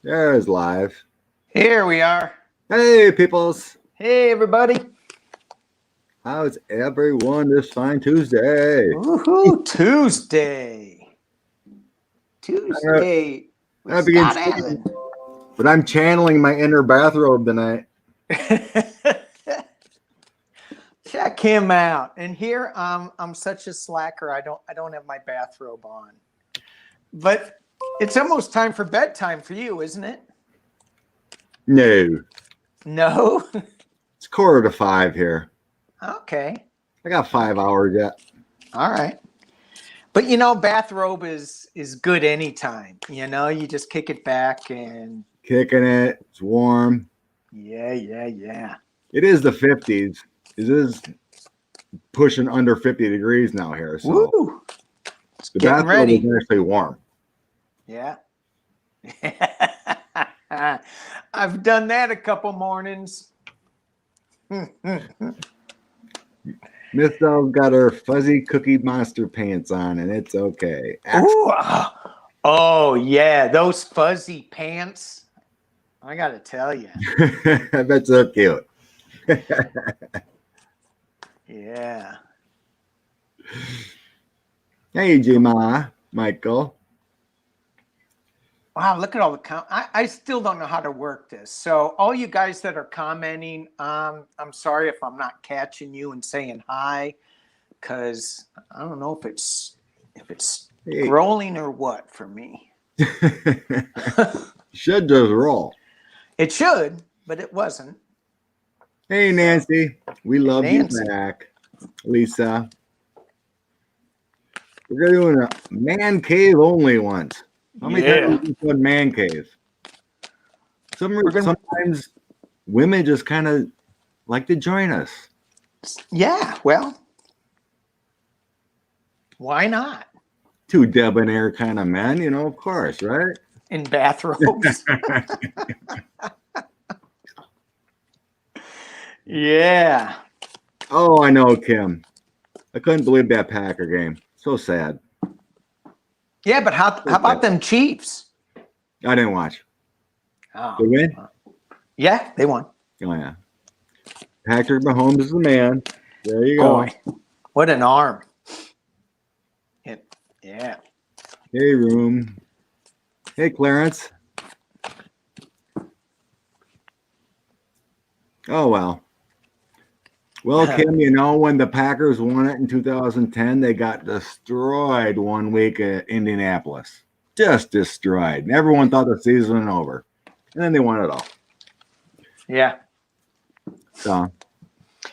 There's live. Here we are. Hey, peoples. Hey, everybody. How's everyone this fine Tuesday? Woohoo, Tuesday. Tuesday with Scott Allen. But I'm channeling my inner bathrobe tonight. Check him out. And here I'm such a slacker. I don't have my bathrobe on. But it's almost time for bedtime for you, isn't it? No. No? It's 4:45 here. Okay. I got 5 hours yet. All right. But you know, bathrobe is good anytime. You know, you just kick it back and Kicking it. It's warm. Yeah. It is the 50s. It is pushing under 50 degrees now here. So woo! the bathrobe is actually warm. Yeah. I've done that a couple mornings. Miss Dove's got her fuzzy Cookie Monster pants on, and it's okay. Ooh, oh, yeah. Those fuzzy pants. I got to tell you. I bet so cute. Yeah. Hey, Jima, Michael. Wow, look at all the I still don't know how to work this. So all you guys that are commenting, I'm sorry if I'm not catching you and saying hi, because I don't know if it's rolling or what for me. Should just roll. It should, but it wasn't. Hey, Nancy. We love you back. Lisa. We're doing a man cave only once. How many times have we done man cave? Sometimes women just kind of like to join us. Yeah, well, why not? Two debonair kind of men, you know, of course, right? In bathrobes. Yeah. Oh, I know, Kim. I couldn't believe that Packer game. So sad. Yeah, but how about them Chiefs? I didn't watch. Oh. They win? Yeah, they won. Oh, yeah. Patrick Mahomes is the man. There you go. Boy, what an arm. Yeah. Hey, Room. Hey, Clarence. Oh, well. Well, Kim, you know, when the Packers won it in 2010, they got destroyed 1 week at Indianapolis. Just destroyed. And everyone thought the season was over. And then they won it all. Yeah. So,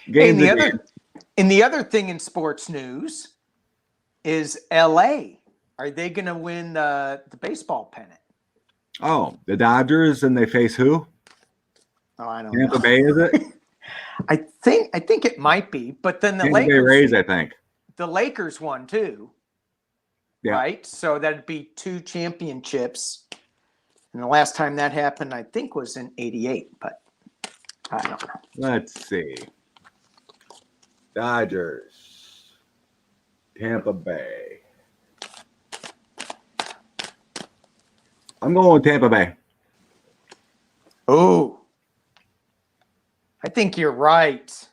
hey, and the other thing in sports news is LA. Are they going to win the baseball pennant? Oh, the Dodgers, and they face who? Oh, I don't know. Tampa Bay, is it? I think it might be, but then the Tampa Bay Rays, I think. The Lakers won too. Yeah. Right? So that'd be 2 championships. And the last time that happened, I think, was in '88, but I don't know. Let's see. Dodgers. Tampa Bay. I'm going with Tampa Bay. Oh. I think you're right.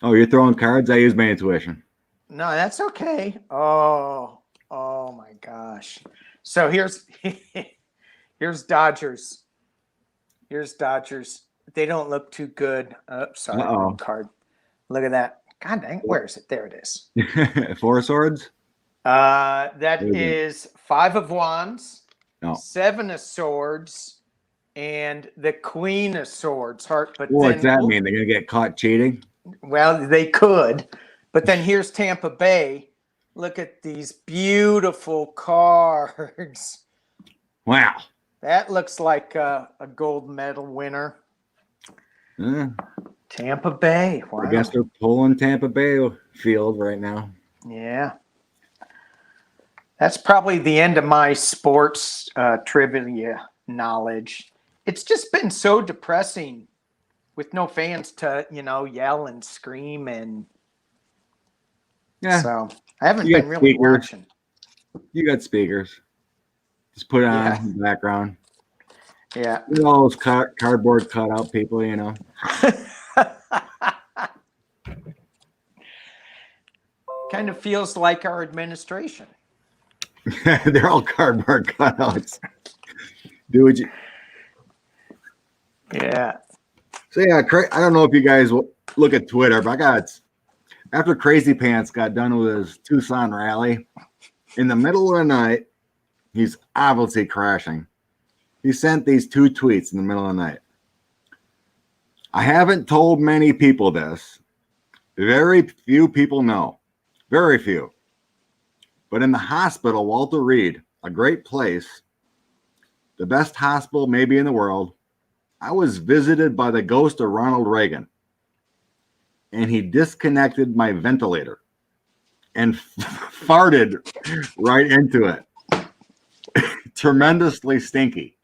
Oh, you're throwing cards? I use my intuition. No, that's okay. Oh my gosh. So here's Dodgers. Here's Dodgers. They don't look too good. Oh, sorry, wrong card. Look at that. God dang, where is it? There it is. 4 swords? That is 5 of wands, 7 of swords, and the Queen of Swords. But what's that mean? They're going to get caught cheating? Well, they could. But then here's Tampa Bay. Look at these beautiful cards. Wow. That looks like a gold medal winner. Tampa Bay. Wow. I guess they're pulling Tampa Bay field right now. Yeah. That's probably the end of my sports trivia knowledge. It's just been so depressing with no fans to, yell and scream. And so I haven't been really watching. You got speakers. Just put it on in the background. Yeah. You know, those cardboard cutout people, you know. Kind of feels like our administration. They're all cardboard cutouts. Do what you. Yeah. So yeah, I don't know if you guys look at Twitter, but after Crazy Pants got done with his Tucson rally, in the middle of the night, he's obviously crashing. He sent these 2 tweets in the middle of the night. I haven't told many people this. Very few people know. Very few. But in the hospital, Walter Reed, a great place, the best hospital maybe in the world, I was visited by the ghost of Ronald Reagan. And he disconnected my ventilator and farted right into it. Tremendously stinky.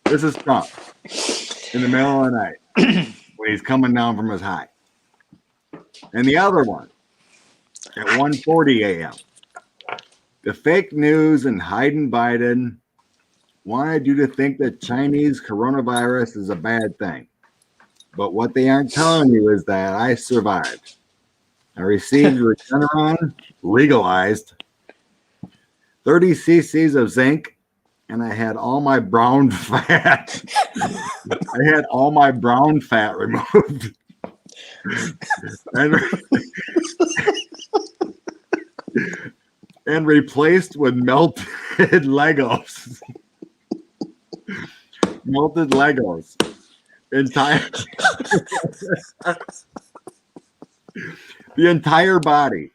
This is Trump in the middle of the night when he's coming down from his high. And the other one at 1:40 a.m. The fake news and Biden wanted you to think that Chinese coronavirus is a bad thing. But what they aren't telling you is that I survived. I received Regeneron, legalized, 30 cc's of zinc, and I had all my brown fat. I had all my brown fat removed. and replaced with melted Legos. Melted Legos. The entire body.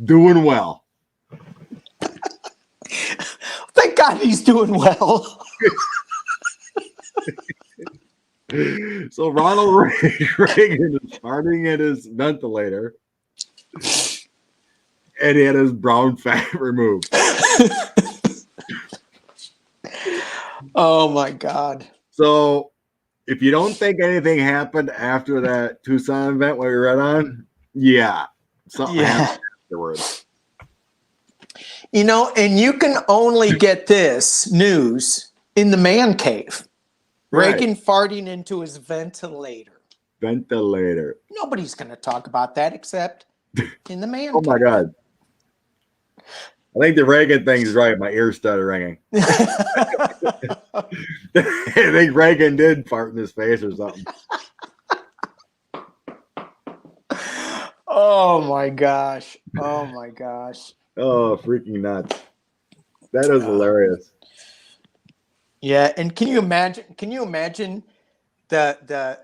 Doing well. Thank God he's doing well. So Ronald Reagan is farting in his ventilator, and he had his brown fat removed. Oh my God. So if you don't think anything happened after that Tucson event where you read on, something happened afterwards. You know, and you can only get this news in the man cave. Right. Reagan farting into his ventilator. Nobody's going to talk about that except in the man Oh cave. my God. I think the Reagan thing is right. My ears started ringing. I think Reagan did fart in his face or something. Oh my gosh. Oh my gosh. Oh, freaking nuts. That is hilarious. Yeah, and can you imagine the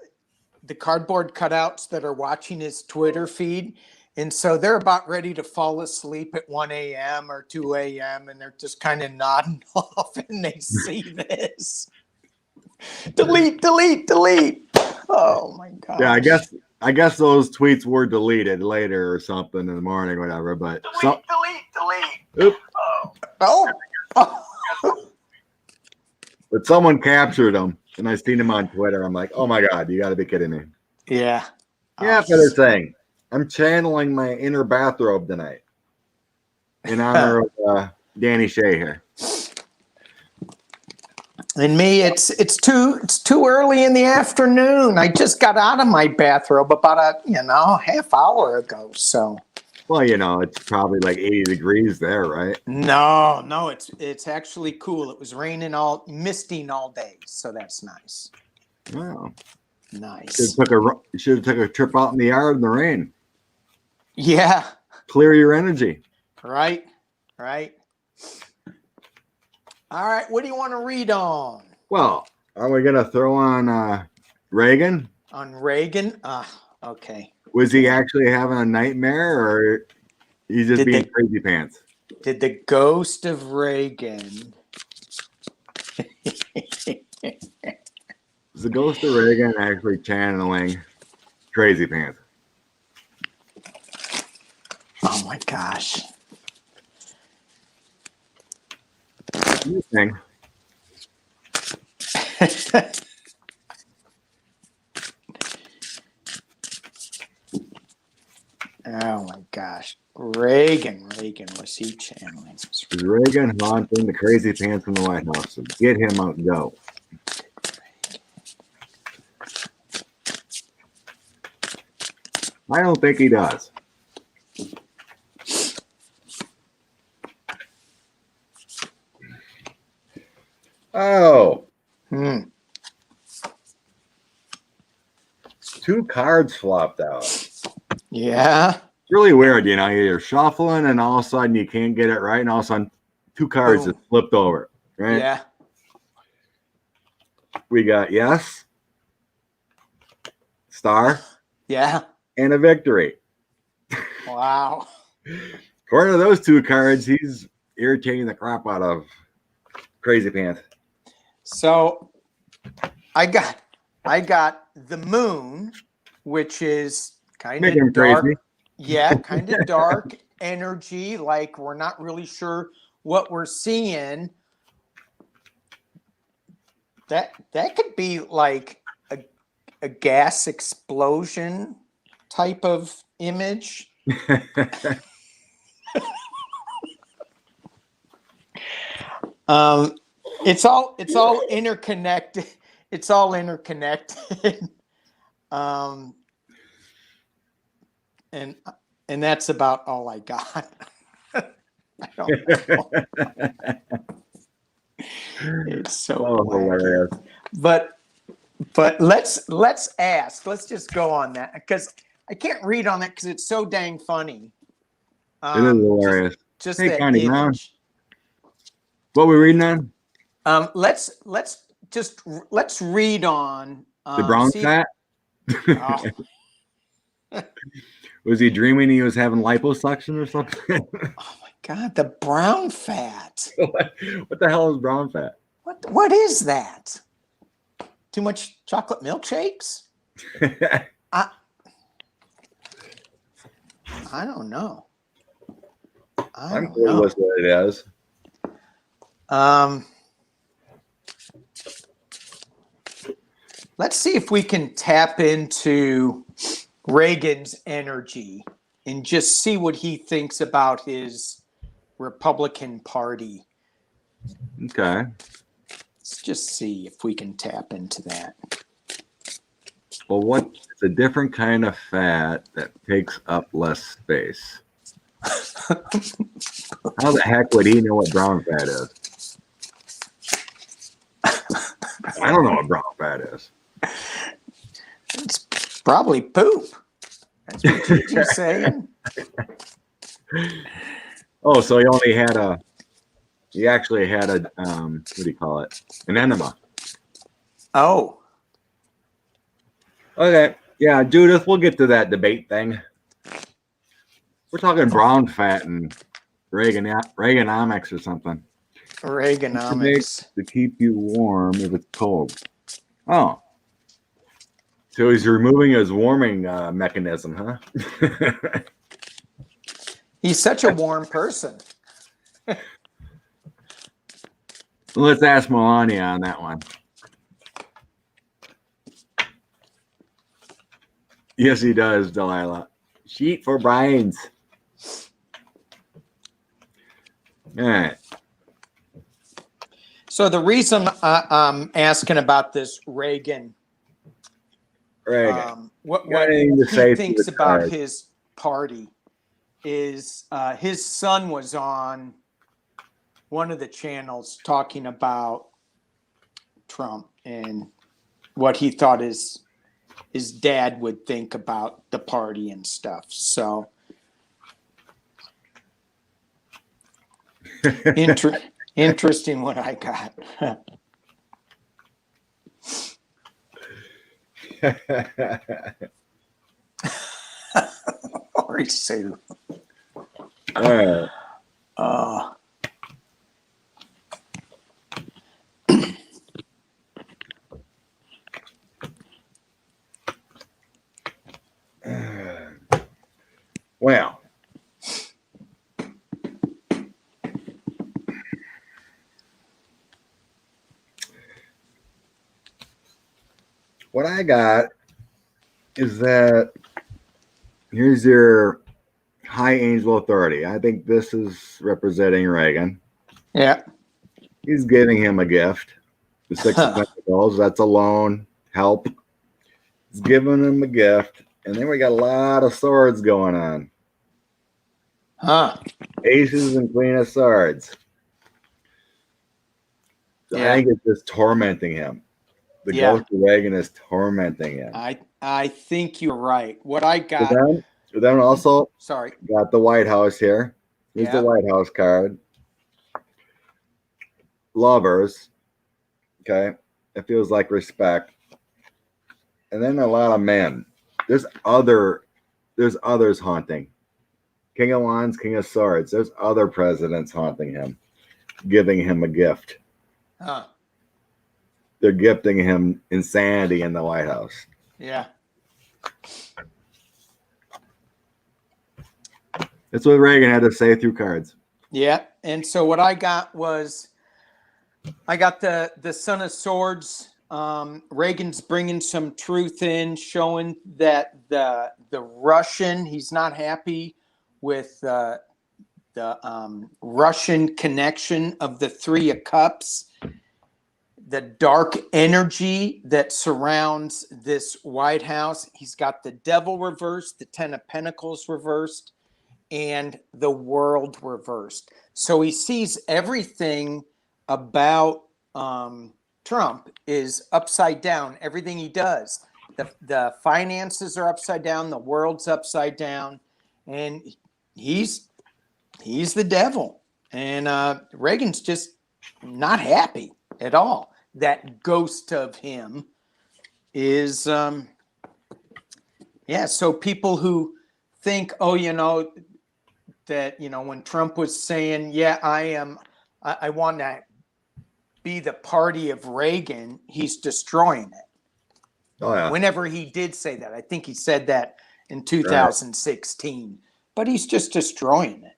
cardboard cutouts that are watching his Twitter feed? And so they're about ready to fall asleep at 1 a.m. or 2 a.m. and they're just kind of nodding off and they see this. Delete. Oh my God. Yeah, I guess those tweets were deleted later or something in the morning, whatever. But delete. Oops. Oh. But someone captured them, and I seen them on Twitter. I'm like, oh my God, you got to be kidding me. Yeah. Yeah, but they're saying I'm channeling my inner bathrobe tonight in honor of Danny Shea here. And me, it's too early in the afternoon. I just got out of my bathrobe about a half hour ago. So, well, you know, it's probably like 80 degrees there, right? No, it's actually cool. It was misting all day, so that's nice. Wow, nice. Should have took a trip out in the yard in the rain. Yeah, clear your energy. Right. All right, what do you want to read on? Well, are we gonna throw on Reagan? On Reagan? Okay. Was he actually having a nightmare, or he's just being crazy pants? Did the ghost of Reagan? Is the ghost of Reagan actually channeling crazy pants? Oh my gosh. Interesting. Oh my gosh. Reagan, was he channeling? Is Reagan haunting the crazy pants in the White House? So get him out and go. I don't think he does. Oh. Two cards flopped out. Yeah. It's really weird, you know. You're shuffling and all of a sudden you can't get it right, and all of a sudden two cards just flipped over. Right? Yeah. We got yes, star, yeah, and a victory. Wow. According to those two cards, he's irritating the crap out of Crazy Pants. So I got the moon, which is kind of dark. Crazy. Yeah, kind of dark energy. Like we're not really sure what we're seeing. That could be like a gas explosion type of image. It's all interconnected. It's all interconnected. And that's about all I got. I don't know. It's so hilarious. But let's ask. Let's just go on that because I can't read on that because it's so dang funny. It is hilarious. Just hey, that Connie, image. What we reading on? Let's read on the brown fat. Oh. Was he dreaming he was having liposuction or something? Oh my God, the brown fat. What the hell is brown fat? What is that? Too much chocolate milkshakes? I don't know. I'm clueless what it is. Let's see if we can tap into Reagan's energy and just see what he thinks about his Republican Party. Okay. Let's just see if we can tap into that. Well, it's a different kind of fat that takes up less space. How the heck would he know what brown fat is? I don't know what brown fat is. It's probably poop. That's what Gigi's saying. Oh, so he actually had a what do you call it? An enema. Oh. Okay. Yeah, Judith, we'll get to that debate thing. We're talking brown fat and Reaganomics or something. Reaganomics. To keep you warm if it's cold. Oh. So he's removing his warming mechanism, huh? He's such a warm person. Let's ask Melania on that one. Yes, he does, Delilah. Sheet for brains. All right. So the reason I'm asking about this Reagan, what he thinks about his party is his son was on one of the channels talking about Trump and what he thought his dad would think about the party and stuff. So interesting what I got. Or Sue. All right. Well, what I got is that here's your high angel authority. I think this is representing Reagan. Yeah. He's giving him a gift. The Six of Pentacles, that's a loan, help. He's giving him a gift. And then we got a lot of swords going on. Huh. Aces and Queen of Swords. So Yeah. I think it's just tormenting him. The Ghost of Reagan is tormenting him. I think you're right. What I got. Then also, sorry, got the White House here. Here's the White House card. Lovers. Okay. It feels like respect. And then a lot of men. There's others haunting. King of Wands, King of Swords. There's other presidents haunting him, giving him a gift. Huh. They're gifting him insanity in the White House. Yeah. That's what Reagan had to say through cards. Yeah. And so what I got was, I got the Son of Swords. Reagan's bringing some truth in, showing that the Russian, he's not happy with the Russian connection of the Three of Cups, the dark energy that surrounds this White House. He's got the Devil reversed, the Ten of Pentacles reversed, and the World reversed. So he sees everything about Trump is upside down. Everything he does, the finances are upside down, the world's upside down, and he's the devil. And Reagan's just not happy at all. That ghost of him is so people who think, that when Trump was saying, I want to be the party of Reagan, he's destroying it. Oh yeah. Whenever he did say that, I think he said that in 2016, but he's just destroying it.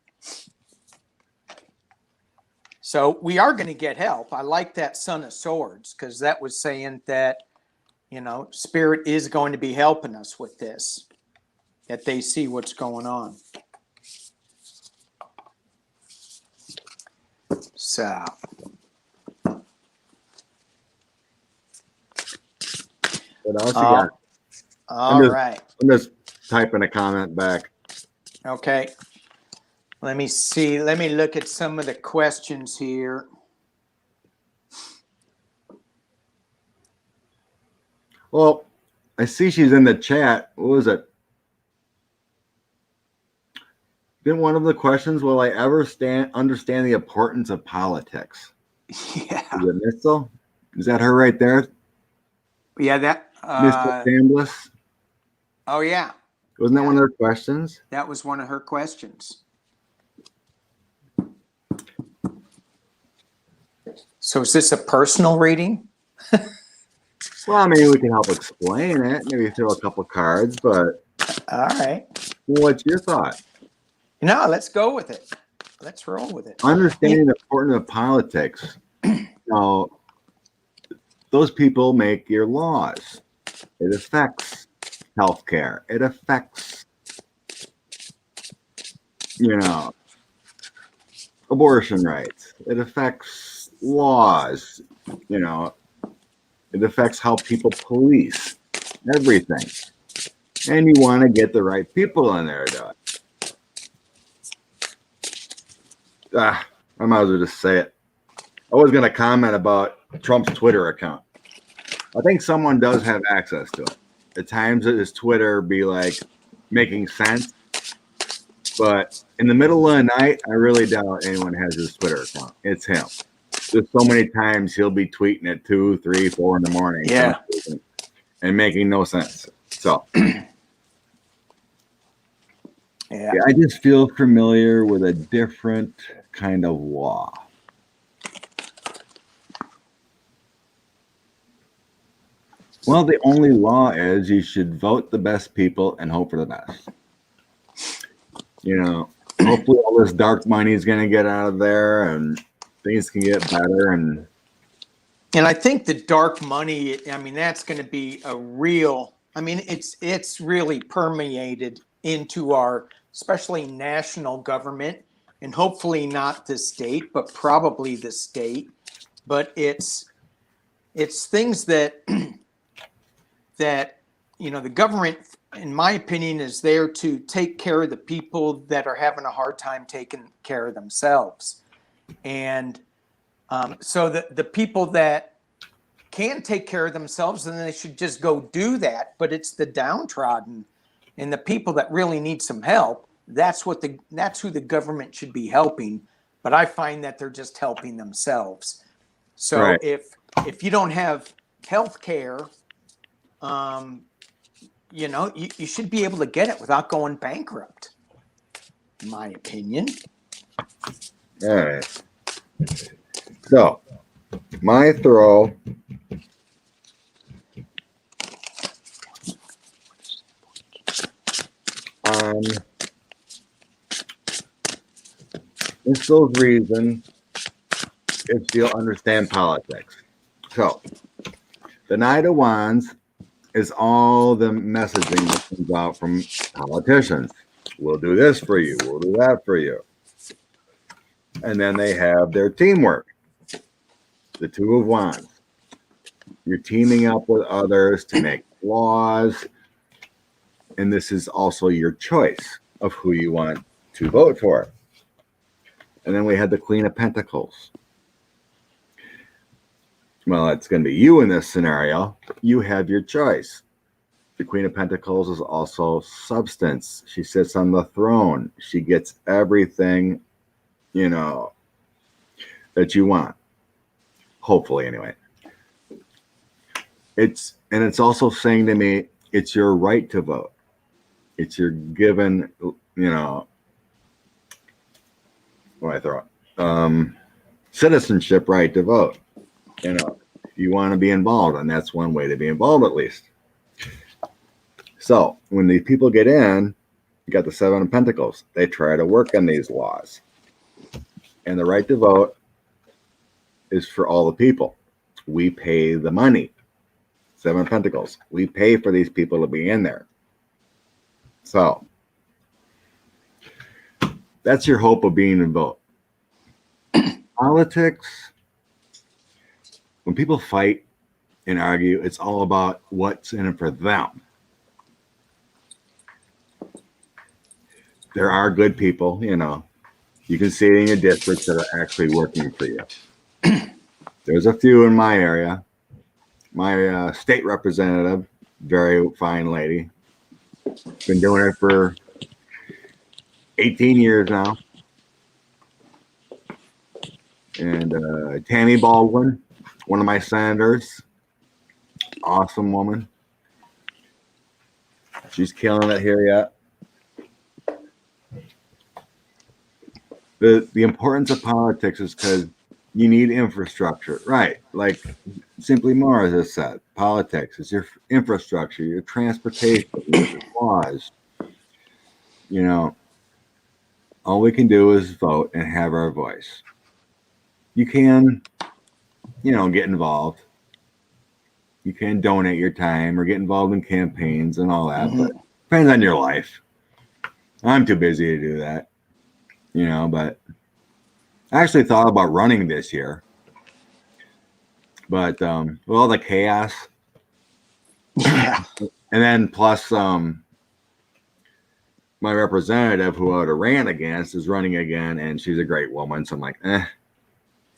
So we are going to get help. I like that Son of Swords, because that was saying that, Spirit is going to be helping us with this, that they see what's going on. So. What else you got? I'm just typing a comment back. Okay. Let me see. Let me look at some of the questions here. Well, I see she's in the chat. What was it? Then one of the questions, will I ever understand the importance of politics? Yeah. Is it Missile? Is that her right there? Yeah, that. Mr. Chambliss? Oh, yeah. Wasn't that one of her questions? That was one of her questions. So is this a personal reading? Well, I mean, we can help explain it. Maybe throw a couple cards, but all right. What's your thought? No, let's go with it. Let's roll with it. Understanding the importance of politics. Now, those people make your laws. It affects healthcare. It affects, abortion rights. It affects laws. It affects how people police everything. And you want to get the right people in there, dog. I might as well just say it. I was going to comment about Trump's Twitter account. I think someone does have access to it. At times, his Twitter be like making sense. But in the middle of the night, I really doubt anyone has his Twitter account. It's him. There's so many times he'll be tweeting at 2, 3, 4 in the morning. Yeah. And making no sense. So, yeah, I just feel familiar with a different kind of law. Well, the only law is you should vote the best people and hope for the best. Hopefully all this dark money is going to get out of there and things can get better. And I think the dark money, that's going to be a real, it's really permeated into our especially national government, and hopefully not the state, but probably the state. But it's things that that the government, in my opinion, is there to take care of the people that are having a hard time taking care of themselves. And so the people that can take care of themselves, then they should just go do that. But it's the downtrodden and the people that really need some help. That's who the government should be helping. But I find that they're just helping themselves. So Right. if you don't have health care, you should be able to get it without going bankrupt, in my opinion. All right. So, my throw on Instill's reason if you'll understand politics. So, the Knight of Wands is all the messaging that comes out from politicians. We'll do this for you. We'll do that for you. And then they have their teamwork. The Two of Wands. You're teaming up with others to make laws. And this is also your choice of who you want to vote for. And then we had the Queen of Pentacles. Well, it's going to be you in this scenario. You have your choice. The Queen of Pentacles is also substance. She sits on the throne. She gets everything, that you want. Hopefully, anyway. It's also saying to me, it's your right to vote. It's your given, what do I throw? Citizenship right to vote. You want to be involved, and that's one way to be involved, at least. So when these people get in, you got the Seven of Pentacles. They try to work on these laws. And the right to vote is for all the people. We pay the money. Seven of Pentacles. We pay for these people to be in there. So that's your hope of being involved. Politics, when people fight and argue, it's all about what's in it for them. There are good people, you can see it in your districts that are actually working for you. There's a few in my area. My state representative, very fine lady, been doing it for 18 years now. And Tammy Baldwin, one of my senators, awesome woman. She's killing it here yet. The importance of politics is because you need infrastructure, right? Like Simply Mars has said, politics is your infrastructure, your transportation, your laws. All we can do is vote and have our voice. You can, get involved. You can donate your time or get involved in campaigns and all that, but it depends on your life. I'm too busy to do that, but I actually thought about running this year. But with all the chaos, Yeah. and then plus my representative who I would have ran against is running again, and she's a great woman. So I'm like, eh.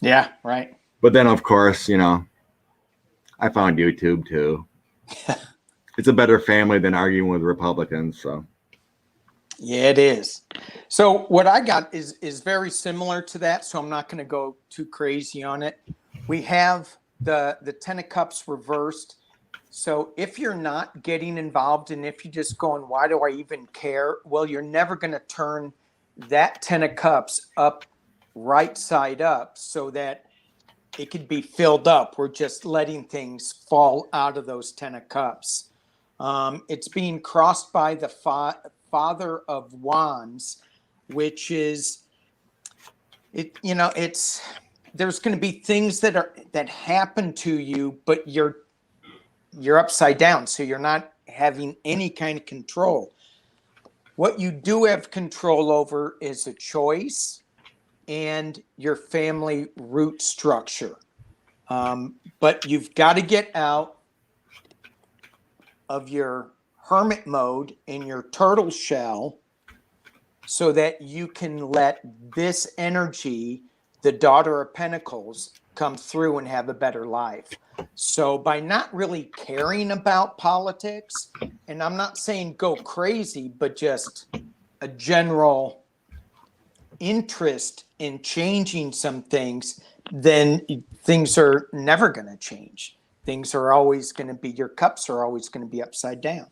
Yeah, right. But then, of course, I found YouTube too. It's a better family than arguing with Republicans. So yeah, it is. So what I got is very similar to that. So I'm not going to go too crazy on it. We have the Ten of Cups reversed. So if you're not getting involved and if you're just going, why do I even care? Well, you're never going to turn that Ten of Cups up right side up so that it could be filled up. We're just letting things fall out of those Ten of Cups. It's being crossed by the Father of Wands, which is it's there's going to be things that happen to you, but you're upside down, so you're not having any kind of control. What you do have control over is a choice and your family root structure. But you've got to get out of your hermit mode in your turtle shell so that you can let this energy, the Daughter of Pentacles, come through and have a better life. So by not really caring about politics, and I'm not saying go crazy, but just a general interest in changing some things, then things are never going to change. Things are always going to be, your cups are always going to be upside down.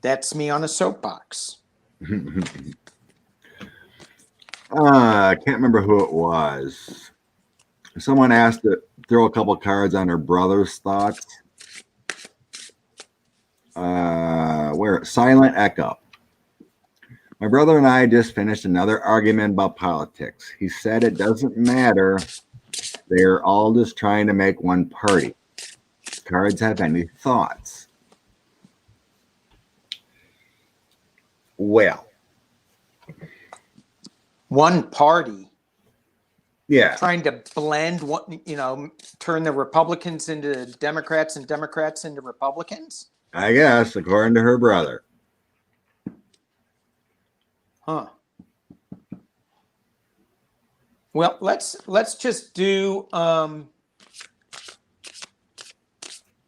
That's me on a soapbox. I can't remember who it was. Someone asked to throw a couple cards on her brother's thoughts. Where? Silent Echo. My brother and I just finished another argument about politics. He said it doesn't matter. They're all just trying to make one party. Cards have any thoughts? Well, One party yeah, trying to blend one, turn the Republicans into Democrats and Democrats into Republicans. I guess, according to her brother. Huh. Well, let's just do how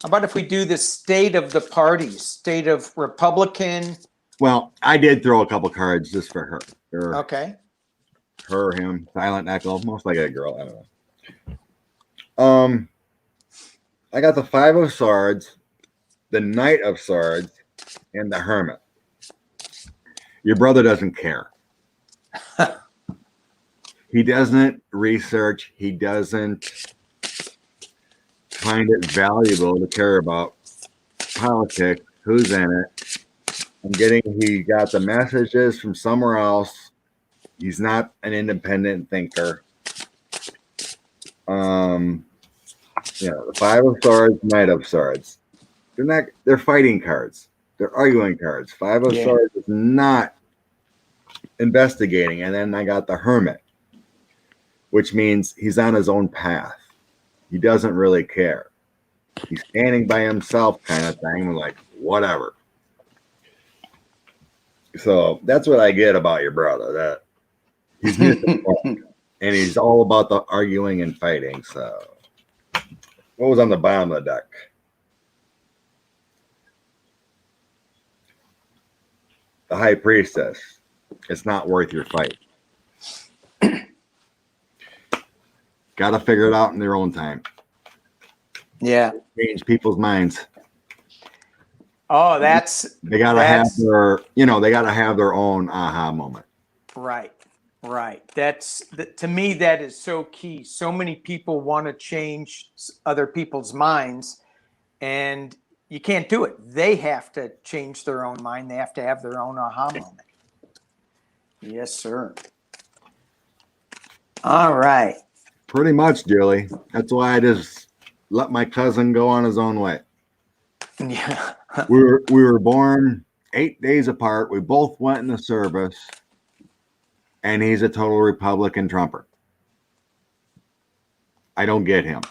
about if we do the state of the parties, state of Republican. Well, I did throw a couple cards just for her. Okay. Her, him, Silent Echo, most like a girl. I don't know. I got the Five of Swords, the Knight of Swords, and the Hermit. Your brother doesn't care. He doesn't research. He doesn't find it valuable to care about politics, who's in it. I'm getting he got the messages from somewhere else. He's not an independent thinker. The Five of Swords, Knight of Swords. They're fighting cards. They're arguing cards. Five of Swords is not investigating. And then I got the Hermit, which means he's on his own path. He doesn't really care. He's standing by himself kind of thing, like whatever. So that's what I get about your brother, that he's and he's all about the arguing and fighting. So what was on the bottom of the deck? The High Priestess. It's not worth your fight. Got to figure it out in their own time. Yeah. Change people's minds. Oh, they got to have their, they got to have their own aha moment. Right. To me, that is so key. So many people want to change other people's minds, and you can't do it. They have to change their own mind. They have to have their own aha moment. Yes, sir. All right. Pretty much, Julie. That's why I just let my cousin go on his own way. Yeah. We were born 8 days apart. We both went in the service, and he's a total Republican Trumper. I don't get him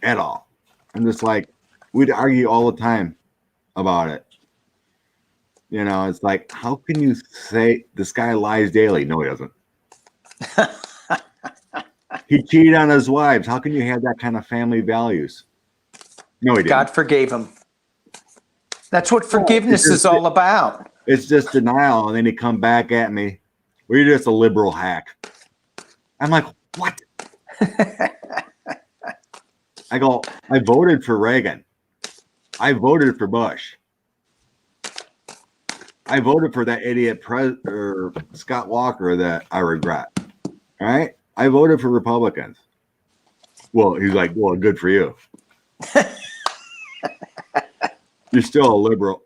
at all. I'm just like, we'd argue all the time about it. It's like, how can you say this guy lies daily? No, he doesn't. He cheated on his wives. How can you have that kind of family values? No, he didn't. God forgave him. That's what forgiveness is all about. It's just denial. And then he come back at me. Well, you're just a liberal hack. I'm like, what? I go, I voted for Reagan. I voted for Bush. I voted for that idiot Scott Walker that I regret. All right? I voted for Republicans. Well, he's like, well, good for you. You're still a liberal.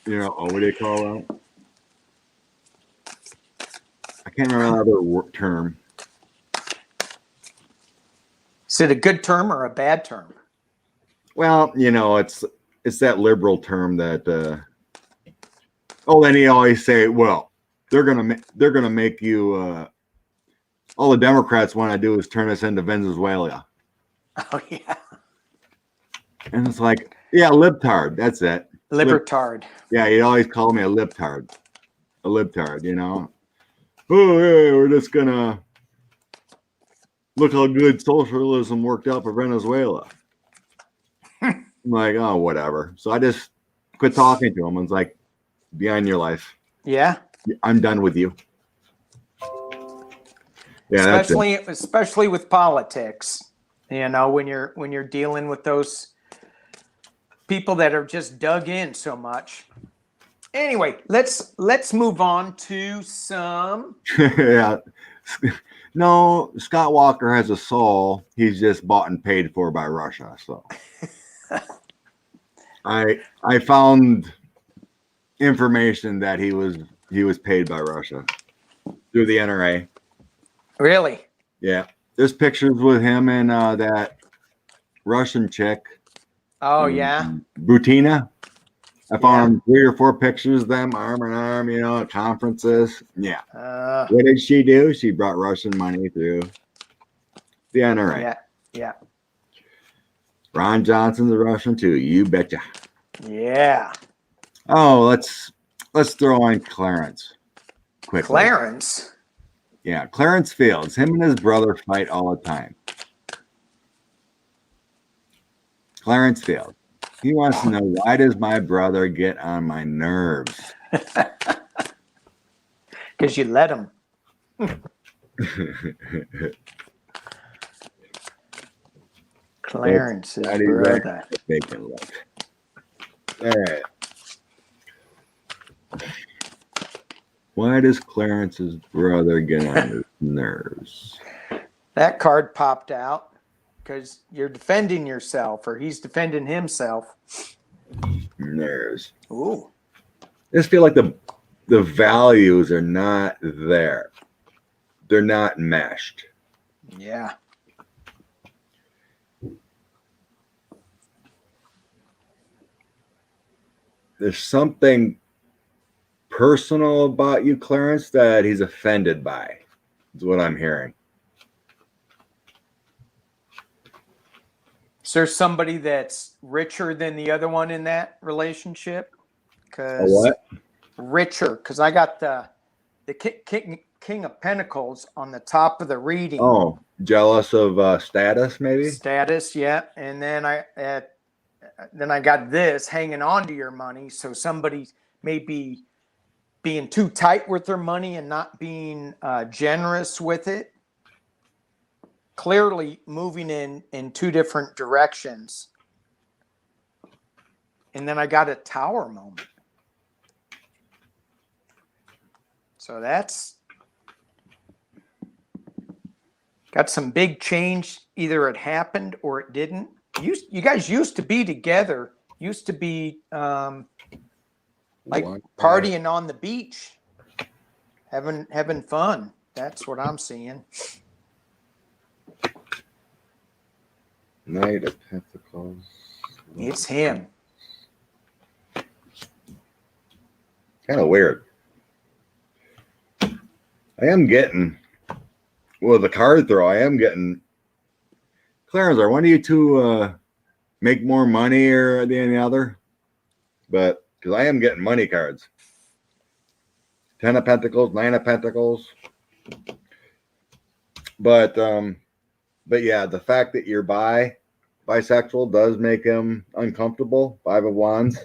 What do you call that? I can't remember another term. Is it a good term or a bad term? Well, it's that liberal term that Oh, then he always say, well, they're gonna make you. All the Democrats want to do is turn us into Venezuela. Oh yeah, And it's like, yeah, libtard. That's it. libertard. Yeah, he always called me a libtard. A libtard, you know. Oh, yeah, we're just gonna look how good socialism worked out for Venezuela. I'm like, oh, whatever. So I just quit talking to him. I was like, be on your life. Yeah. I'm done with you. Yeah, that's it. Especially with politics. You know, when you're dealing with those people that are just dug in so much. Anyway, let's move on to some. Yeah. No, Scott Walker has a soul. He's just bought and paid for by Russia. So I found information that he was paid by Russia through the NRA. Really? Yeah. There's pictures with him and that Russian chick. Oh yeah. Butina. I Yeah. found 3 or 4 pictures of them arm in arm, you know, at conferences. Yeah. What did she do? She brought Russian money through the NRA. Yeah. Yeah. Ron Johnson's a Russian too. You betcha. Yeah. Oh, let's throw in Clarence quickly. Clarence. Yeah, Clarence Fields. Him and his brother fight all the time. Clarence Fields. He wants to know, why does my brother get on my nerves? Because you let him. Clarence's brother. Bacon look. All right. Why does Clarence's brother get on his nerves? That card popped out because you're defending yourself, or he's defending himself. Nerves. Ooh. I just feel like the values are not there. They're not meshed. Yeah. There's something personal about you, Clarence, that he's offended by, is what I'm hearing. Is there somebody that's richer than the other one in that relationship? A what? Richer, because I got the King of Pentacles on the top of the reading. Oh, jealous of status, maybe? Status, yeah. And then I got this hanging on to your money. So somebody may be being too tight with their money and not being generous with it. Clearly moving in 2 different directions. And then I got a Tower moment. So that's got some big change. Either it happened or it didn't. You guys used to be together. Used to be like partying on the beach, having fun. That's what I'm seeing. Knight of Pentacles. It's him. Kind of weird. I am getting, well, the card throw, I am getting, Clarence, are one of you two make more money or than the other? But, because I am getting money cards. 10 of Pentacles, 9 of Pentacles. But yeah, the fact that you're bisexual does make him uncomfortable. 5 of Wands.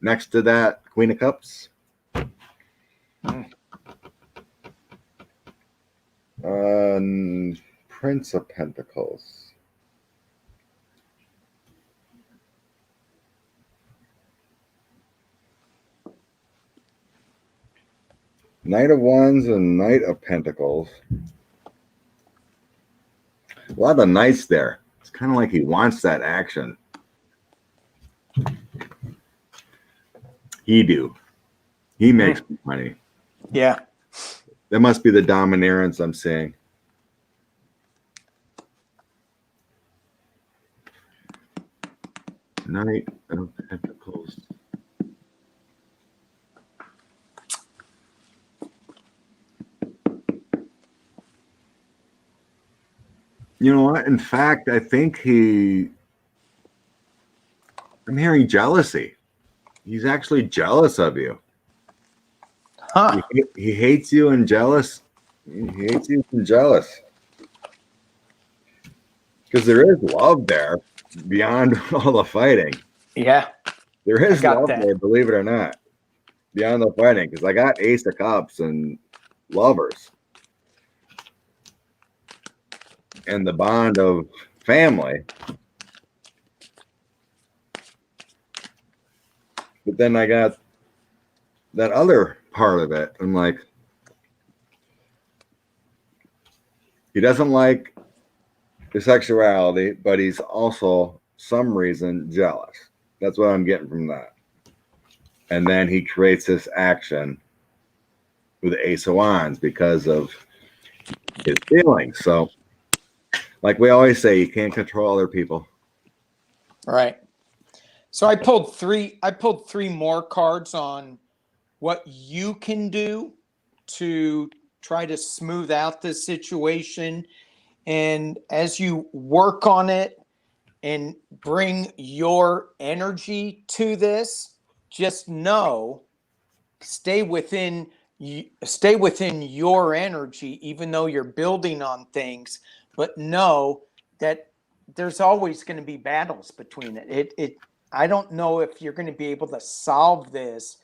Next to that, Queen of Cups. Prince of Pentacles. Knight of Wands and Knight of Pentacles. A lot of knights there. It's kind of like he wants that action. He makes money. Yeah. That must be the dominance I'm seeing. Knight of Pentacles. You know what? In fact, I think I'm hearing jealousy. He's actually jealous of you. Huh. He hates you and jealous. He hates you and jealous. Because there is love there beyond all the fighting. Yeah. There is got love that. there, believe it or not, beyond the fighting. Because I got Ace of Cups and lovers. And the bond of family. But then I got that other part of it. I'm like, he doesn't like his sexuality, but he's also some reason jealous. That's what I'm getting from that. And then he creates this action with the Ace of Wands because of his feelings. So, like we always say, you can't control other people. Right. So I pulled three more cards on what you can do to try to smooth out this situation. And as you work on it and bring your energy to this, just know, stay within your energy, even though you're building on things, but know that there's always going to be battles between it. I don't know if you're going to be able to solve this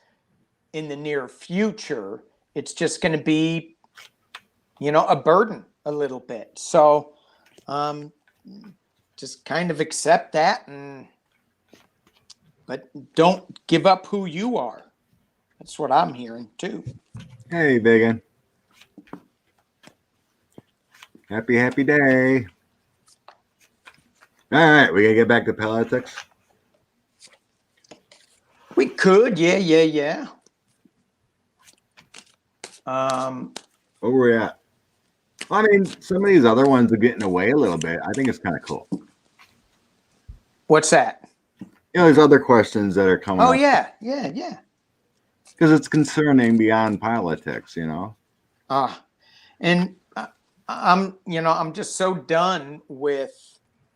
in the near future. It's just going to be, a burden a little bit. So just kind of accept that, but don't give up who you are. That's what I'm hearing too. Hey, Vegan. Happy day. All right, we gotta get back to politics. We could, yeah. Where we at? I mean, some of these other ones are getting away a little bit. I think it's kind of cool. What's that? There's other questions that are coming up. Oh, yeah. Because it's concerning beyond politics, And I'm just so done with.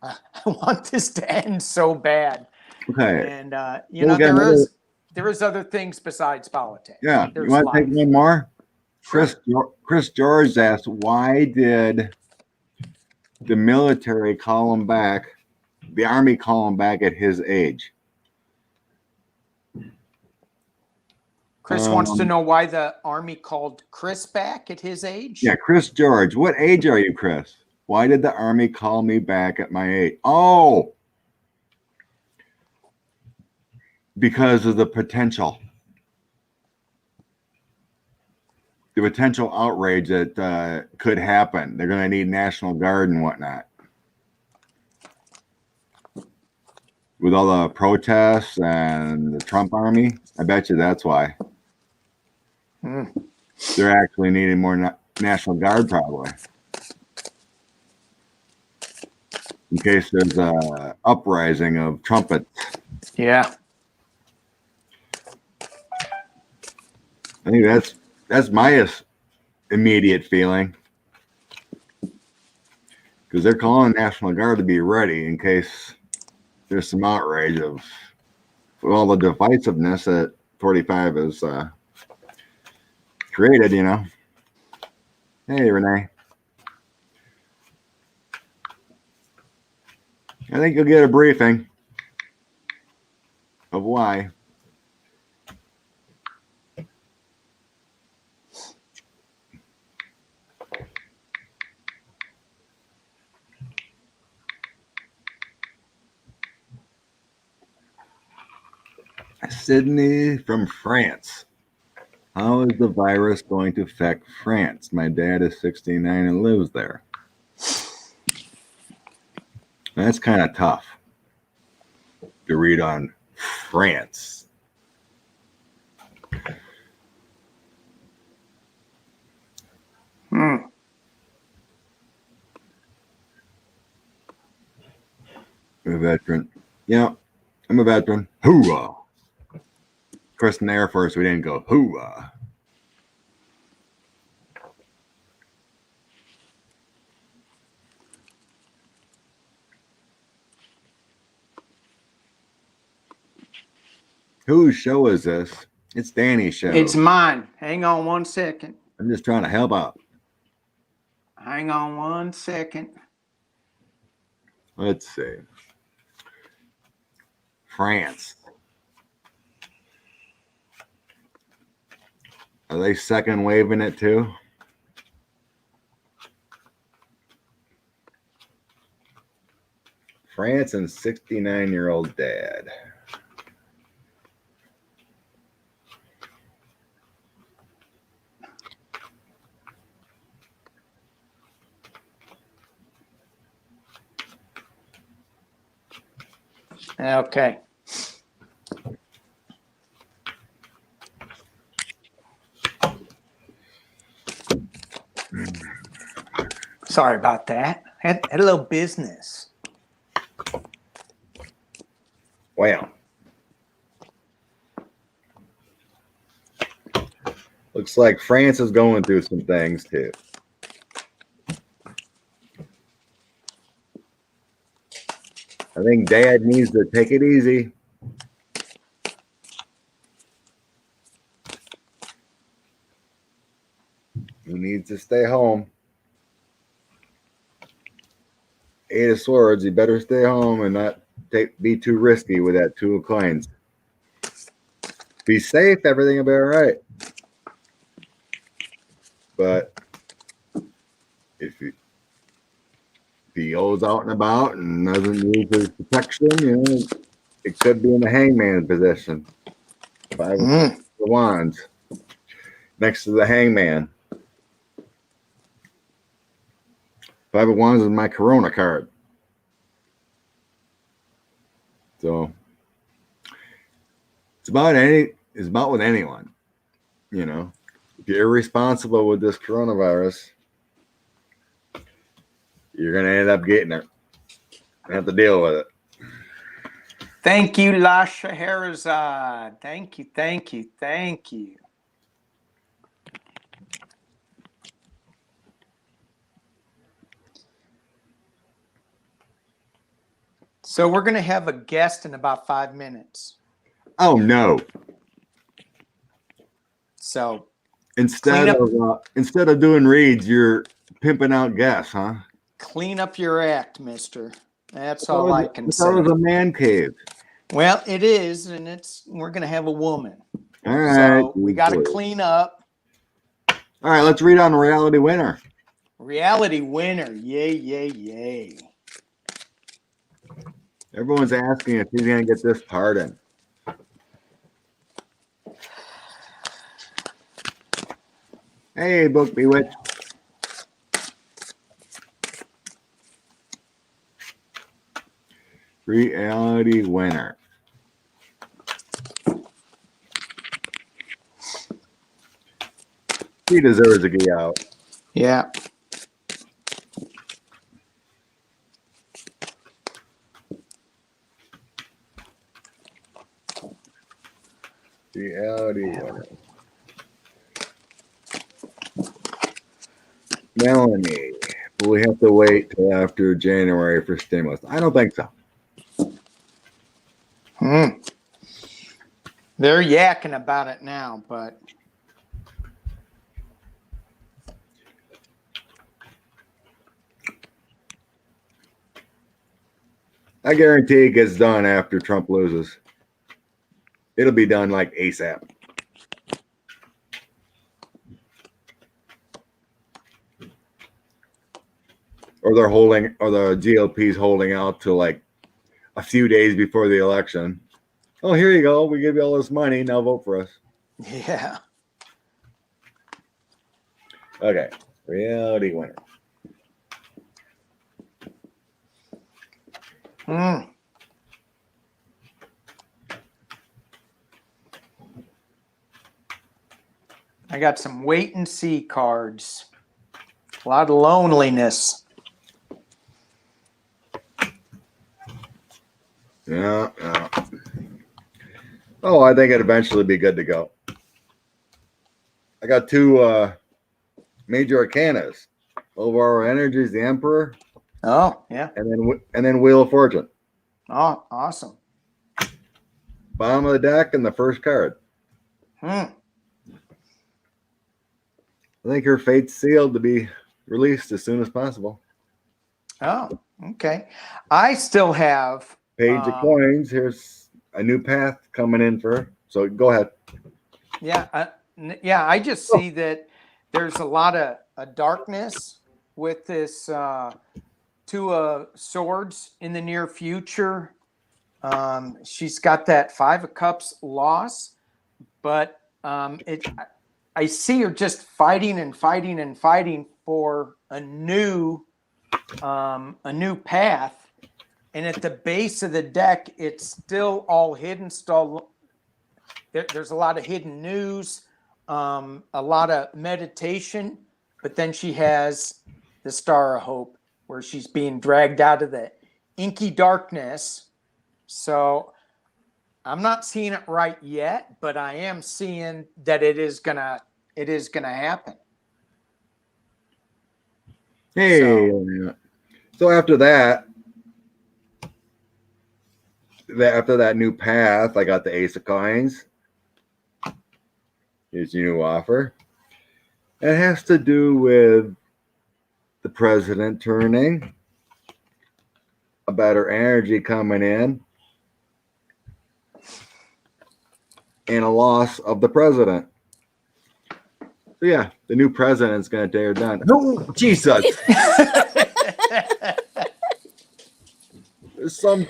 I want this to end so bad. Okay. And there is other things besides politics. Yeah. There's you want to take one more? Sure. Chris George asked, why did the military call him back, the Army call him back at his age? Chris wants to know why the Army called Chris back at his age. Yeah, Chris George. What age are you, Chris? Why did the Army call me back at my age? Oh, because of the potential outrage that could happen. They're going to need National Guard and whatnot. With all the protests and the Trump army, I bet you that's why. They're actually needing more National Guard, probably. In case there's a uprising of trumpets. Yeah. I think that's my immediate feeling. Because they're calling National Guard to be ready in case there's some outrage of all the divisiveness that 45 is created, Hey, Renee. I think you'll get a briefing of why. Sydney from France. How is the virus going to affect France? My dad is 69 and lives there. That's kind of tough to read on France. Hmm. I'm a veteran. Yeah, I'm a veteran. Hoorah. Of course, in the Air Force, we didn't go hoorah. Whose show is this? It's Danny's show. It's mine. Hang on 1 second. I'm just trying to help out. Hang on 1 second. Let's see. France. Are they second waving it too? France and 69-year-old dad. Okay. Sorry about that. Had a little business. Wow. Looks like France is going through some things too. I think Dad needs to take it easy. He needs to stay home. Eight of Swords, he better stay home and not be too risky with that Two of Coins. Be safe, everything will be all right. But if he goes out and about and doesn't use his protection, you know, it could be in the Hangman position. Five of Wands next to the Hangman. Five of Wands is my Corona card. So it's about with anyone, you know. If you're irresponsible with this coronavirus, you're gonna end up getting it. You have to deal with it. Thank you, La Scheherazade. Thank you, thank you, thank you. So we're going to have a guest in about 5 minutes. Oh no! So Instead of doing reads, you're pimping out guests, huh? Clean up your act, mister. That's all I can say. That was a man cave. Well, it is, and we're going to have a woman. All right. So we got to clean up. All right, let's read on Reality Winner. Reality Winner. Yay, yay, yay. Everyone's asking if he's going to get this pardon. Hey, Book Bewitched. Reality Winner. He deserves to get out. Yeah. Reality Winner. Melanie, will we have to wait till after January for stimulus? I don't think so. They're yakking about it now, but I guarantee it gets done after Trump loses. It'll be done like ASAP. Or the GOP's holding out to like a few days before the election. Oh, here you go. We give you all this money. Now vote for us. yeah. Okay. Reality Winner. I got some wait and see cards. A lot of loneliness. Yeah. Oh, I think it'd eventually be good to go. I got two major arcanas. Overall Energies, the Emperor. Oh, yeah. And then Wheel of Fortune. Oh, awesome. bottom of the deck and the first card. Hmm. I think her fate's sealed to be released as soon as possible. Oh, okay. I still have Page of Coins. Here's a new path coming in for her. So go ahead. Yeah, I just see that there's a lot of darkness with this Two of Swords in the near future. She's got that Five of Cups loss, but I see her just fighting and fighting and fighting for a new path. And at the base of the deck, it's still all hidden. There's a lot of hidden news, a lot of meditation, but then she has the Star of Hope, where she's being dragged out of the inky darkness. So I'm not seeing it right yet, but I am seeing that it is gonna happen. Hey, so after that new path, I got the Ace of Coins. Here's your new offer. It has to do with the president turning, a better energy coming in, and a loss of the president. So yeah, the new president's going to tear it down. Oh, Jesus! some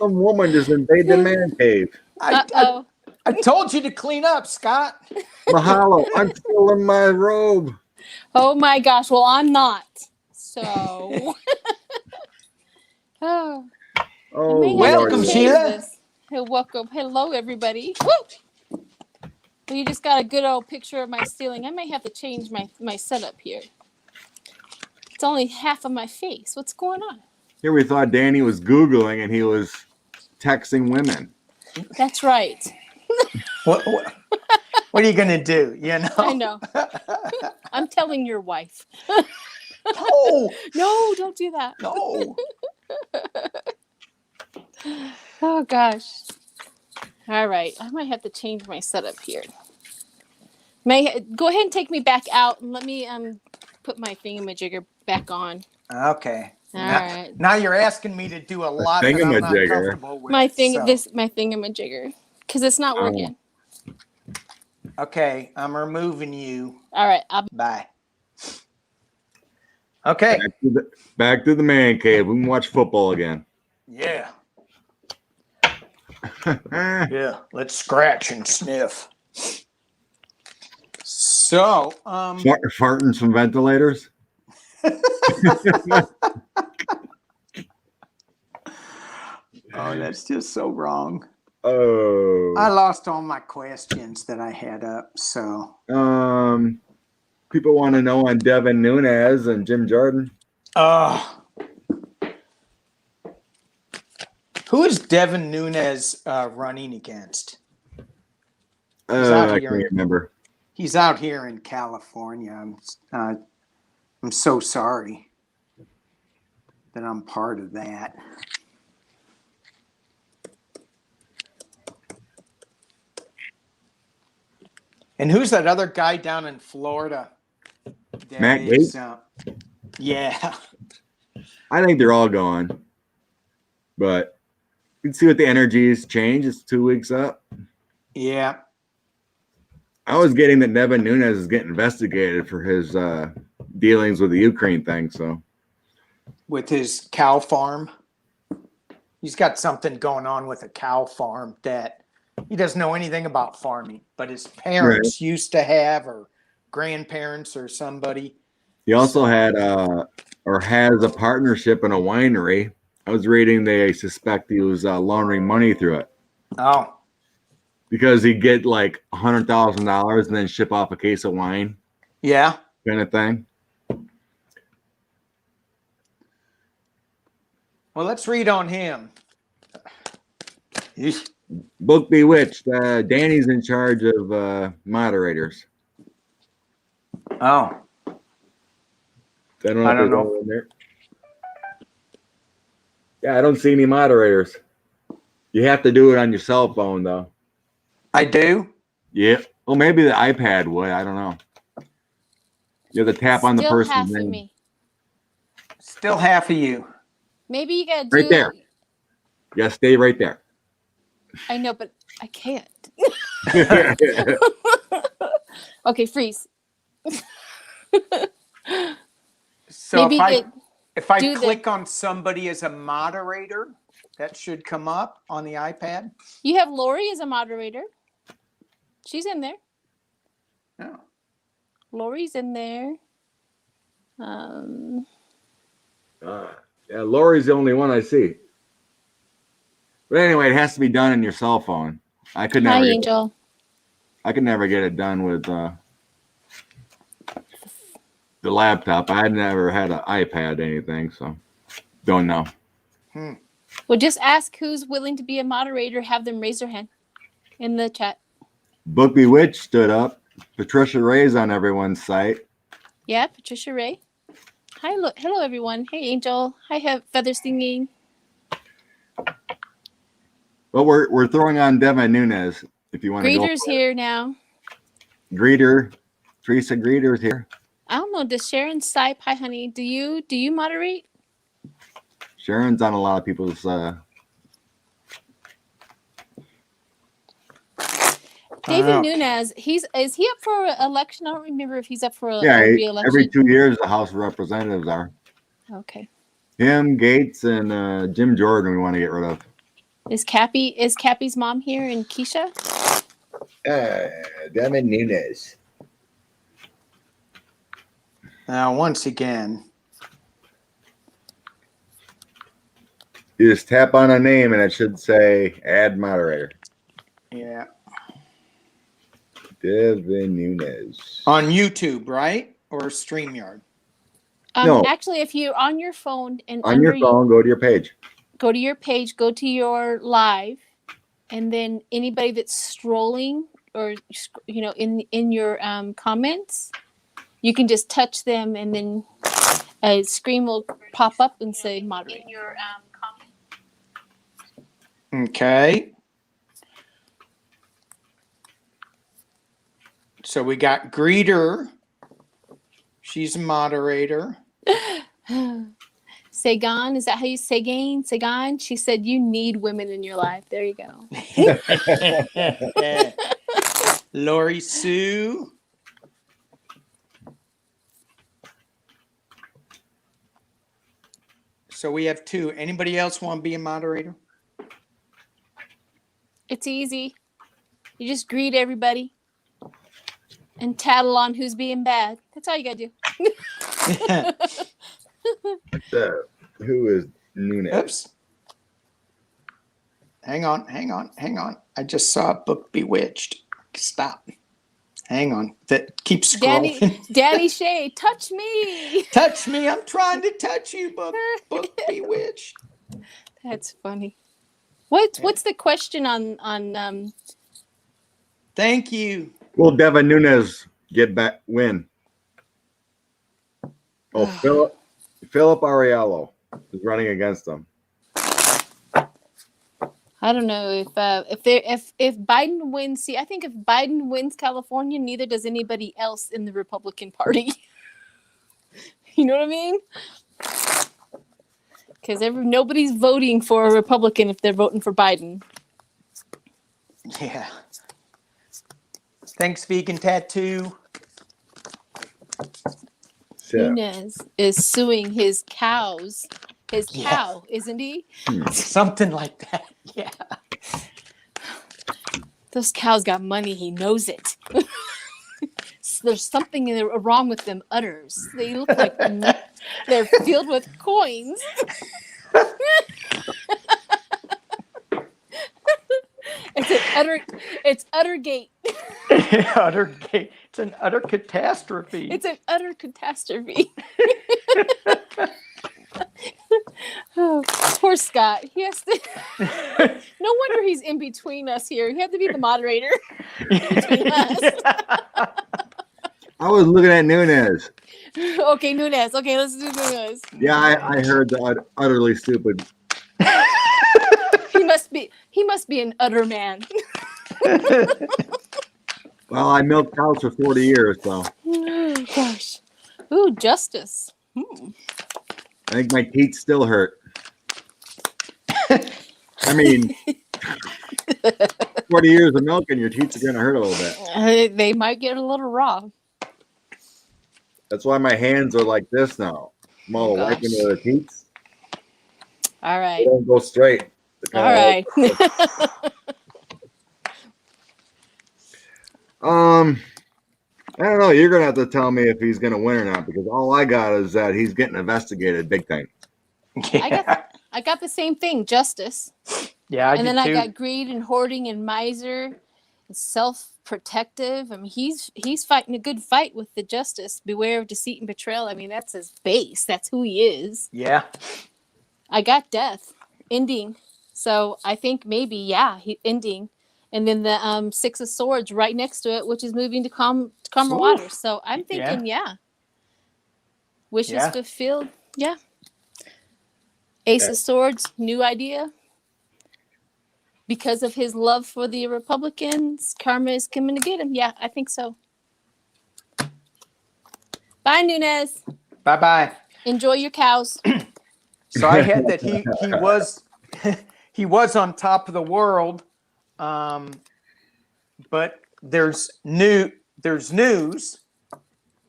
woman just invaded the man cave. I told you to clean up, Scott. Mahalo! I'm still in my robe. Oh my gosh! Well, I'm not. So. Oh. Welcome, Sheila. Hey, welcome. Hello, everybody. Woo! Well, you just got a good old picture of my ceiling. I may have to change my setup here. It's only half of my face. What's going on? Here we thought Danny was Googling and he was texting women. That's right. What are you gonna do? You know. I know. I'm telling your wife. No, don't do that. No. Oh gosh. All right. I might have to change my setup here. Go ahead and take me back out and let me put my thingamajigger back on. Okay. All right. Now you're asking me to do a lot that I'm not comfortable with. My thingamajigger, because it's not working. Okay, I'm removing you. All right. Bye. Okay. Back to the man cave. We can watch football again. Yeah. Yeah. Let's scratch and sniff. So, farting some ventilators. Oh, that's just so wrong. Oh. I lost all my questions that I had up. So. People want to know on Devin Nunes and Jim Jordan. Who is Devin Nunes running against? I can't remember. He's out here in California. I'm so sorry that I'm part of that. And who's that other guy down in Florida? Matt Gates? Yeah. I think they're all gone. But you can see what the energies change. It's 2 weeks up. Yeah. I was getting that Devin Nunes is getting investigated for his dealings with the Ukraine thing. So, with his cow farm, he's got something going on with a cow farm that he doesn't know anything about farming, but his parents used to have, or grandparents, or somebody. He also had or has a partnership in a winery. I was reading they suspect he was laundering money through it. Oh. Because he'd get like $100,000 and then ship off a case of wine. Yeah. Kind of thing. Well, let's read on him. Book Bewitched. Danny's in charge of moderators. Oh. I don't know. In there. Yeah, I don't see any moderators. You have to do it on your cell phone, though. I do. Yeah. Well, maybe the iPad would. I don't know. You have to tap on the Still half person's of name. me. Still half of you. Maybe you gotta do Right there. You gotta stay right there. I know, but I can't. Okay, freeze. So Maybe if I do click on somebody as a moderator, that should come up on the iPad. you have Lori as a moderator. She's in there. No. Lori's in there. Yeah, Lori's the only one I see. But anyway, it has to be done on your cell phone. I could Hi, never. Angel. I could never get it done with the laptop. I had never had an iPad or anything, so don't know. Well, just ask who's willing to be a moderator. Have them raise their hand in the chat. Book Bewitched stood up. Patricia Ray's on everyone's site. Yeah, Patricia Ray. Hi, hello everyone. Hey, Angel. Hi, Feather Singing. But we're throwing on Devin Nunes if you want to go. Greeter's here now. Greeter, Teresa Greeter's here. I don't know. Does Sharon Stipe? Hi, honey. Do you moderate? Sharon's on a lot of people's. David Nunes. Is he up for election? I don't remember if he's up for a re-election. Every 2 years the House of Representatives are. Okay. Him, Gates, and Jim Jordan. We want to get rid of. Is Cappy's mom here and Keisha? Devin Nunes. Now, once again, You just tap on a name and it should say add moderator. yeah, Devin Nunes. on YouTube, right? Or StreamYard? No. Actually, if you're on your phone and On your phone, go to your page. go to your page, go to your live, and then anybody that's strolling or in your comments, you can just touch them, and then a screen will pop up and say moderate. Okay. So we got Greeter. She's a moderator. Sagan, is that how you say Sagan? Sagan, she said you need women in your life. There you go. Lori Sue. So we have two. Anybody else want to be a moderator? It's easy. You just greet everybody and tattle on who's being bad. That's all you gotta do. Who is Nunes? Oops. Hang on. I just saw a book Bewitched. Stop. Hang on. That keeps scrolling. Danny Shay, touch me. Touch me. I'm trying to touch you, book Bewitched. That's funny. What's the question on Thank you. Will Devin Nunes win? Oh, Philip Ariello is running against them. I don't know if Biden wins. See, I think if Biden wins California, neither does anybody else in the Republican Party. You know what I mean? Because nobody's voting for a Republican if they're voting for Biden. Yeah. Thanks, Vegan Tattoo. Nunes is suing his cows. His cow, isn't he? Something like that. Yeah. Those cows got money. He knows it. There's something wrong with them udders. They look like they're filled with coins. It's utter gate. Utter gate. It's an utter catastrophe. It's an utter catastrophe. Oh, poor Scott. He has to. No wonder he's in between us here. He had to be the moderator between us. I was looking at Nunes. Okay, Nunes. Okay, let's do Nunes. Yeah, I heard the utterly stupid. He must be. He must be an utter man. Well, I milked cows for 40 years, so Oh, gosh. Ooh, justice. I think my teeth still hurt. I mean, 40 years of milking, your teeth are going to hurt a little bit. They might get a little raw. That's why my hands are like this now. I'm all Oh, wiping gosh. the teeth. All They right. don't go straight. All right. I don't know. You're going to have to tell me if he's going to win or not, because all I got is that he's getting investigated big time. Yeah. I got the same thing, justice. Yeah, I And did then too. I got greed and hoarding and miser and self-protective. I mean, he's fighting a good fight with the justice. Beware of deceit and betrayal. I mean, that's his base. That's who he is. Yeah. I got death, ending. So I think maybe, yeah, ending. And then the Six of Swords right next to it, which is moving to calmer Ooh. waters. So I'm thinking, yeah. Wishes Yeah. fulfilled. Yeah. Ace of Swords, new idea. Because of his love for the Republicans, karma is coming to get him. Yeah, I think so. Bye, Nunez. Bye-bye. Enjoy your cows. So I had that he was he was on top of the world, but there's news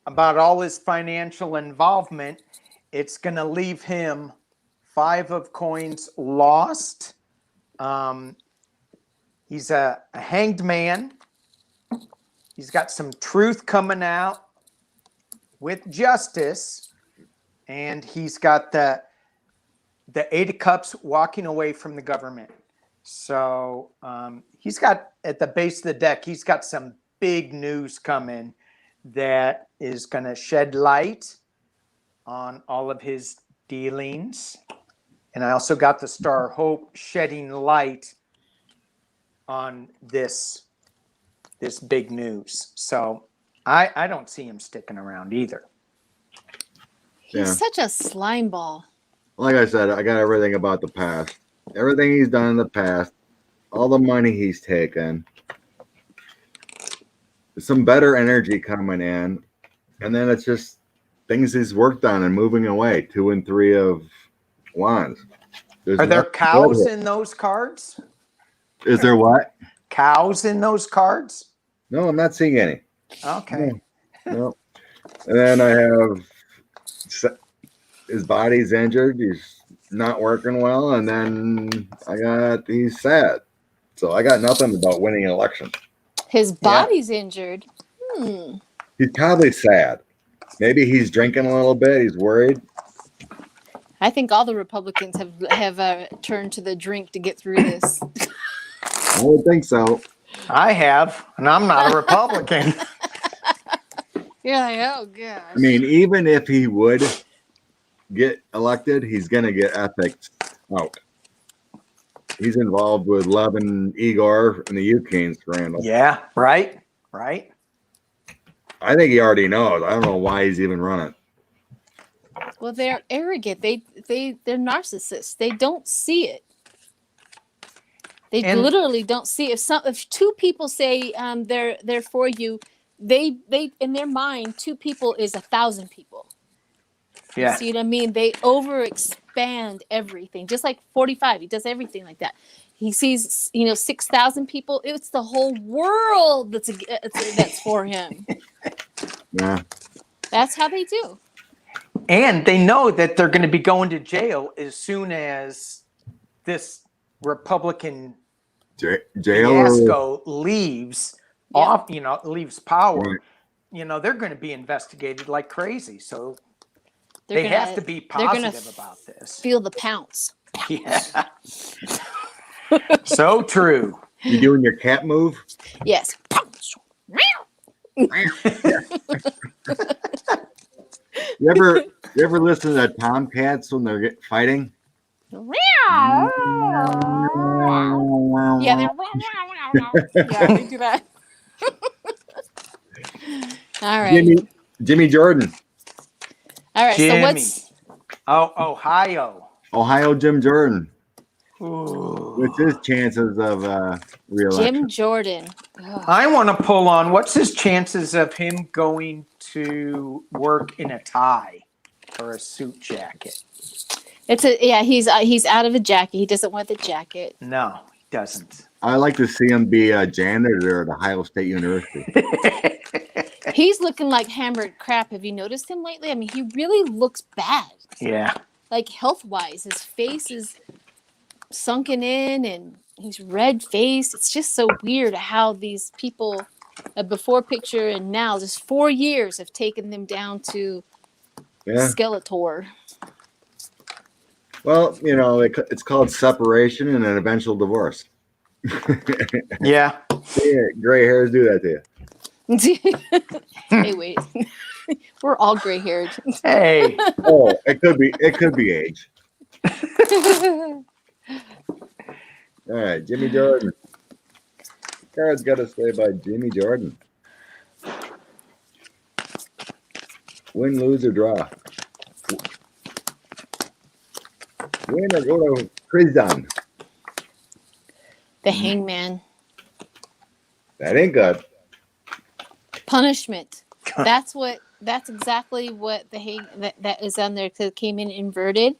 about all his financial involvement. It's going to leave him 5 of coins lost. He's a hanged man. He's got some truth coming out with justice, and he's got the 8 of Cups walking away from the government. So he's got, at the base of the deck, he's got some big news coming that is going to shed light on all of his dealings. And I also got the Star of Hope shedding light on this big news. So I don't see him sticking around either. He's such a slime ball. Like I said, I got everything about the past. Everything he's done in the past. All the money he's taken. Some better energy coming in. And then it's just things he's worked on and moving away. 2 and 3 of Wands. Are there cows in those cards? Is there what? Cows in those cards? No, I'm not seeing any. Okay. No. And then I have his body's injured. He's not working well. And then he's sad. So I got nothing about winning an election. His body's injured. He's probably sad. Maybe he's drinking a little bit. He's worried. I think all the Republicans have turned to the drink to get through this. I would think so. I have, and I'm not a Republican. Yeah, oh gosh. I mean, even if he would get elected, he's going to get ethics out. He's involved with Love and Igor and the Ukraine scandal. Yeah, right. I think he already knows. I don't know why he's even running. Well, they're arrogant. They're narcissists. They don't see it. They literally don't see it. If 2 people say they're for you, they in their mind 2 people is 1,000 people. Yeah. You see what I mean? They overexpand everything. Just like 45, he does everything like that. He sees 6,000 people. It's the whole world that's for him. Yeah. That's how they do. And they know that they're going to be going to jail as soon as this Republican fiasco leaves off, leaves power. Right. They're going to be investigated like crazy. So they have to be positive about this. Feel the pounce. Yeah. So true. You doing your cat move? Yes. You ever listen to tomcats when they're fighting? Yeah, we do that. All right. Jimmy Jordan. All right. Jimmy. So what's Ohio Jim Jordan. What's his chances of re-election? Jim Jordan. Ugh. I want to pull on what's his chances of him going to work in a tie or a suit jacket? He's out of a jacket. He doesn't want the jacket. No, he doesn't. I like to see him be a janitor at Ohio State University. He's looking like hammered crap. Have you noticed him lately? I mean, he really looks bad. Yeah. Like health-wise, his face is sunken in and he's red-faced. It's just so weird how these people, a before picture and now, just 4 years have taken them down to Skeletor. Well, you know, it's called separation and an eventual divorce. Yeah. Yeah, gray hairs do that to you. Hey, wait. We're all gray-haired. Hey. Oh, it could be age. All right, Jimmy Jordan. Card's got to stay by Jimmy Jordan. Win, lose, or draw. Win or go to prison. The Hangman. That ain't good. Punishment. That's exactly what that is on there, because it came in inverted.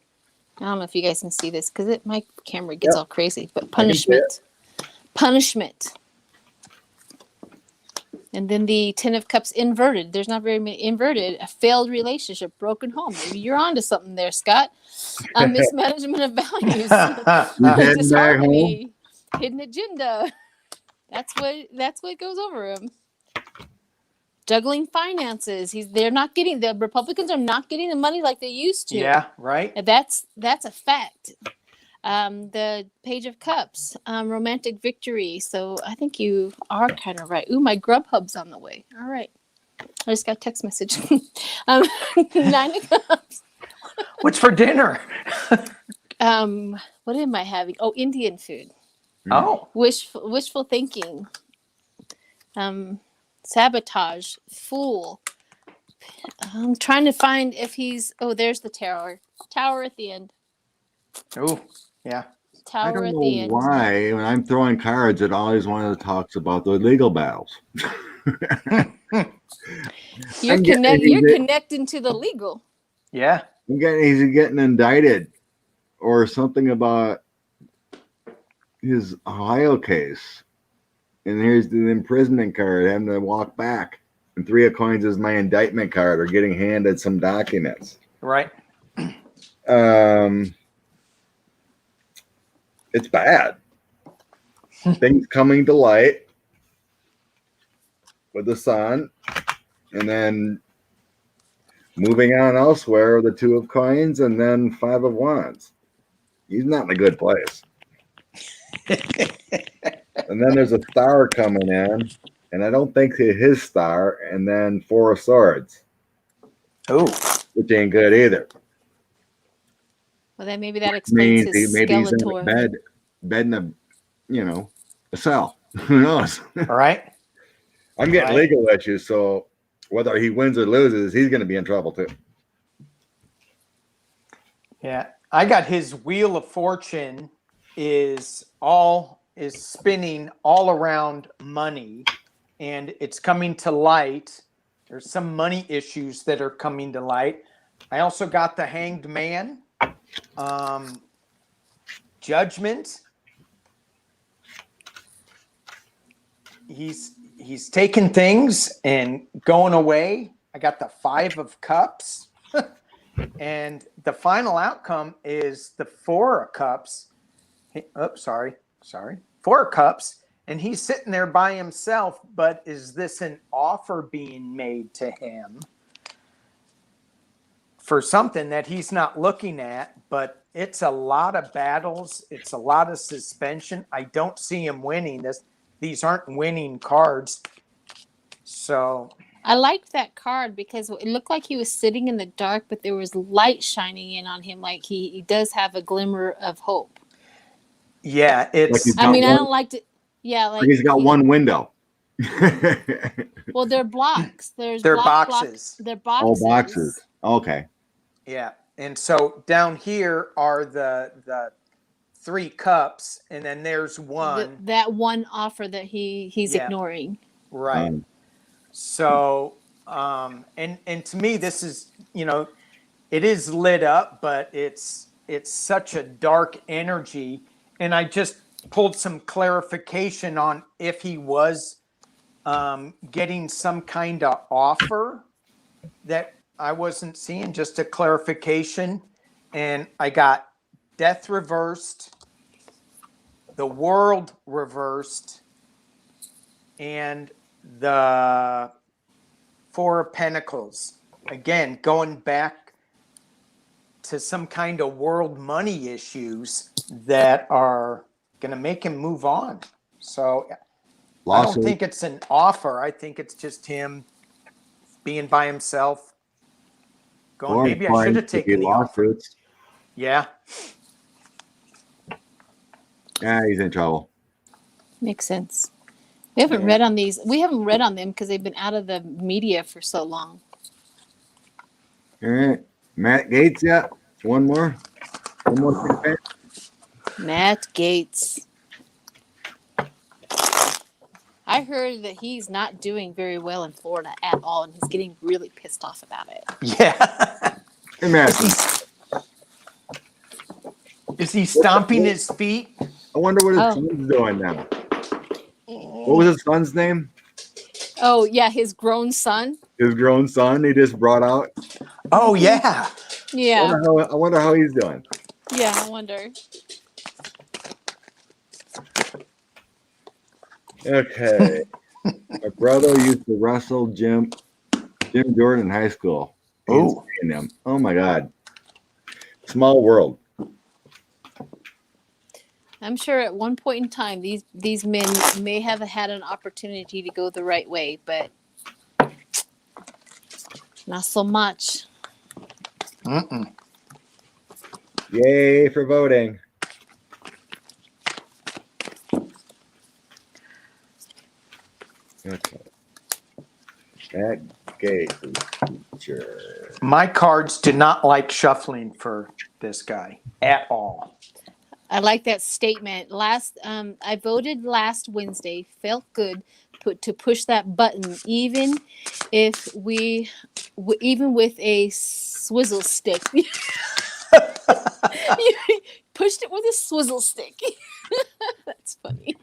I don't know if you guys can see this because my camera gets all crazy, but punishment. And then the Ten of Cups inverted. There's not very many inverted. A failed relationship, broken home. Maybe you're onto something there, Scott. Mismanagement of values, disharmony, hidden agenda. That's what goes over him. Juggling finances. The Republicans are not getting the money like they used to. Yeah, right. And that's a fact. The Page of Cups, romantic victory. So I think you are kind of right. Ooh, my Grubhub's on the way. All right. I just got a text message. 9 of Cups. What's for dinner? What am I having? Oh, Indian food. Oh. Wishful thinking. Sabotage. Fool. I'm trying to find if he's... Oh, there's the tower. Tower at the end. Oh, yeah. I Tower don't at the know end. why when I'm throwing cards, it always one of the talks about the legal battles. You're connecting to the legal. Yeah. He's getting indicted or something about his Ohio case. And here's the imprisonment card, having to walk back. And 3 of coins is my indictment card, or getting handed some documents. Right. It's bad. Things coming to light with the sun, and then moving on elsewhere with the 2 of coins, and then 5 of wands. He's not in a good place. And then there's a star coming in, and I don't think it's his star, and then 4 of swords. Oh. Which ain't good either. Well, then maybe that explains his maybe he's in a Skeletor. bed in a cell. Who knows? All right. I'm getting legal issues, so whether he wins or loses, he's going to be in trouble too. Yeah. I got his Wheel of Fortune is spinning all around money, and it's coming to light. There's some money issues that are coming to light. I also got the Hanged Man. Judgment. He's taking things and going away. I got the 5 of Cups. And the final outcome is the 4 of Cups. Oh, sorry. 4 of Cups. And he's sitting there by himself, but is this an offer being made to him for something that he's not looking at? But it's a lot of battles. It's a lot of suspension. I don't see him winning. These aren't winning cards. So I liked that card because it looked like he was sitting in the dark, but there was light shining in on him. Like he does have a glimmer of hope. Yeah, it's. I mean, I don't like to. Yeah, like he's got one window. Well, they're blocks. They're Boxes. boxes. They're boxes. Oh, boxes. Okay. Yeah, and so down here are the 3 cups, and then there's one. That one offer that he's Yeah. ignoring. Right. So, and to me, this is, it is lit up, but it's such a dark energy. And I just pulled some clarification on if he was getting some kind of offer that I wasn't seeing, just a clarification. And I got death reversed, the world reversed, and the 4 of Pentacles. Again, going back to some kind of world money issues that are going to make him move on. So I don't think it's an offer. I think it's just him being by himself. Going, maybe I should have taken the offer. Yeah. Yeah, he's in trouble. Makes sense. We haven't read on these. We haven't read on them because they've been out of the media for so long. All right. Matt Gates, yeah. One more. One more. Matt Gates. I heard that he's not doing very well in Florida at all, and he's getting really pissed off about it. Yeah. Imagine. Is he stomping his feet? I wonder what his son's doing now. What was his son's name? Oh, yeah, his grown son. His grown son he just brought out. Oh, yeah. Yeah. I wonder how he's doing. Yeah, I wonder. Okay. My brother used to wrestle Jim Jordan in high school. Oh. Oh my God. Small world. I'm sure at one point in time, these men may have had an opportunity to go the right way, but not so much. Mm-mm. Yay for voting. Okay. That gate feature. My cards do not like shuffling for this guy at all. I like that statement. I voted last Wednesday. Felt good to push that button, even with a swizzle stick. You pushed it with a swizzle stick. That's funny.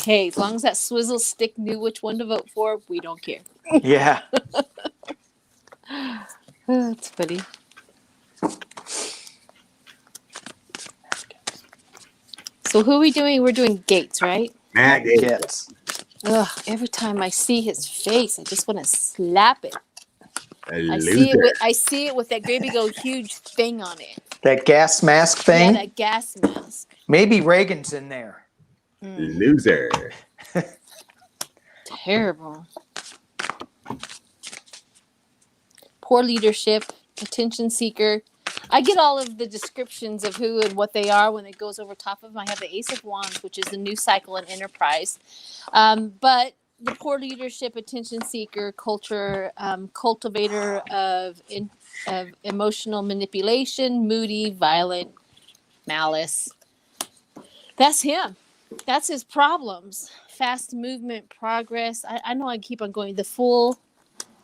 Hey, as long as that swizzle stick knew which one to vote for, we don't care. Yeah. That's funny. So who are we doing? We're doing Gates, right? Matt Gates. Ugh, every time I see his face, I just want to slap it. I see it with that great big old huge thing on it. That gas mask thing? Yeah, that gas mask. Maybe Reagan's in there. Loser. Terrible. Poor leadership, attention seeker. I get all of the descriptions of who and what they are when it goes over top of them. I have the Ace of Wands, which is the new cycle in Enterprise. But the poor leadership, attention seeker, culture, cultivator of emotional manipulation, moody, violent, malice. That's him. That's his problems. Fast movement, progress. I know I keep on going. The Fool,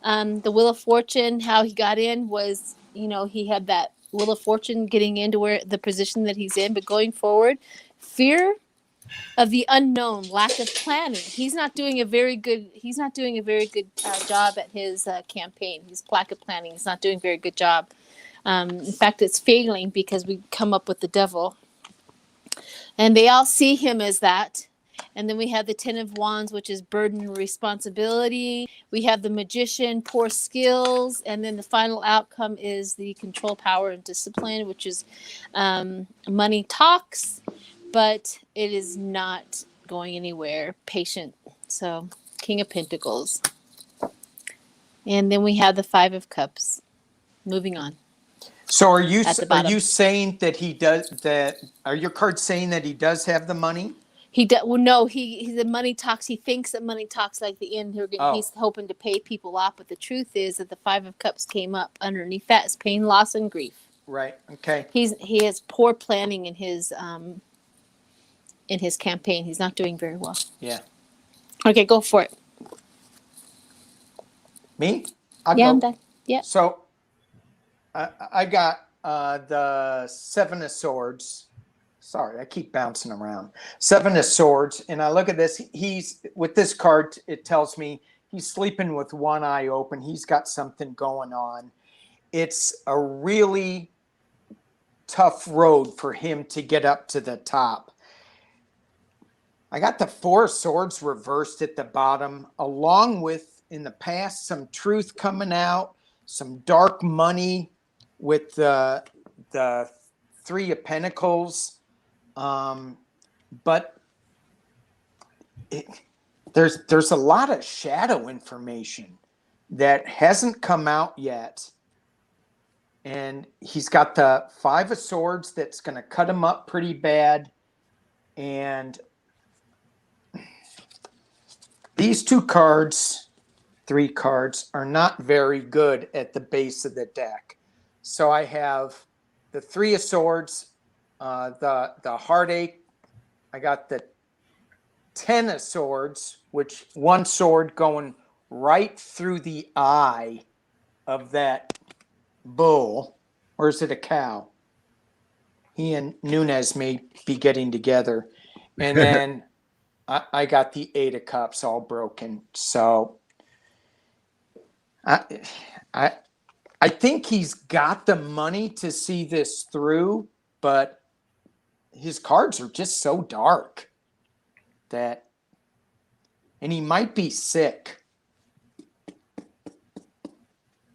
the Wheel of Fortune, how he got in was, he had that Wheel of Fortune getting into the position that he's in, but going forward, fear of the unknown, lack of planning. He's not doing a very good job at his campaign. His lack of planning. He's not doing a very good job. In fact, it's failing because we come up with the devil. And they all see him as that. And then we have the Ten of Wands, which is burden and responsibility. We have the Magician, poor skills. And then the final outcome is the control, power, and discipline, which is money talks, but it is not going anywhere. Patient. So King of Pentacles. And then we have the Five of Cups. Moving on. So are you saying that he does that? Are your cards saying that he does have the money? Well, no, he the money talks. He thinks that money talks like the end. He's hoping to pay people off, but the truth is that the 5 of Cups came up underneath that is pain, loss, and grief. Right. Okay. He has poor planning in his campaign. He's not doing very well. Yeah. Okay, go for it. Me? I'm done. Yeah. So I got the 7 of Swords. Sorry, I keep bouncing around. 7 of Swords, and I look at this. He's with this card. It tells me he's sleeping with one eye open. He's got something going on. It's a really tough road for him to get up to the top. I got the 4 of Swords reversed at the bottom, along with, in the past, some truth coming out, some dark money with the 3 of Pentacles. But there's a lot of shadow information that hasn't come out yet. And he's got the 5 of Swords that's going to cut him up pretty bad. And these 2 cards, 3 cards, are not very good at the base of the deck. So I have the 3 of Swords, the heartache. I got the 10 of Swords, which one sword going right through the eye of that bull. Or is it a cow? He and Nunez may be getting together. And then I got the 8 of Cups all broken. So I think he's got the money to see this through, but his cards are just so dark that, and he might be sick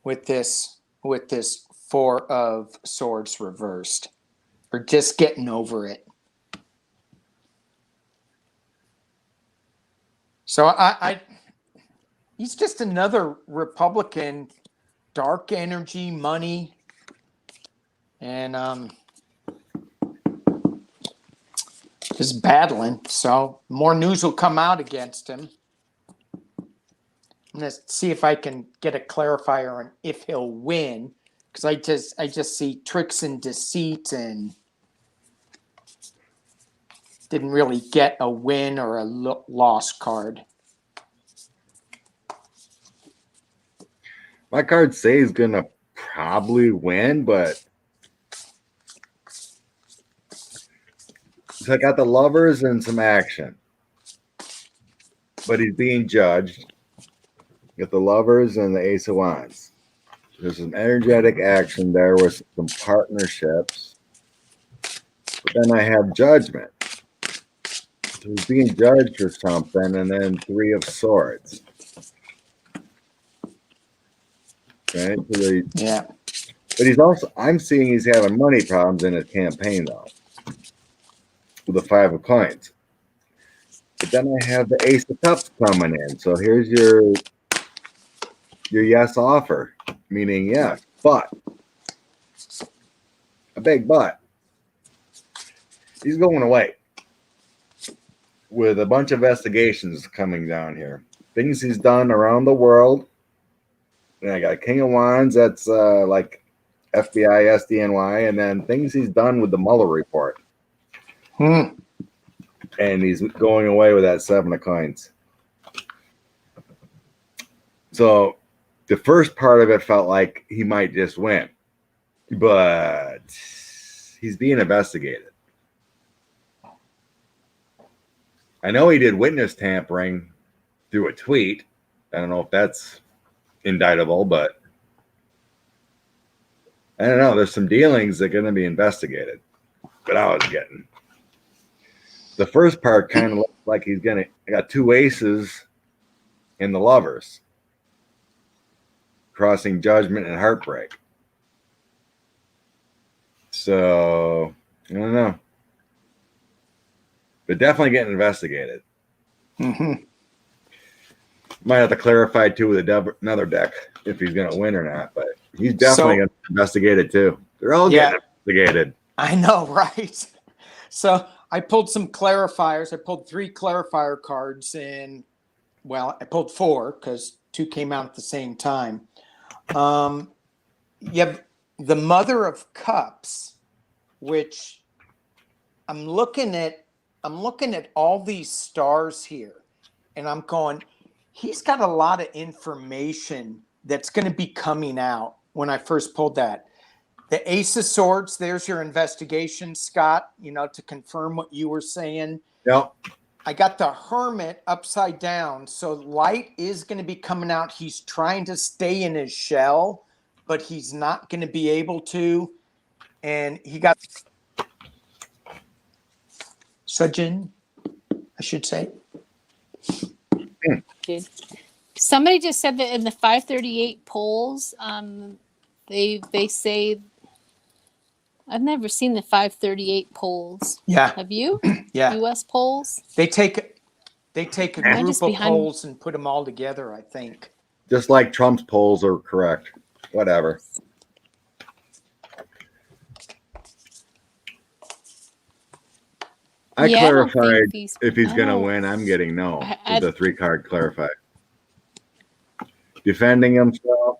with this 4 of Swords reversed, or just getting over it. So he's just another Republican, dark energy, money, and just battling. So more news will come out against him. I'm gonna see if I can get a clarifier on if he'll win, because I just see tricks and deceit, and didn't really get a win or a loss card. My cards say he's gonna probably win, but so I got the Lovers and some action, but he's being judged. Got the Lovers and the Ace of Wands. There's some energetic action there with some partnerships, but then I have Judgment. So he's being judged for something, and then 3 of Swords. Okay, so Yeah. but he's also, I'm seeing he's having money problems in his campaign though, with the 5 of Coins. But then I have the Ace of Cups coming in. So here's your yes offer, meaning yes, but a big but. He's going away with a bunch of investigations coming down here. Things he's done around the world. And I got King of Wands, that's like FBI, SDNY, and then things he's done with the Mueller report. And he's going away with that 7 of Coins. So the first part of it felt like he might just win, but he's being investigated. I know he did witness tampering through a tweet. I don't know if that's indictable, but I don't know. There's some dealings that are going to be investigated. But I was getting the first part kind of looks like he's going to. I got 2 aces in the Lovers, crossing Judgment and Heartbreak. So I don't know, but definitely getting investigated. Might have to clarify too with another deck if he's going to win or not, but he's definitely going to be investigated too. They're all getting investigated. I know, right? So I pulled some clarifiers. I pulled 3 clarifier cards, and well, I pulled 4 because 2 came out at the same time. You have the Mother of Cups, which I'm looking at all these stars here, and I'm going, he's got a lot of information that's going to be coming out. When I first pulled that, the Ace of Swords, there's your investigation, Scott, to confirm what you were saying. Yep. I got the Hermit upside down, so light is going to be coming out. He's trying to stay in his shell, but he's not going to be able to. And he got Sujin, I should say. Dude. Somebody just said that in the 538 polls, they say, I've never seen the 538 polls. Yeah. Have you? Yeah. U.S. polls? They take a group of behind- polls and put them all together, I think. Just like Trump's polls are correct. Whatever. I Yeah, I don't clarified think these- if he's going to oh. win, I'm getting no. I- The 3 card clarified. Defending himself.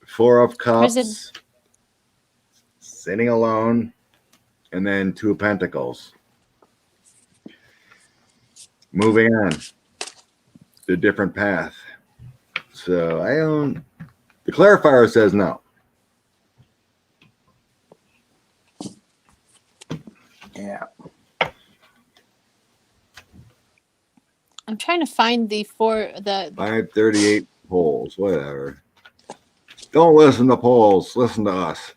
4 of Cups. President- Sitting alone. And then 2 of Pentacles. Moving on. The different path. So I don't. The clarifier says no. Yeah. I'm trying to find the 538 polls, whatever. Don't listen to polls. Listen to us.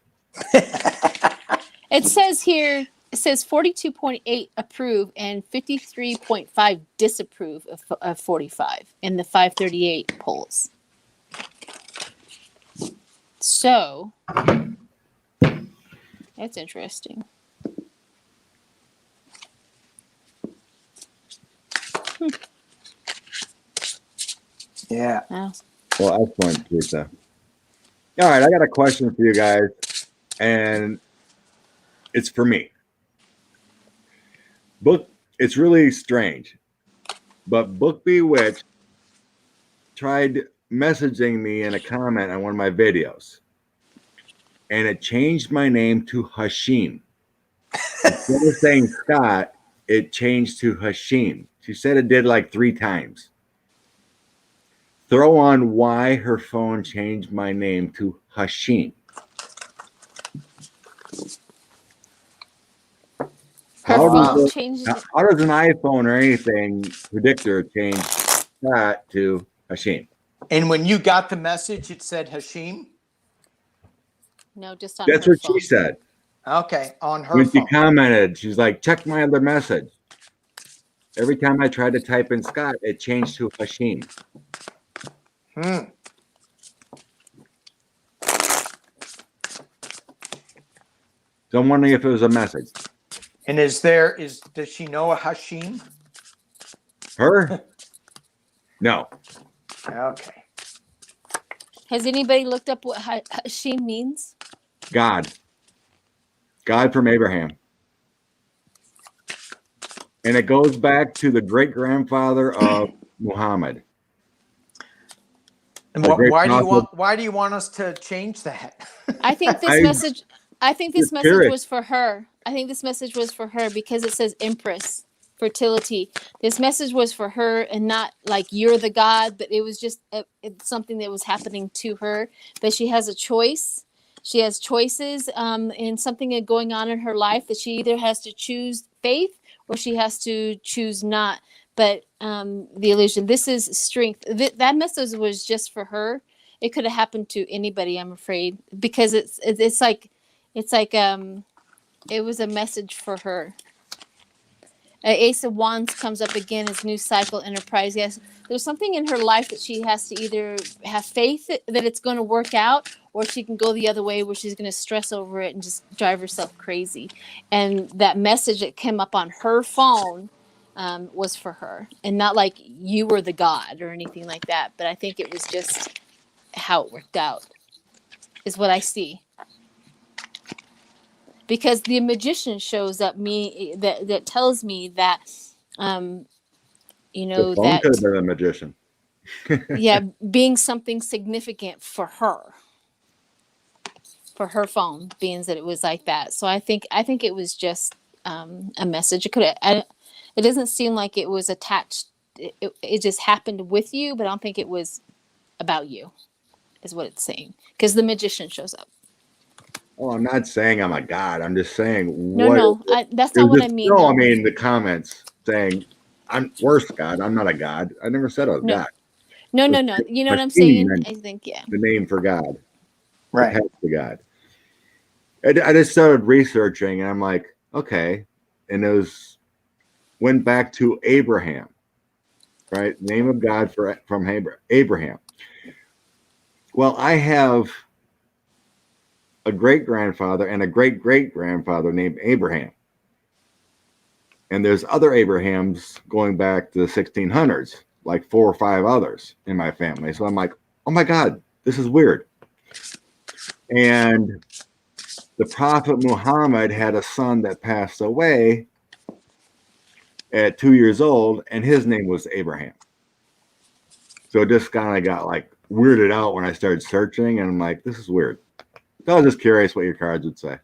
It says here, it says 42.8 approve and 53.5 disapprove of 45 in the 538 polls. So, that's interesting. Yeah. Wow. Well, excellent, Teresa. All right, I got a question for you guys, and it's for me. It's really strange, but Book Bewitched tried messaging me in a comment on one of my videos, and it changed my name to Hashim. Instead of saying Scott, it changed to Hashim. She said it did like 3 times. Throw on why her phone changed my name to Hashim. Her How phone does changes. How does an iPhone or anything predictor change that to Hashim? And when you got the message, it said Hashim? No, just on That's her what phone. she said. Okay, on her When she phone. commented, she's like, check my other message. Every time I tried to type in Scott, it changed to Hashim. So I'm wondering if it was a message. And does she know a Hashim? Her? No. Okay. Has anybody looked up what Hashim means? God. God from Abraham. And it goes back to the great-grandfather of Muhammad. And A great why do you want us to change that? I think this message. I think this Just message curious. was for her. I think this message was for her because it says Empress, fertility. This message was for her and not like you're the god, but it was just it's something that was happening to her. That she has a choice. She has choices in something going on in her life that she either has to choose faith or she has to choose not. But the illusion. This is strength. That message was just for her. It could have happened to anybody, I'm afraid, because it's like it was a message for her. Ace of Wands comes up again as new cycle enterprise. Yes, there's something in her life that she has to either have faith that it's going to work out, or she can go the other way where she's going to stress over it and just drive herself crazy. And that message that came up on her phone was for her, and not like you were the god or anything like that. But I think it was just how it worked out is what I see. because the magician shows up that tells me that you The know phone that could have been a magician. yeah, being something significant for her phone, being that it was like that. So I think it was just a message. It doesn't seem like it was attached. It just happened with you, but I don't think it was about you, is what it's saying, because the magician shows up. Oh, I'm not saying I'm a god. I'm just saying No, that's not what I mean. No, though. I mean the comments saying I'm worse god. I'm not a god. I never said I was No, God. no. You know what I'm Machine saying? meant I think yeah. the name for God, the Right. pet to God. I just started researching, and I'm like, okay, and went back to Abraham, right? Name of God from Abraham. Well, I have a great grandfather and a great great grandfather named Abraham. And there's other Abrahams going back to the 1600s, like 4 or 5 others in my family. So I'm like, oh my God, this is weird. And the Prophet Muhammad had a son that passed away at 2 years old, and his name was Abraham. So it just kind of got like weirded out when I started searching, and I'm like, this is weird. So I was just curious what your cards would say.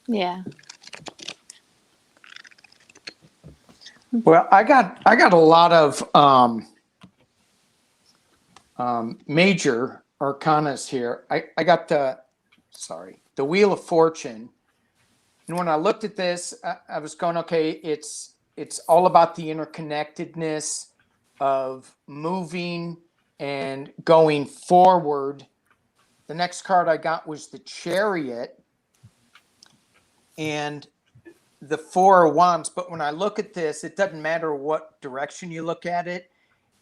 Yeah. Well, I got a lot of major arcanas here. I got the Wheel of Fortune, and when I looked at this, I was going, okay, it's all about the interconnectedness of moving and going forward. The next card I got was the Chariot and the Four of Wands. But when I look at this, it doesn't matter what direction you look at it.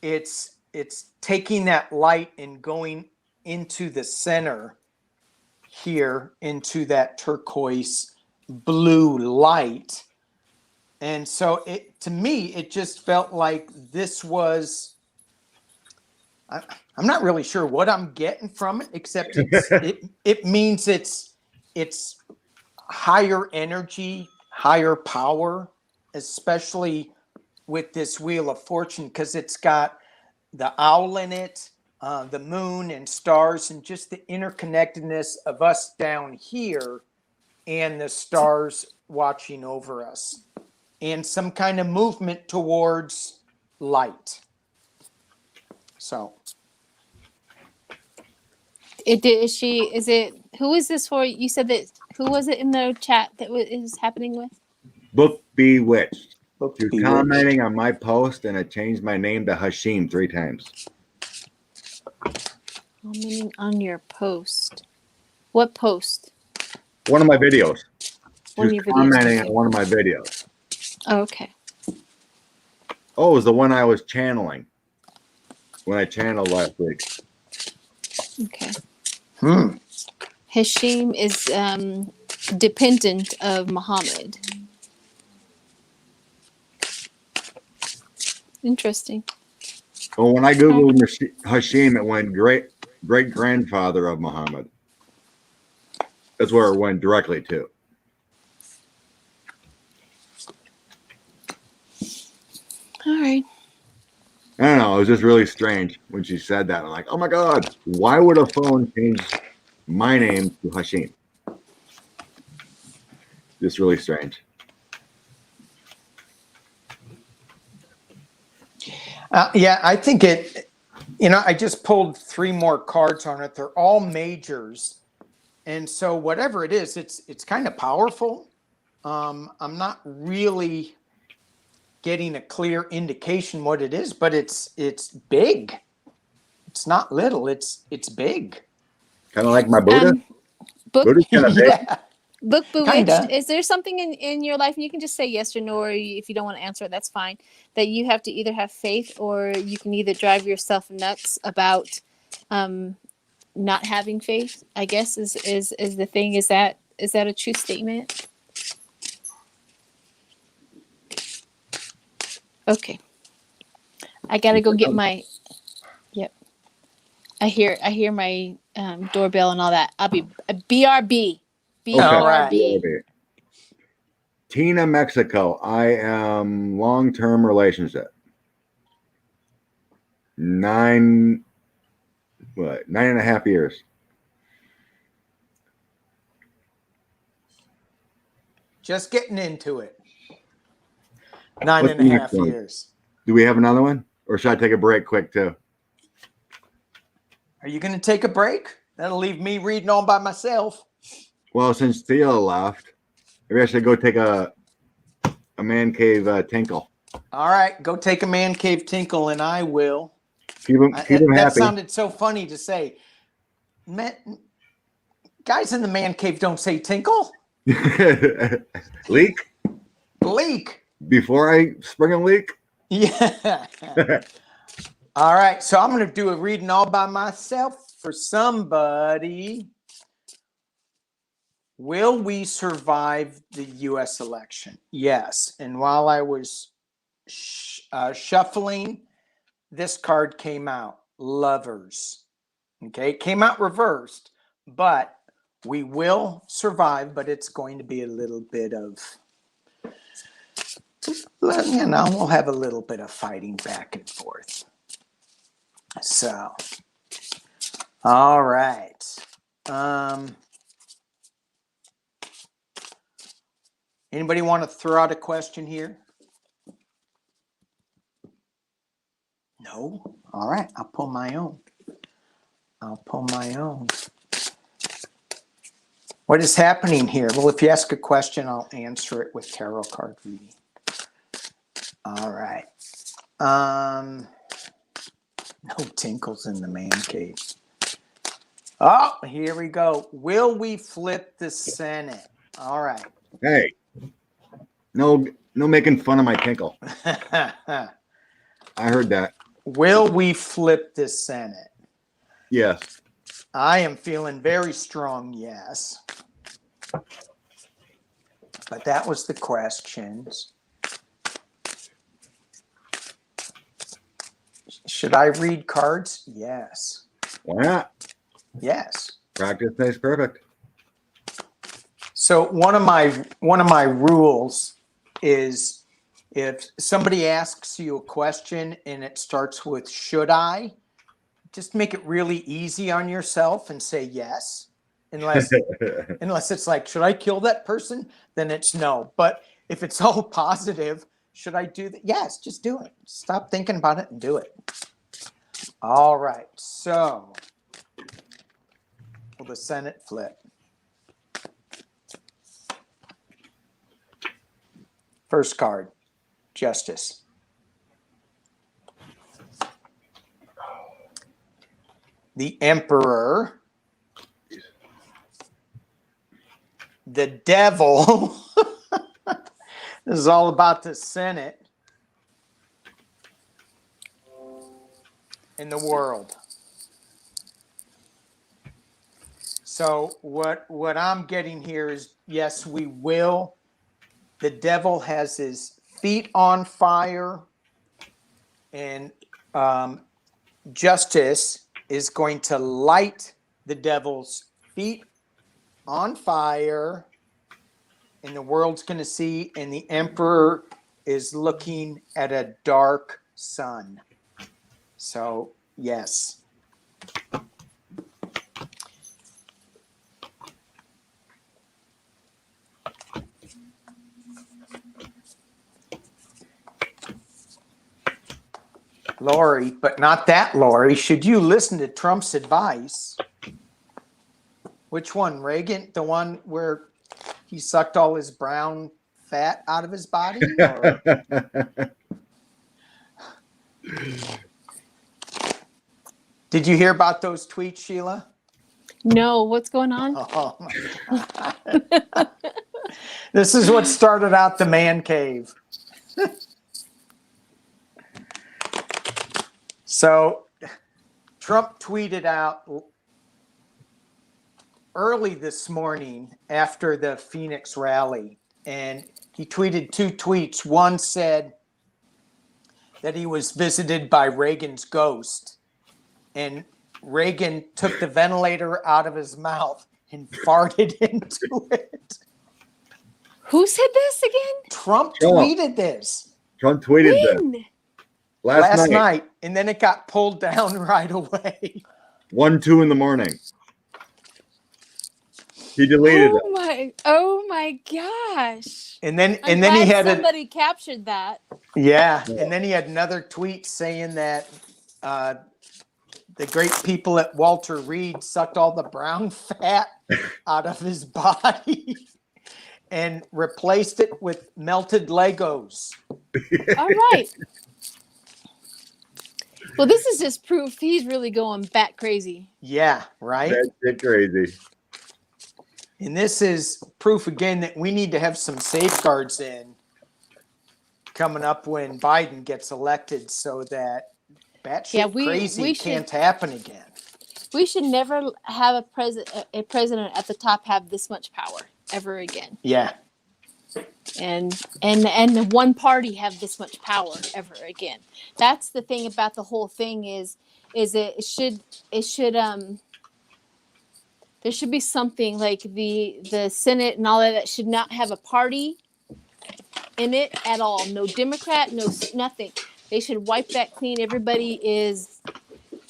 It's taking that light and going into the center here, into that turquoise blue light. And so to me, it just felt like this was, I'm not really sure what I'm getting from it, except it means it's higher energy, higher power, especially with this Wheel of Fortune, because it's got the owl in it, the moon and stars, and just the interconnectedness of us down here and the stars watching over us, and some kind of movement towards light. So Who is this for? You said that, who was it in the chat that is happening with? Book Bewitched. Book You're Bewitched. commenting on my post, and it changed my name to Hashim 3 times. Commenting on your post. What post? One of my videos. One of She your was videos. commenting Okay. on one of my videos. Oh, okay. Oh, it was the one I was channeling when I channeled last week. Okay. Hashim is dependent of Muhammad. Interesting. Well, when I Googled Hashim, it went great grandfather of Muhammad. That's where it went directly to. All right. I don't know. It was just really strange when she said that. I'm like, oh my God, why would a phone change my name to Hashim? Just really strange. Yeah, I think I just pulled 3 more cards on it. They're all majors. And so whatever it is, it's kind of powerful. I'm not really getting a clear indication what it is, but it's big. It's not little. It's big. Kind of like my Buddha. Book Buddha's kind of big. Yeah. Book Bewitched. Kinda. Is there something in your life, and you can just say yes or no, or if you don't want to answer it, that's fine, that you have to either have faith, or you can either drive yourself nuts about not having faith, I guess is the thing. Is that a true statement? Okay. I gotta go get my. Yep. I hear my doorbell and all that. I'll be BRB. All right. BRB. Tina, Mexico. I am long-term relationship. 9.5 years. Just getting into it. 9 What's and a the half next one? years. Do we have another one? Or should I take a break quick too? Are you going to take a break? That'll leave me reading all by myself. Well, since Theo left, maybe I should go take a man cave tinkle. All right, go take a man cave tinkle, and I will. Keep him That happy. sounded so funny to say. Guys in the man cave don't say tinkle. Leak? Leak. Before I spring a leak? Yeah. All right, so I'm going to do a reading all by myself for somebody. Will we survive the U.S. election? Yes. And while I was shuffling, this card came out. Lovers. Okay, it came out reversed, but we will survive, but it's going to be a little bit of, you know, we'll have a little bit of fighting back and forth. So, all right. Anybody want to throw out a question here? No? All right, I'll pull my own. What is happening here? Well, if you ask a question, I'll answer it with tarot card reading. All right. No tinkles in the man cave. Oh, here we go. Will we flip the Senate? All right. Hey, no making fun of my tinkle. I heard that. Will we flip the Senate? Yes. I am feeling very strong, yes. But that was the questions. Should I read cards? Yes. Why not? Yes. Practice makes perfect. So one of my rules is if somebody asks you a question and it starts with should I, just make it really easy on yourself and say yes. Unless it's like, should I kill that person? Then it's no. But if it's all positive, should I do that? Yes, just do it. Stop thinking about it and do it. All right. So will the Senate flip? First card, Justice. The Emperor. The Devil. This is all about the Senate and the world. So what I'm getting here is, yes, we will. The devil has his feet on fire, and justice is going to light the devil's feet on fire, and the world's going to see, and the emperor is looking at a dark sun. So, yes. Lori, but not that Lori. Should you listen to Trump's advice? Which one? Reagan? The one where he sucked all his brown fat out of his body? Or? Did you hear about those tweets, Sheila? No, what's going on? Oh, my God. This is what started out the man cave. So Trump tweeted out early this morning after the Phoenix rally, and he tweeted two tweets. One said that he was visited by Reagan's ghost, and Reagan took the ventilator out of his mouth and farted into it. Who said this again? Trump Trump. tweeted this Trump tweeted this When? last night. and then it got pulled down right away. 1, 2 in the morning. He deleted it. Oh my gosh. And then I'm he glad had somebody captured that. Yeah, and then he had another tweet saying that the great people at Walter Reed sucked all the brown fat out of his body and replaced it with melted Legos. All right. Well, this is just proof he's really going bat crazy. Yeah, right? That's it crazy. And this is proof again that we need to have some safeguards in coming up when Biden gets elected so that batshit crazy can't happen again. We should never have a president at the top have this much power ever again. Yeah. And the one party have this much power ever again. That's the thing about the whole thing is it should there should be something like the Senate and all of that should not have a party in it at all. No Democrat, no nothing. They should wipe that clean. Everybody is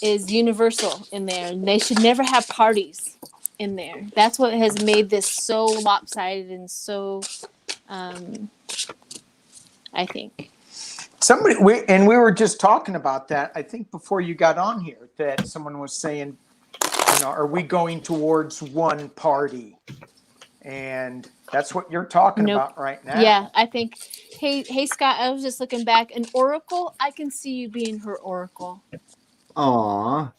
universal in there. And they should never have parties in there. That's what has made this so lopsided and so I think. We were just talking about that, I think before you got on here, that someone was saying, are we going towards one party? And that's what you're talking about right now. Yeah, I think. Hey, Scott. I was just looking back. An oracle. I can see you being her oracle. Aw.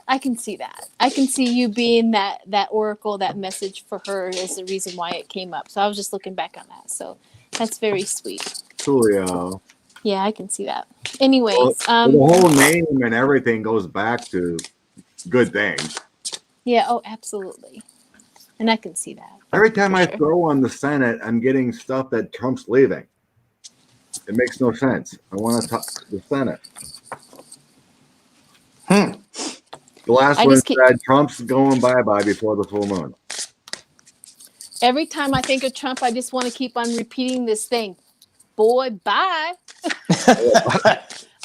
I can see that. I can see you being that oracle. That message for her is the reason why it came up. So I was just looking back on that. So that's very sweet. Coolio. Yeah, I can see that. Anyways, the whole name and everything goes back to good things. Yeah. Oh, absolutely. And I can see that. Every time I throw on the Senate, I'm getting stuff that Trump's leaving. It makes no sense. I want to talk the Senate. The last one said Trump's going bye-bye before the full moon. Every time I think of Trump, I just want to keep on repeating this thing. Boy, bye.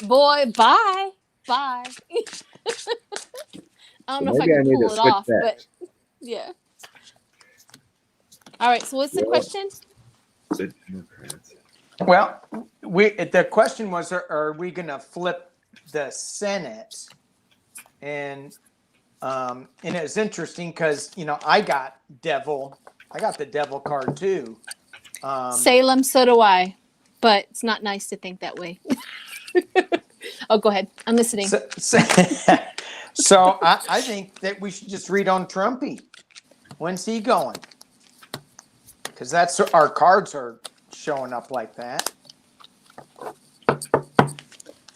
Boy, bye. Bye. I don't know if I can pull it off, but yeah. All right. So what's the question? Well, the question was, are we going to flip the Senate? And it's interesting because, I got the devil card too. Salem, so do I, but it's not nice to think that way. Oh, go ahead. I'm listening. So I think that we should just read on Trumpy. When's he going? Because that's our cards are showing up like that.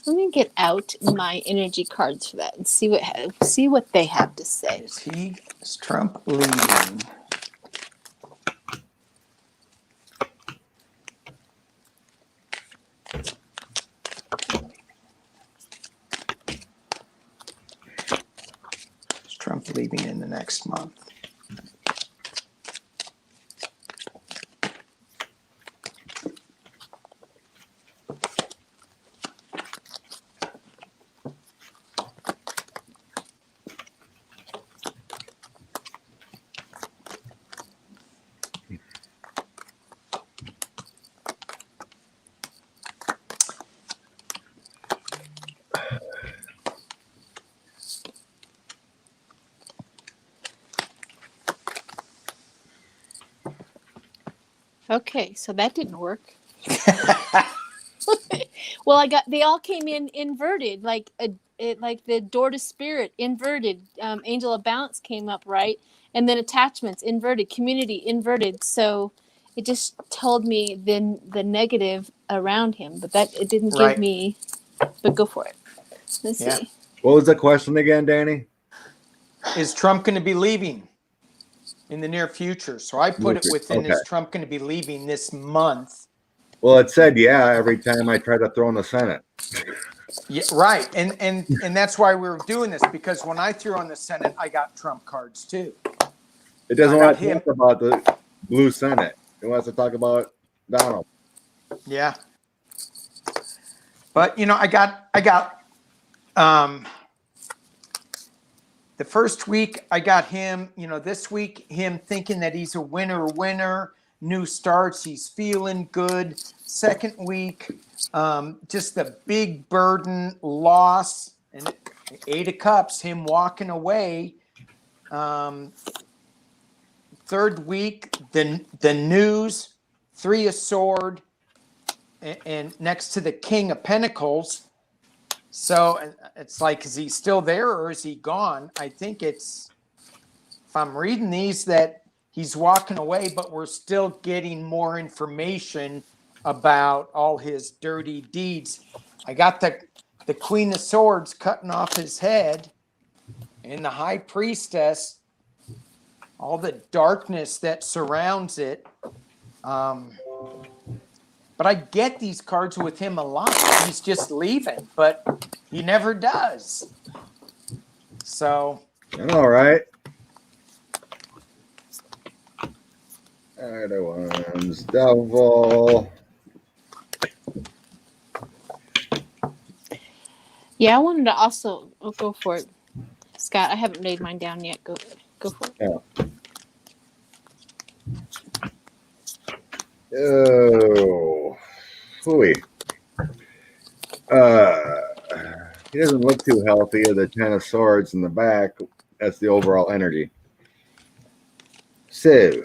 Let me get out my energy cards for that and see what they have to say. Is Trump leaving? Is Trump leaving in the next month? Okay, so that didn't work. Well, they all came in inverted, like the door to spirit inverted. Angel of Balance came up right, and then attachments inverted, community inverted. So it just told me the negative around him, but it didn't give me. But go for it. Let's see. What was the question again, Danny? Is Trump going to be leaving in the near future? So I put it within, is Trump going to be leaving this month? Well, it said, every time I try to throw in the Senate. Yeah, right. And that's why we were doing this, because when I threw on the Senate, I got Trump cards too. It doesn't want to talk about the blue Senate. It wants to talk about Donald. Yeah. But you know, I got the first week I got him, you know, this week him thinking that he's a winner, new starts, he's feeling good. Second week, just the big burden, loss, and 8 of Cups, him walking away. Third week, the news, 3 of Sword, and next to the King of Pentacles. So it's like, is he still there or is he gone? I think it's, if I'm reading these, that he's walking away, but we're still getting more information about all his dirty deeds. I got the Queen of Swords cutting off his head, and the High Priestess, all the darkness that surrounds it. But I get these cards with him a lot. He's just leaving, but he never does. So. All right. Other ones. Devil. Yeah, I wanted to also go for it, Scott. I haven't laid mine down yet. Go for it. Yeah. Oh, hooey. He doesn't look too healthy. The 10 of Swords in the back. That's the overall energy. So,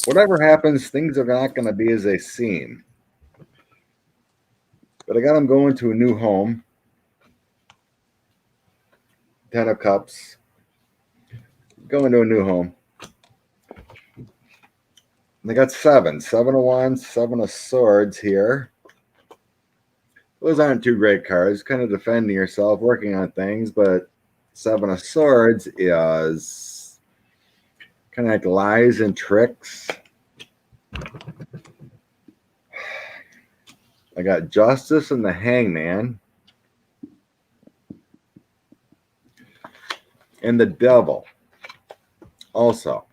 whatever happens, things are not going to be as they seem. But I got him going to a new home. 10 of Cups. Going to a new home. And they got 7 of Wands, 7 of Swords here. Those aren't 2 great cards. Kind of defending yourself, working on things, but 7 of Swords is kind of like lies and tricks. I got Justice and the Hangman. And the Devil also.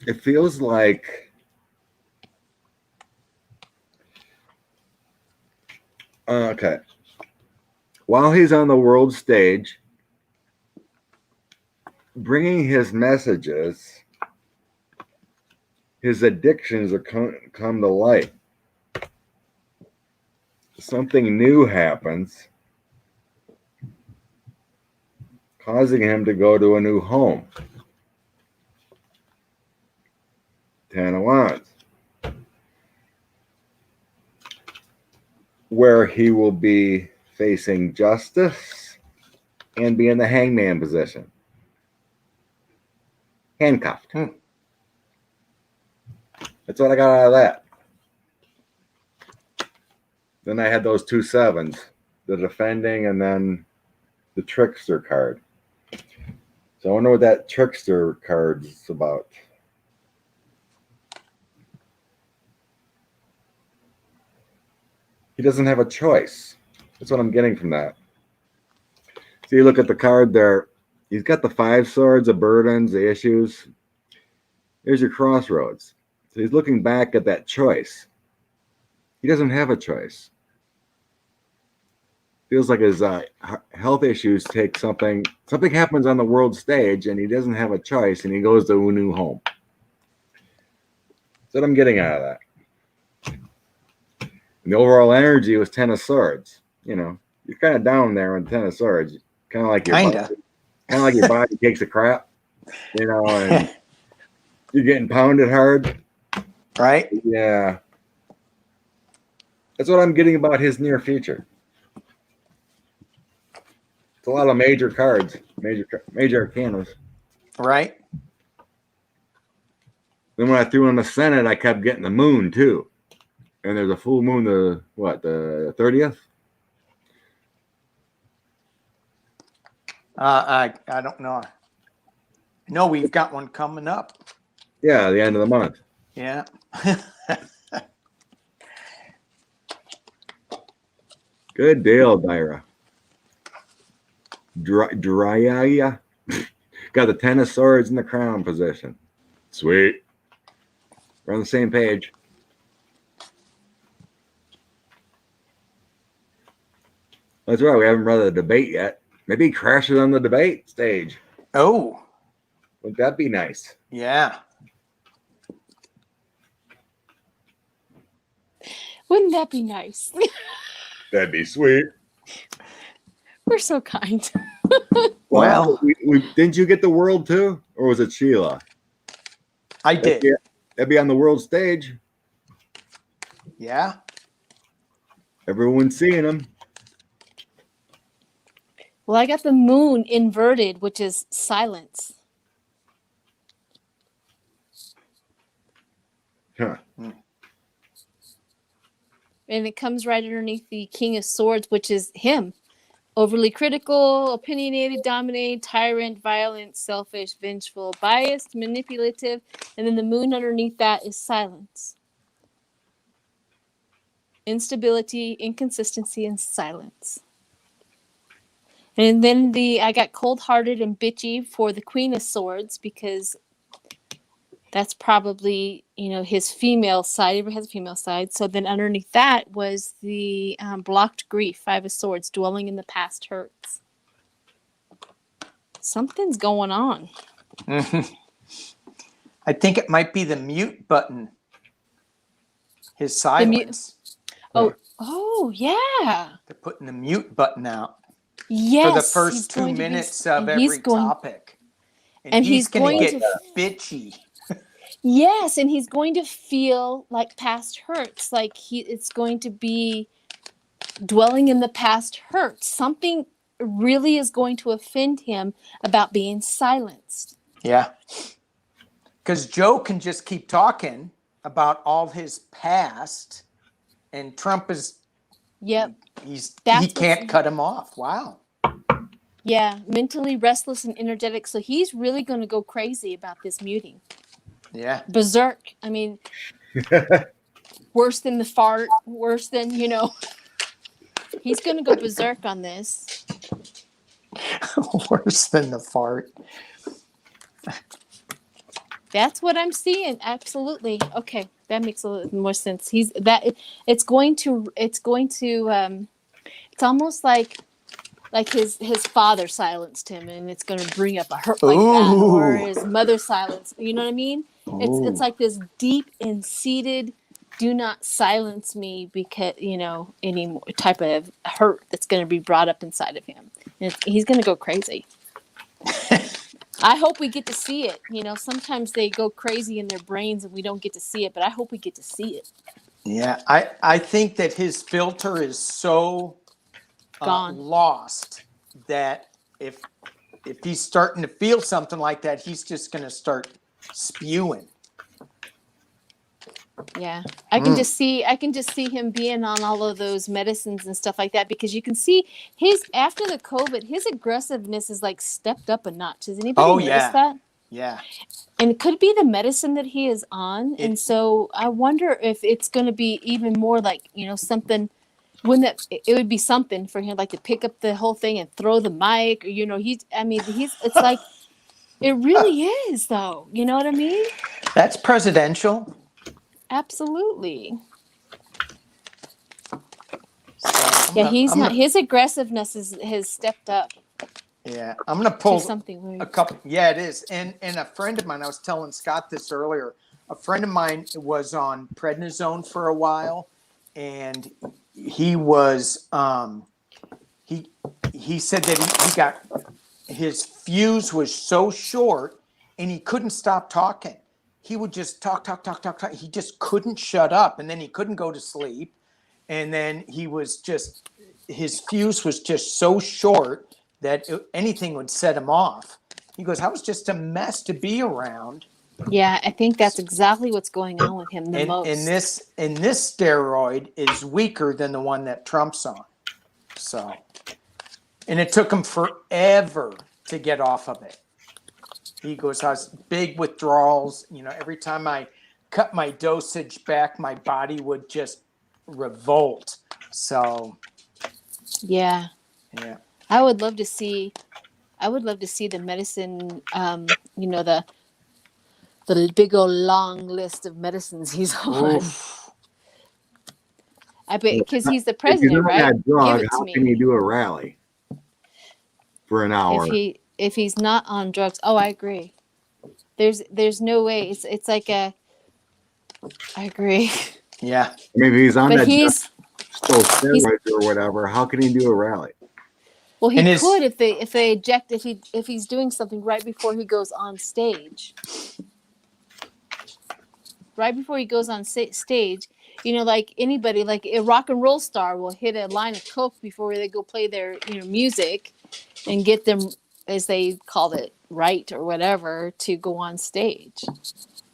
It feels like okay. While he's on the world stage, bringing his messages, his addictions are come to light. Something new happens, causing him to go to a new home. 10 of Wands. Where he will be facing justice and be in the hangman position. Handcuffed. That's what I got out of that. Then I had those 2 7s, the defending and then the trickster card. So I wonder what that trickster card is about. He doesn't have a choice. That's what I'm getting from that. So you look at the card there. He's got the 5 swords, the burdens, the issues. There's your crossroads. So he's looking back at that choice. He doesn't have a choice. Feels like his health issues take something happens on the world stage and he doesn't have a choice and he goes to a new home. That's what I'm getting out of that. And the overall energy was 10 of Swords. You know, you're kind of down there with 10 of Swords. Kind of like your body takes a crap, you know, and you're getting pounded hard. Right? Yeah. That's what I'm getting about his near future. It's a lot of major cards, major arcanas. Right. Then when I threw in the Senate, I kept getting the moon too. And there's a full moon, the 30th? I don't know. No, we've got one coming up. Yeah, the end of the month. Yeah. Good deal, Dyra. Drya. Got the 10 of Swords in the crown position. Sweet. We're on the same page. That's right. We haven't read the debate yet. Maybe he crashes on the debate stage. Oh, Wouldn't that be nice? yeah. Wouldn't that be nice? That'd be sweet. We're so kind. Well, didn't you get the world too? Or was it Sheila? I did. That'd be on the world stage. Yeah. Everyone's seeing him. Well, I got the moon inverted, which is silence. Huh. And it comes right underneath the King of Swords, which is him. Overly critical, opinionated, dominated, tyrant, violent, selfish, vengeful, biased, manipulative. And then the moon underneath that is silence. Instability, inconsistency, and silence. And then I got cold-hearted and bitchy for the Queen of Swords because that's probably, his female side. Everybody has a female side. So then underneath that was the blocked grief, Five of Swords, dwelling in the past hurts. Something's going on. I think it might be the mute button. His silence. Oh, yeah. They're putting the mute button out. Yes. For the first 2 minutes of every topic. And he's going to get bitchy. Yes, and he's going to feel like past hurts, like it's going to be dwelling in the past hurts. Something really is going to offend him about being silenced. Yeah. Because Joe can just keep talking about all his past, and Trump is, he can't cut him off. Wow. Yeah, mentally restless and energetic. So he's really going to go crazy about this muting. Yeah. Berserk. I mean, worse than the fart, worse than, he's going to go berserk on this. Worse than the fart. That's what I'm seeing. Absolutely. Okay. That makes a little more sense. It's almost like his father silenced him, and it's going to bring up a hurt like that, or his mother silenced. You know what I mean? It's like this deep and seated, do not silence me because any more type of hurt that's going to be brought up inside of him. And he's going to go crazy. I hope we get to see it. Sometimes they go crazy in their brains and we don't get to see it, but I hope we get to see it. Yeah, I think that his filter is so lost that if he's starting to feel something like that, he's just going to start spewing. Yeah, I can just see him being on all of those medicines and stuff like that, because you can see after the COVID, his aggressiveness is like stepped up a notch. Has anybody noticed that? Yeah. And it could be the medicine that he is on, and so I wonder if it's going to be even more like something. It would be something for him, like to pick up the whole thing and throw the mic, or it's like it really is, though. You know what I mean? That's presidential. Absolutely. So his aggressiveness has stepped up. Yeah, I'm gonna pull something weird. A couple. Yeah, it is. And a friend of mine, I was telling Scott this earlier. A friend of mine was on prednisone for a while, and he was he said that his fuse was so short, and he couldn't stop talking. He would just talk. He just couldn't shut up, and then he couldn't go to sleep, and then his fuse was just so short that anything would set him off. He goes, I was just a mess to be around. Yeah, I think that's exactly what's going on with him most. And this steroid is weaker than the one that Trump's on. So, and it took him forever to get off of it. He goes, I was big withdrawals. Every time I cut my dosage back, my body would just revolt. So, yeah. Yeah. I would love to see I would love to see the medicine. You know, the big old long list of medicines he's on. Oof. I bet because he's the If he's president, not right? that drug, Give it to how can me. he do a rally for an hour? If he's not on drugs, oh, I agree. There's no way. It's like a. I agree. Yeah. Maybe he's on But that he's steroids or whatever. How can he do a rally? well. He And could if they eject if he's doing something right before he goes on stage. Right before he goes on stage, you know, like anybody, like a rock and roll star will hit a line of coke before they go play their music, and get them, as they call it, right or whatever, to go on stage.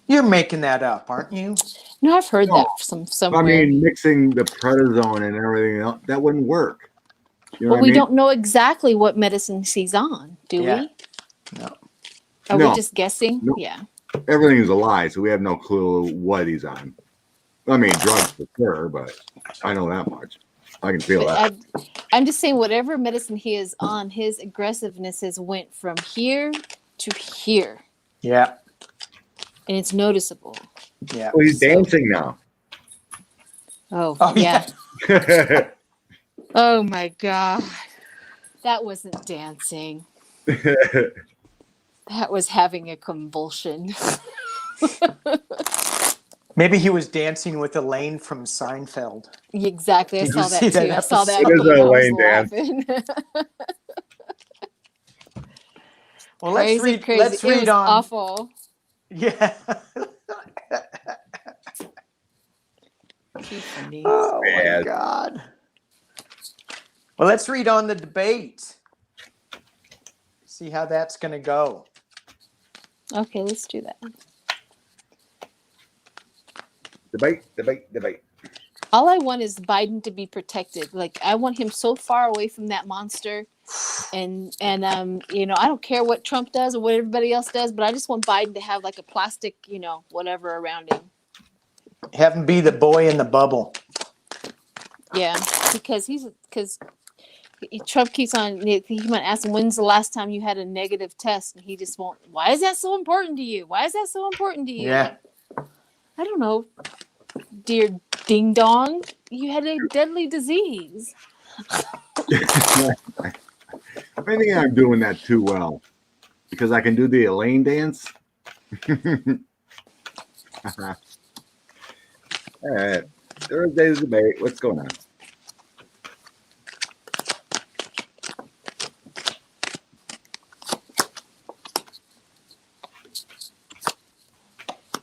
You're making that up, aren't you? No, I've heard No. that somewhere. I mean, mixing the prednisone and everything else, that wouldn't work. You know But what I we mean? don't know exactly what medicine he's on, do Yeah. we? No. Are No. we just guessing? No. Yeah. Everything's a lie, so we have no clue what he's on. I mean, drugs for sure, but I know that much. I can feel that. I'm just saying, whatever medicine he is on, his aggressiveness has went from here to here, Yeah. and it's noticeable. Yeah. Well, he's dancing now. Oh, Oh, yeah. Yeah. Oh my God. That wasn't dancing. That was having a convulsion. Maybe he was dancing with Elaine from Seinfeld. Exactly. I Did saw you that see too. that I saw that. It is and a I was lane dance. laughing. Well, Crazy. Let's It read was on. awful. Yeah. Too funny. Oh my Bad. God. Well, let's read on the debate. See how that's going to go. Okay, let's do that. Debate. All I want is Biden to be protected. Like, I want him so far away from that monster. And you know, I don't care what Trump does or what everybody else does, but I just want Biden to have like a plastic, whatever around him. Have him be the boy in the bubble. Yeah, because Trump keeps on. He might ask him, "When's the last time you had a negative test?" And he just won't. Why is that so important to you? Why is that so important to you? Yeah. I don't know, dear ding dong. You had a deadly disease. I think I'm doing that too well because I can do the Elaine dance. All right. Thursday's debate. What's going on?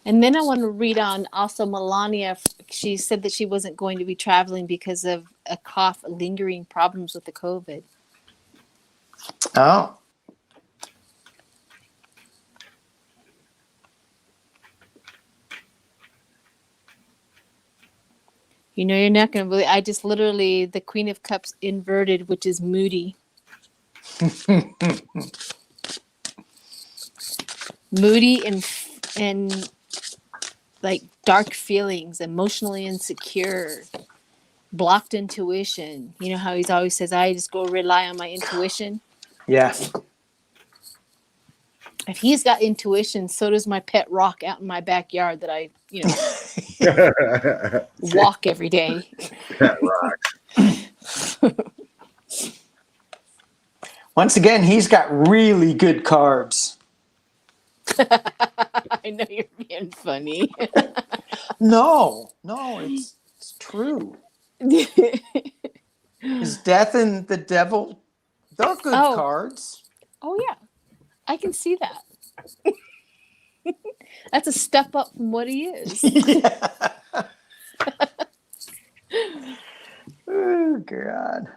And then I want to read on also Melania. She said that she wasn't going to be traveling because of a cough, lingering problems with the COVID. Oh. You know, you're not going to believe. I just literally the Queen of Cups inverted, which is moody. Moody and like dark feelings, emotionally insecure, blocked intuition. You know how he's always says, I just go rely on my intuition. Yeah. If he's got intuition, so does my pet rock out in my backyard that I, walk every day. That rocks. Once again, he's got really good cards. I know you're being funny. No, it's true. His Death and the Devil, they're good cards. Oh, yeah. I can see that. That's a step up from what he is. Yeah. Oh, God.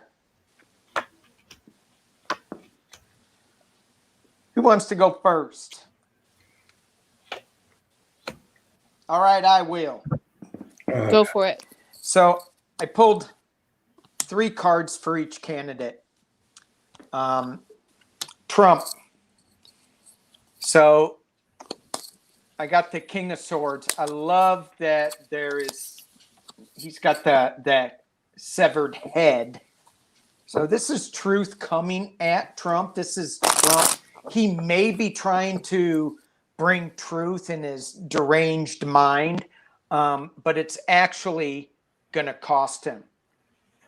Who wants to go first? All right, I will. Go for it. So I pulled 3 cards for each candidate. Trump. So I got the King of Swords. I love that he's got that severed head. So this is truth coming at Trump. This is Trump. He may be trying to bring truth in his deranged mind, but it's actually going to cost him.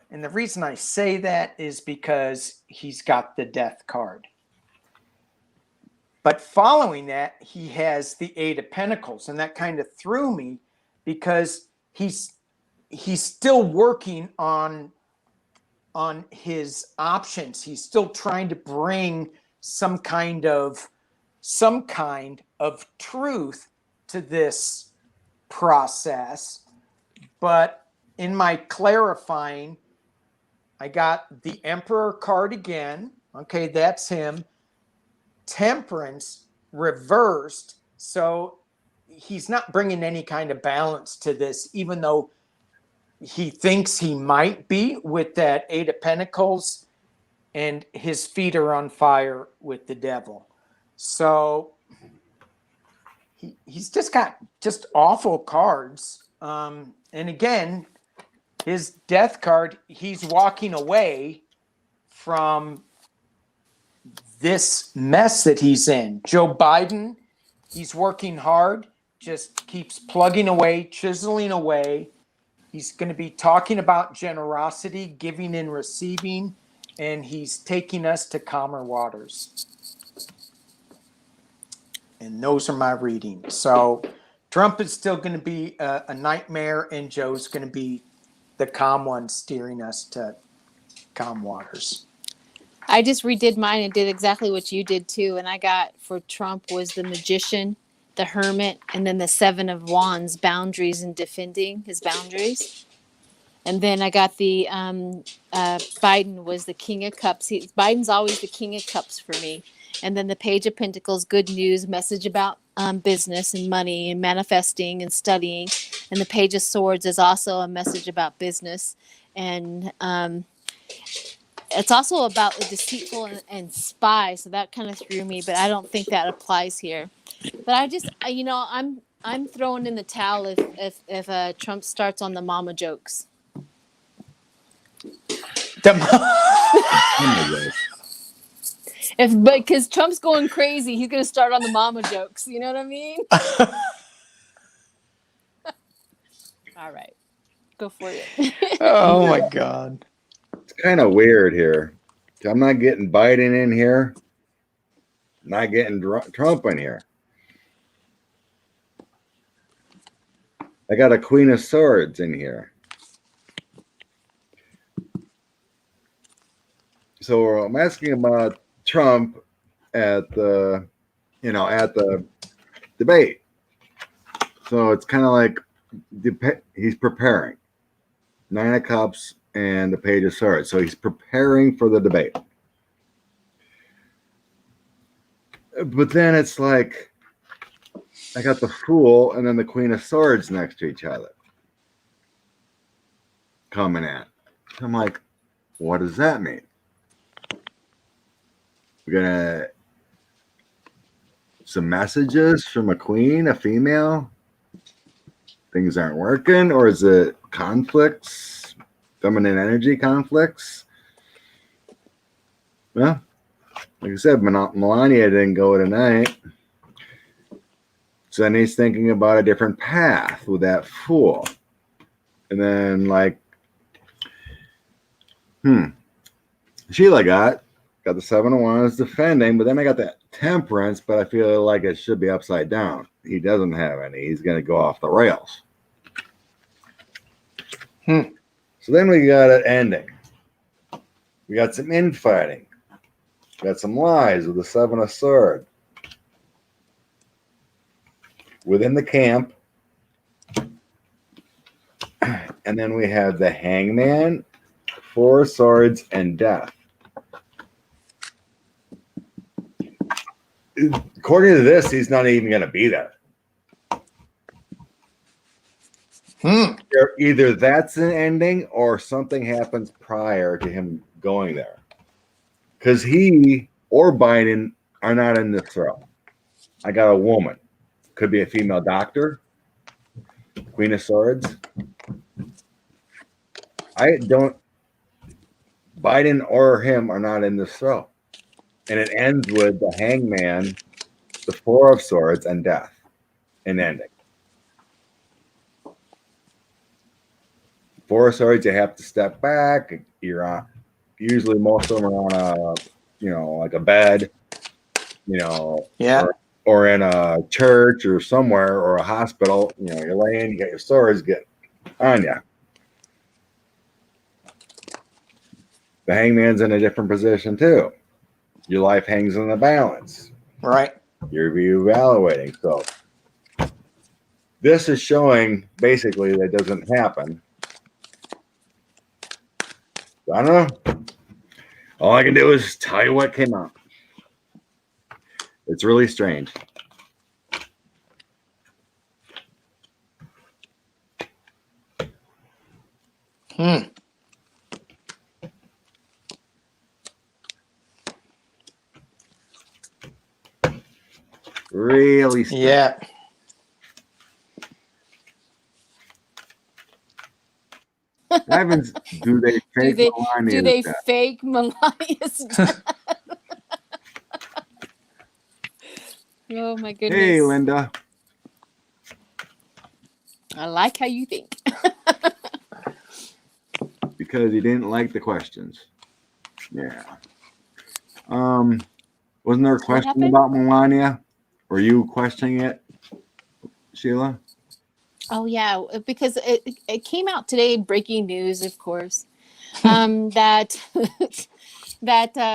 And the reason I say that is because he's got the death card. But following that, he has the Eight of Pentacles. And that kind of threw me because he's still working on his options. He's still trying to bring some kind of truth to this process. But in my clarifying, I got the Emperor card again. Okay, that's him. Temperance reversed. So he's not bringing any kind of balance to this, even though he thinks he might be with that Eight of Pentacles, and his feet are on fire with the Devil. So he's just got just awful cards. And again, his death card, he's walking away from this mess that he's in. Joe Biden, he's working hard, just keeps plugging away, chiseling away. He's going to be talking about generosity, giving and receiving, and he's taking us to calmer waters. And those are my readings. So Trump is still going to be a nightmare, and Joe's going to be the calm one steering us to calm waters. I just redid mine and did exactly what you did too. And I got for Trump was the Magician, the Hermit, and then the Seven of Wands, boundaries and defending his boundaries. And then I got the Biden was the King of Cups. Biden's always the King of Cups for me. And then the Page of Pentacles, good news, message about business and money and manifesting and studying. And the Page of Swords is also a message about business. And it's also about the deceitful and spy. So that kind of threw me, but I don't think that applies here. But I just, I'm throwing in the towel if Trump starts on the mama jokes. Because Trump's going crazy, he's gonna start on the mama jokes. You know what I mean? All right, go for it. Oh my God, It's kind of weird here. I'm not getting Biden in here. Not getting Trump in here. I got a Queen of Swords in here. So I'm asking about Trump at the debate. So it's kind of like he's preparing. Nine of Cups and the Page of Swords. So he's preparing for the debate. But then it's like I got the Fool and then the Queen of Swords next to each other coming in. I'm like, what does that mean? We're gonna some messages from a queen, a female. Things aren't working, or is it conflicts, feminine energy conflicts? Well, like I said, Melania didn't go tonight. So then he's thinking about a different path with that Fool. And then Sheila got the Seven of Wands defending, but then I got that Temperance, but I feel like it should be upside down. He doesn't have any. He's going to go off the rails. So then we got an ending. We got some infighting. We got some lies with the Seven of Swords. Within the camp. And then we have the Hangman, Four Swords, and Death. According to this, he's not even going to be there. Either that's an ending or something happens prior to him going there. Because he or Biden are not in this row. I got a woman. Could be a female doctor. Queen of Swords. Biden or him are not in this throw. And it ends with the Hangman, the Four of Swords, and death, and ending. Four of Swords, you have to step back. You're on. Usually, most of them are on a, like a bed, Yeah. or in a church or somewhere or a hospital. You're laying, you got your swords get on you. The Hangman's in a different position too. Your life hangs in the balance. Right. You're reevaluating. So this is showing basically that doesn't happen. I don't know. All I can do is tell you what came out. It's really strange. Really strange. Yeah. Evans, do they fake Melania's do they death? fake Melania's death? Oh my goodness. Hey, Linda. I like how you think. Because he didn't like the questions. Yeah. Wasn't there a question happened? about Melania? Were you questioning it, Sheila? Oh yeah, because it came out today, breaking news, of course, that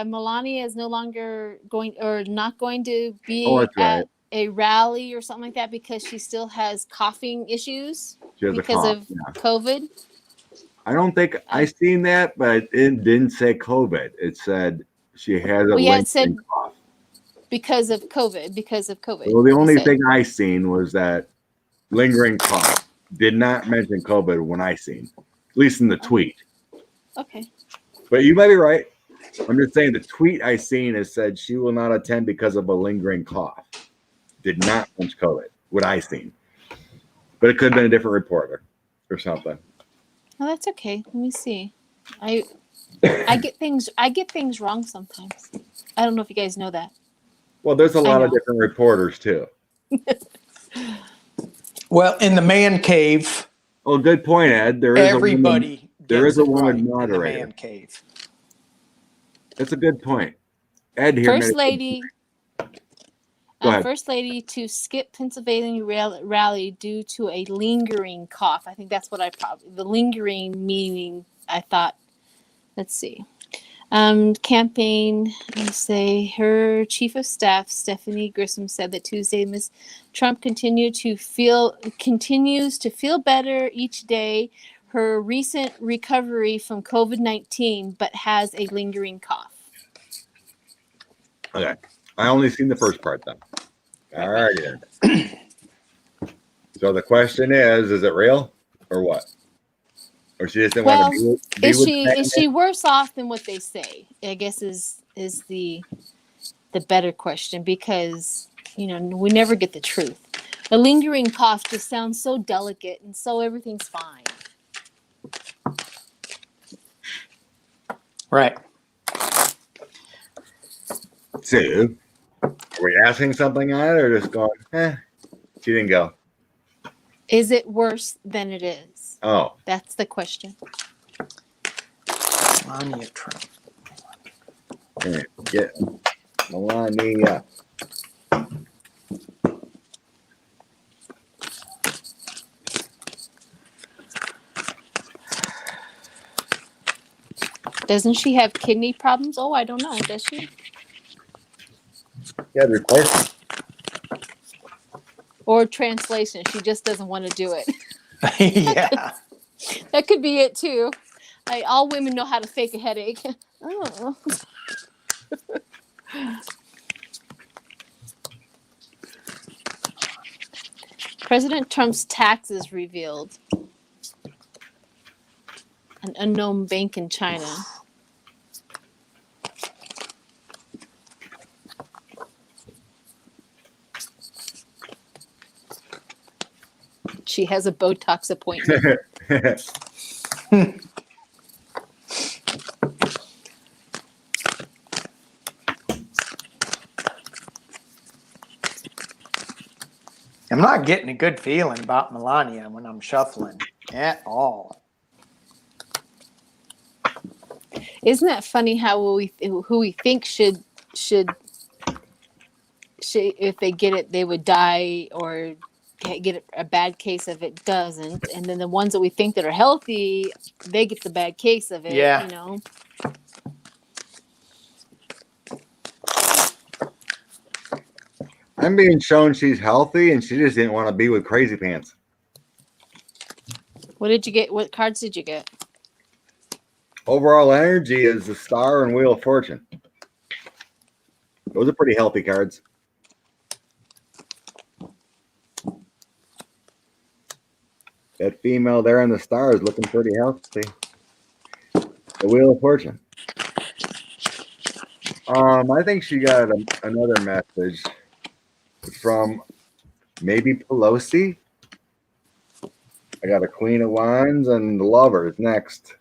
Melania is no longer going or not going to be that's right. at a rally or something like that because she still has coughing issues She has a because cough, of yeah. COVID. I don't think I seen that, but it didn't say COVID. It said she has a It said cough. because of COVID. Well, the only thing I seen was that lingering cough. Did not mention COVID when I seen, at least in the tweet. Okay. But you might be right. I'm just saying the tweet I seen has said she will not attend because of a lingering cough. Did not mention COVID. What I seen, but it could have been a different reporter or something. Oh, that's okay. Let me see. I get things wrong sometimes. I don't know if you guys know that. Well, there's a lot of know. different reporters too. Well, in the man cave, Oh, good point, Ed. There is everybody there gets is a it woman right in the moderator. man cave. That's a good point. Ed here. First lady. Go ahead. First lady to skip Pennsylvania rally due to a lingering cough. I think that's what the lingering meaning I thought. Let's see. Campaign, say her chief of staff, Stephanie Grissom, said that Tuesday Ms. Trump continues to feel better each day. Her recent recovery from COVID-19, but has a lingering cough. Okay. I only seen the first part though. All right. So the question is it real or what? Or she just didn't want to be is she worse off than what they say? I guess is the better question because we never get the truth. A lingering cough just sounds so delicate and so everything's fine. Right. So, are we asking something on it or just going, she didn't go? Is it worse than it is? Oh. That's the question. Melania Trump. Get Melania. Doesn't she have kidney problems? Oh, I don't know. Does she? Yeah, replace. Or translation, she just doesn't want to do it. Yeah. That could be it too. All women know how to fake a headache. Oh. President Trump's taxes revealed. An unknown bank in China. She has a Botox appointment. I'm not getting a good feeling about Melania when I'm shuffling at all. Isn't that funny how who we think should if they get it they would die or get a bad case of it doesn't, and then the ones that we think that are healthy, they get the bad case of it. Yeah. You know. I'm being shown she's healthy, and she just didn't want to be with crazy pants. What did you get? What cards did you get? Overall energy is the Star and Wheel of Fortune. Those are pretty healthy cards. That female there in the Star is looking pretty healthy. The Wheel of Fortune. I think she got another message from maybe Pelosi. I got a Queen of Wands and the Lovers next.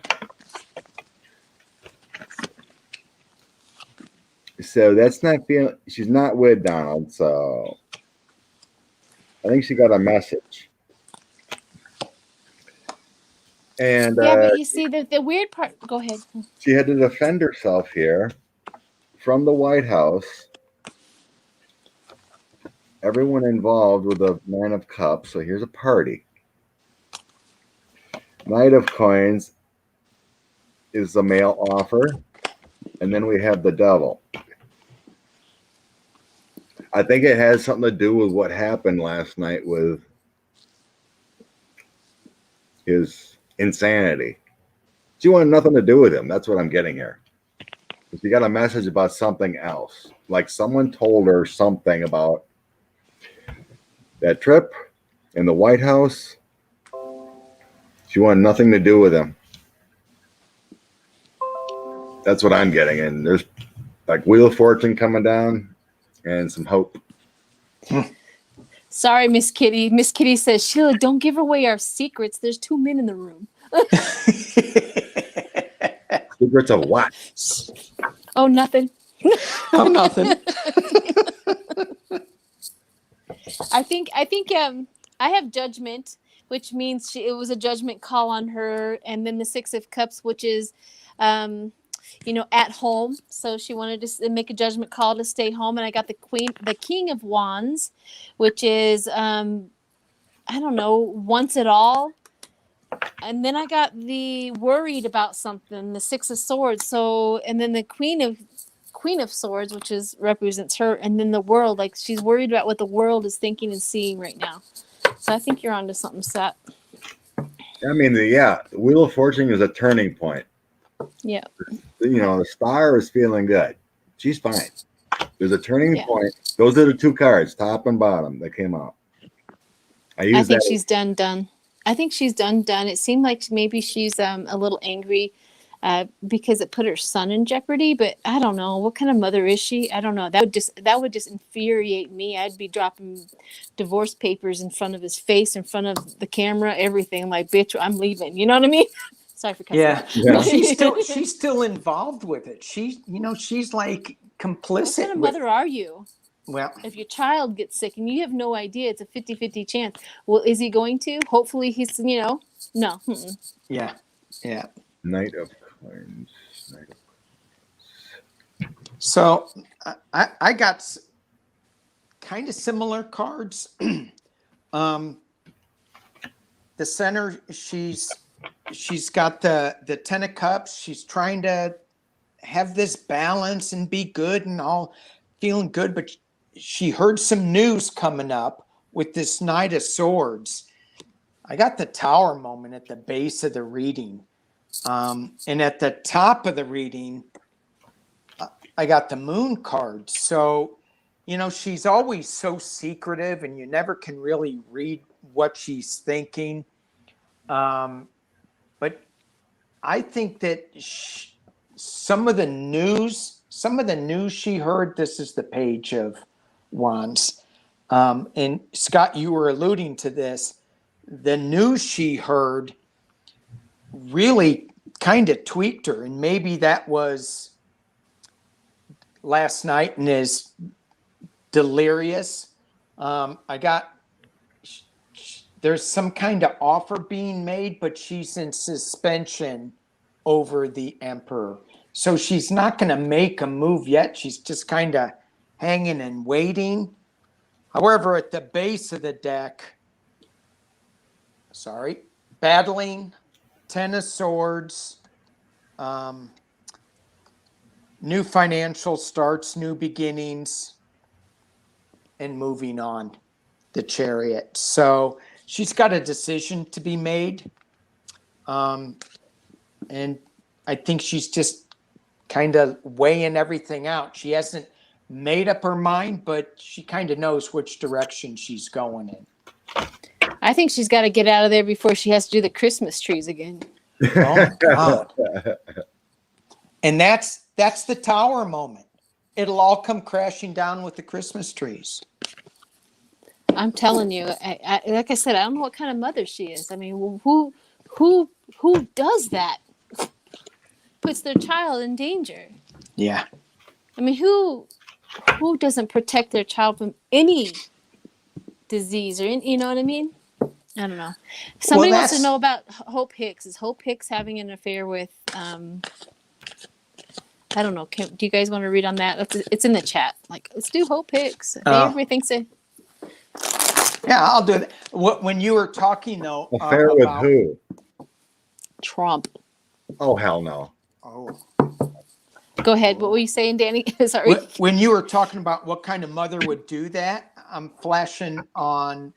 So that's not feeling. She's not with Donald, so I think she got a message. And Yeah, but you see the weird part. Go ahead. she had to defend herself here from the White House. Everyone involved with the Nine of Cups. So here's a party. Knight of Coins is the male offer. And then we have the Devil. I think it has something to do with what happened last night with his insanity. She wanted nothing to do with him. That's what I'm getting here. She got a message about something else. Like someone told her something about that trip in the White House. She wanted nothing to do with him. That's what I'm getting. And there's like Wheel of Fortune coming down and some hope. Sorry, Miss Kitty. Miss Kitty says, Sheila, don't give away our secrets. There's 2 men in the room. Secrets of what? Oh, nothing. Oh, nothing. I think I have Judgment, which means it was a judgment call on her, and then the Six of Cups, which is at home. So she wanted to make a judgment call to stay home, and I got the King of Wands, which is I don't know, once it all. And then I got the worried about something, the Six of Swords. So, and then the Queen of Swords, which represents her, and then the world, like she's worried about what the world is thinking and seeing right now. So I think you're onto something, Seth. I mean, the Wheel of Fortune is a turning point. Yeah. The Star is feeling good. She's fine. There's a turning point. Those are the 2 cards, top and bottom, that came out. I think she's done. I think she's done. It seemed like maybe she's a little angry because it put her son in jeopardy. But I don't know. What kind of mother is she? I don't know. That would just infuriate me. I'd be dropping divorce papers in front of his face, in front of the camera, everything. Like, bitch, I'm leaving. You know what I mean? Sorry for cutting. Yeah. Yeah. She's still involved with it. She's like complicit. What kind of mother are you? Well, if your child gets sick and you have no idea, it's a 50-50 chance. Well, is he going to? Hopefully he's, no. Mm-mm. Yeah. Knight of Coins. So I got kind of similar cards. The center, she's got the 10 of Cups. She's trying to have this balance and be good and all, feeling good, but she heard some news coming up with this Knight of Swords. I got the Tower moment at the base of the reading. And at the top of the reading, I got the Moon card. So, she's always so secretive and you never can really read what she's thinking. But I think that some of the news she heard, this is the Page of Wands. And Scott, you were alluding to this. The news she heard really kind of tweaked her, and maybe that was last night and is delirious. I got there's some kind of offer being made, but she's in suspension over the Emperor. So she's not going to make a move yet. She's just kind of hanging and waiting. However, at the base of the deck, battling, Ten of Swords, new financial starts, new beginnings, and moving on, the Chariot. So she's got a decision to be made. And I think she's just kind of weighing everything out. She hasn't made up her mind, but she kind of knows which direction she's going in. I think she's got to get out of there before she has to do the Christmas trees again. Oh my God. And that's the Tower moment. It'll all come crashing down with the Christmas trees. I'm telling you, like I said, I don't know what kind of mother she is. I mean, who does that? Puts their child in danger. Yeah. I mean, who doesn't protect their child from any disease or you know what I mean? I don't know. Somebody wants to know about Hope Hicks. Is Hope Hicks having an affair with? I don't know. Do you guys want to read on that? It's in the chat. Like, let's do Hope Hicks. Everybody thinks it. Yeah, I'll do that. When you were talking though, Affair with who? Trump. Oh, hell no. Oh. Go ahead. What were you saying, Danny? Sorry. When you were talking about what kind of mother would do that, I'm flashing on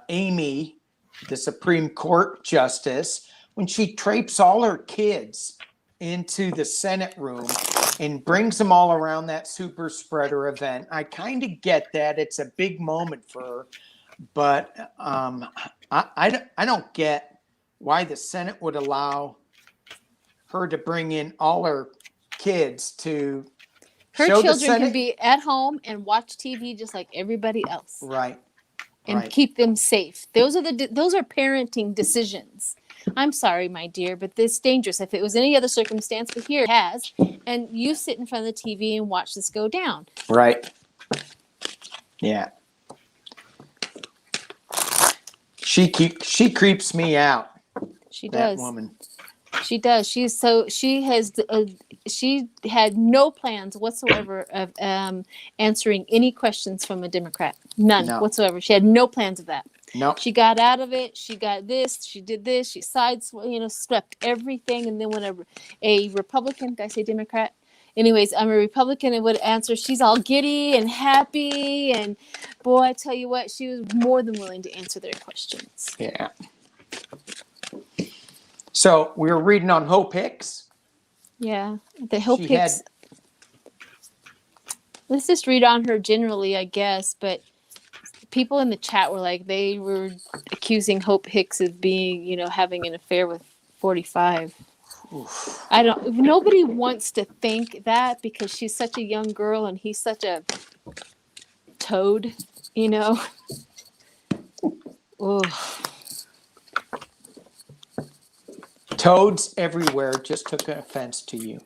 Amy, the Supreme Court justice, when she traipses all her kids into the Senate room and brings them all around that super spreader event. I kind of get that. It's a big moment for her, but I don't get why the Senate would allow her to bring in all her kids to her show children the Senate. can be at home and watch TV just like everybody else. Right. And keep them safe. Those are parenting decisions. I'm sorry, my dear, but this is dangerous. If it was any other circumstance, but here it has, and you sit in front of the TV and watch this go down. Right. Yeah. She creeps me out. She does. That woman. She does. She had no plans whatsoever of answering any questions from a Democrat. None whatsoever. She had no plans of that. No. She got out of it. She got this. She did this. She swept everything. And then when a Republican, did I say Democrat? Anyways, I'm a Republican and would answer. She's all giddy and happy. And boy, I tell you what, she was more than willing to answer their questions. Yeah. So we were reading on Hope Hicks. Yeah, the Hope Hicks. Let's just read on her generally, I guess. But people in the chat were like, they were accusing Hope Hicks of being, having an affair with 45. Oof. Nobody wants to think that because she's such a young girl and he's such a toad, Ooh. Toads everywhere just took offense to you.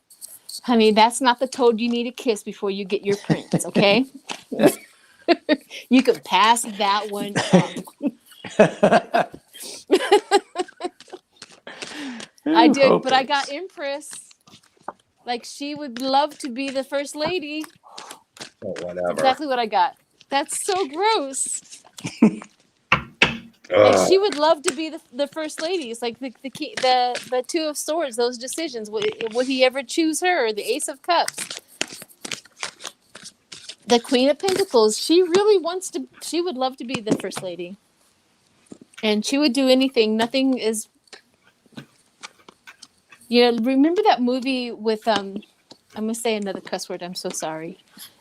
Honey, that's not the toad you need to kiss before you get your prince, okay? You can pass that one up. I did, but I got Empress. Like, she would love to be the first lady. Oh, whatever. Exactly what I got. That's so gross. Like, she would love to be the first lady. It's like the Two of Swords, those decisions. Would he ever choose her? The Ace of Cups. The Queen of Pentacles. She would love to be the first lady. And she would do anything. Nothing is... remember that movie with... I'm going to say another cuss word. I'm so sorry.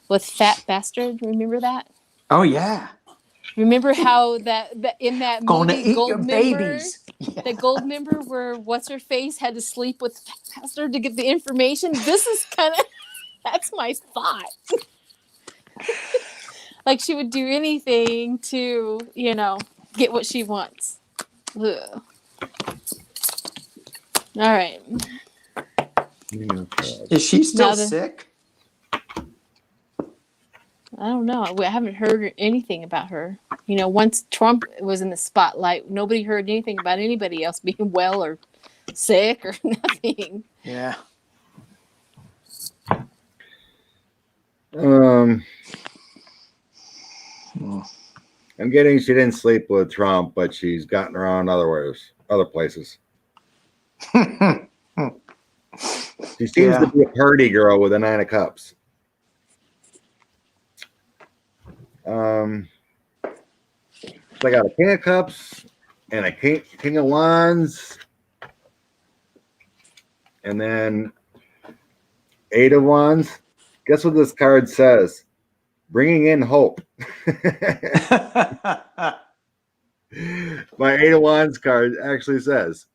With Fat Bastard. Remember that? Oh, yeah. Remember how that in that movie Goldmember, the Goldmember where what's her face had to sleep with Pastor to get the information? This is kind of that's my thought. Like she would do anything to get what she wants. Ugh. All right. Is she still sick? I don't know. I haven't heard anything about her. You know, once Trump was in the spotlight, nobody heard anything about anybody else being well or sick or nothing. Yeah. I'm getting she didn't sleep with Trump, but she's gotten around other places. She seems to be a party girl with a 9 of Cups. So I got a King of Cups and a King of Wands, and then 8 of Wands. Guess what this card says? Bringing in hope. My 8 of Wands card actually says,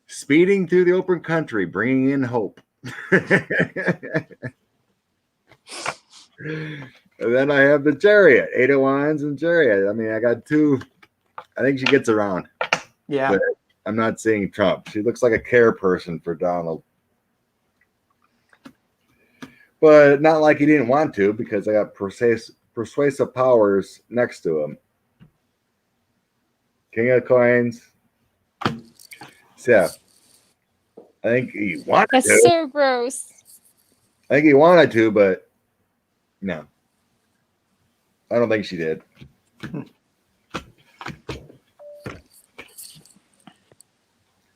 speeding through the open country, bringing in hope. And then I have the Chariot, 8 of Wands and Chariot. I mean, I got 2. I think she gets around. Yeah. But I'm not seeing Trump. She looks like a care person for Donald. But not like he didn't want to, because I got persuasive powers next to him. King of Coins. So, yeah. I think he wanted That's to. so gross. I think he wanted to, but no. I don't think she did.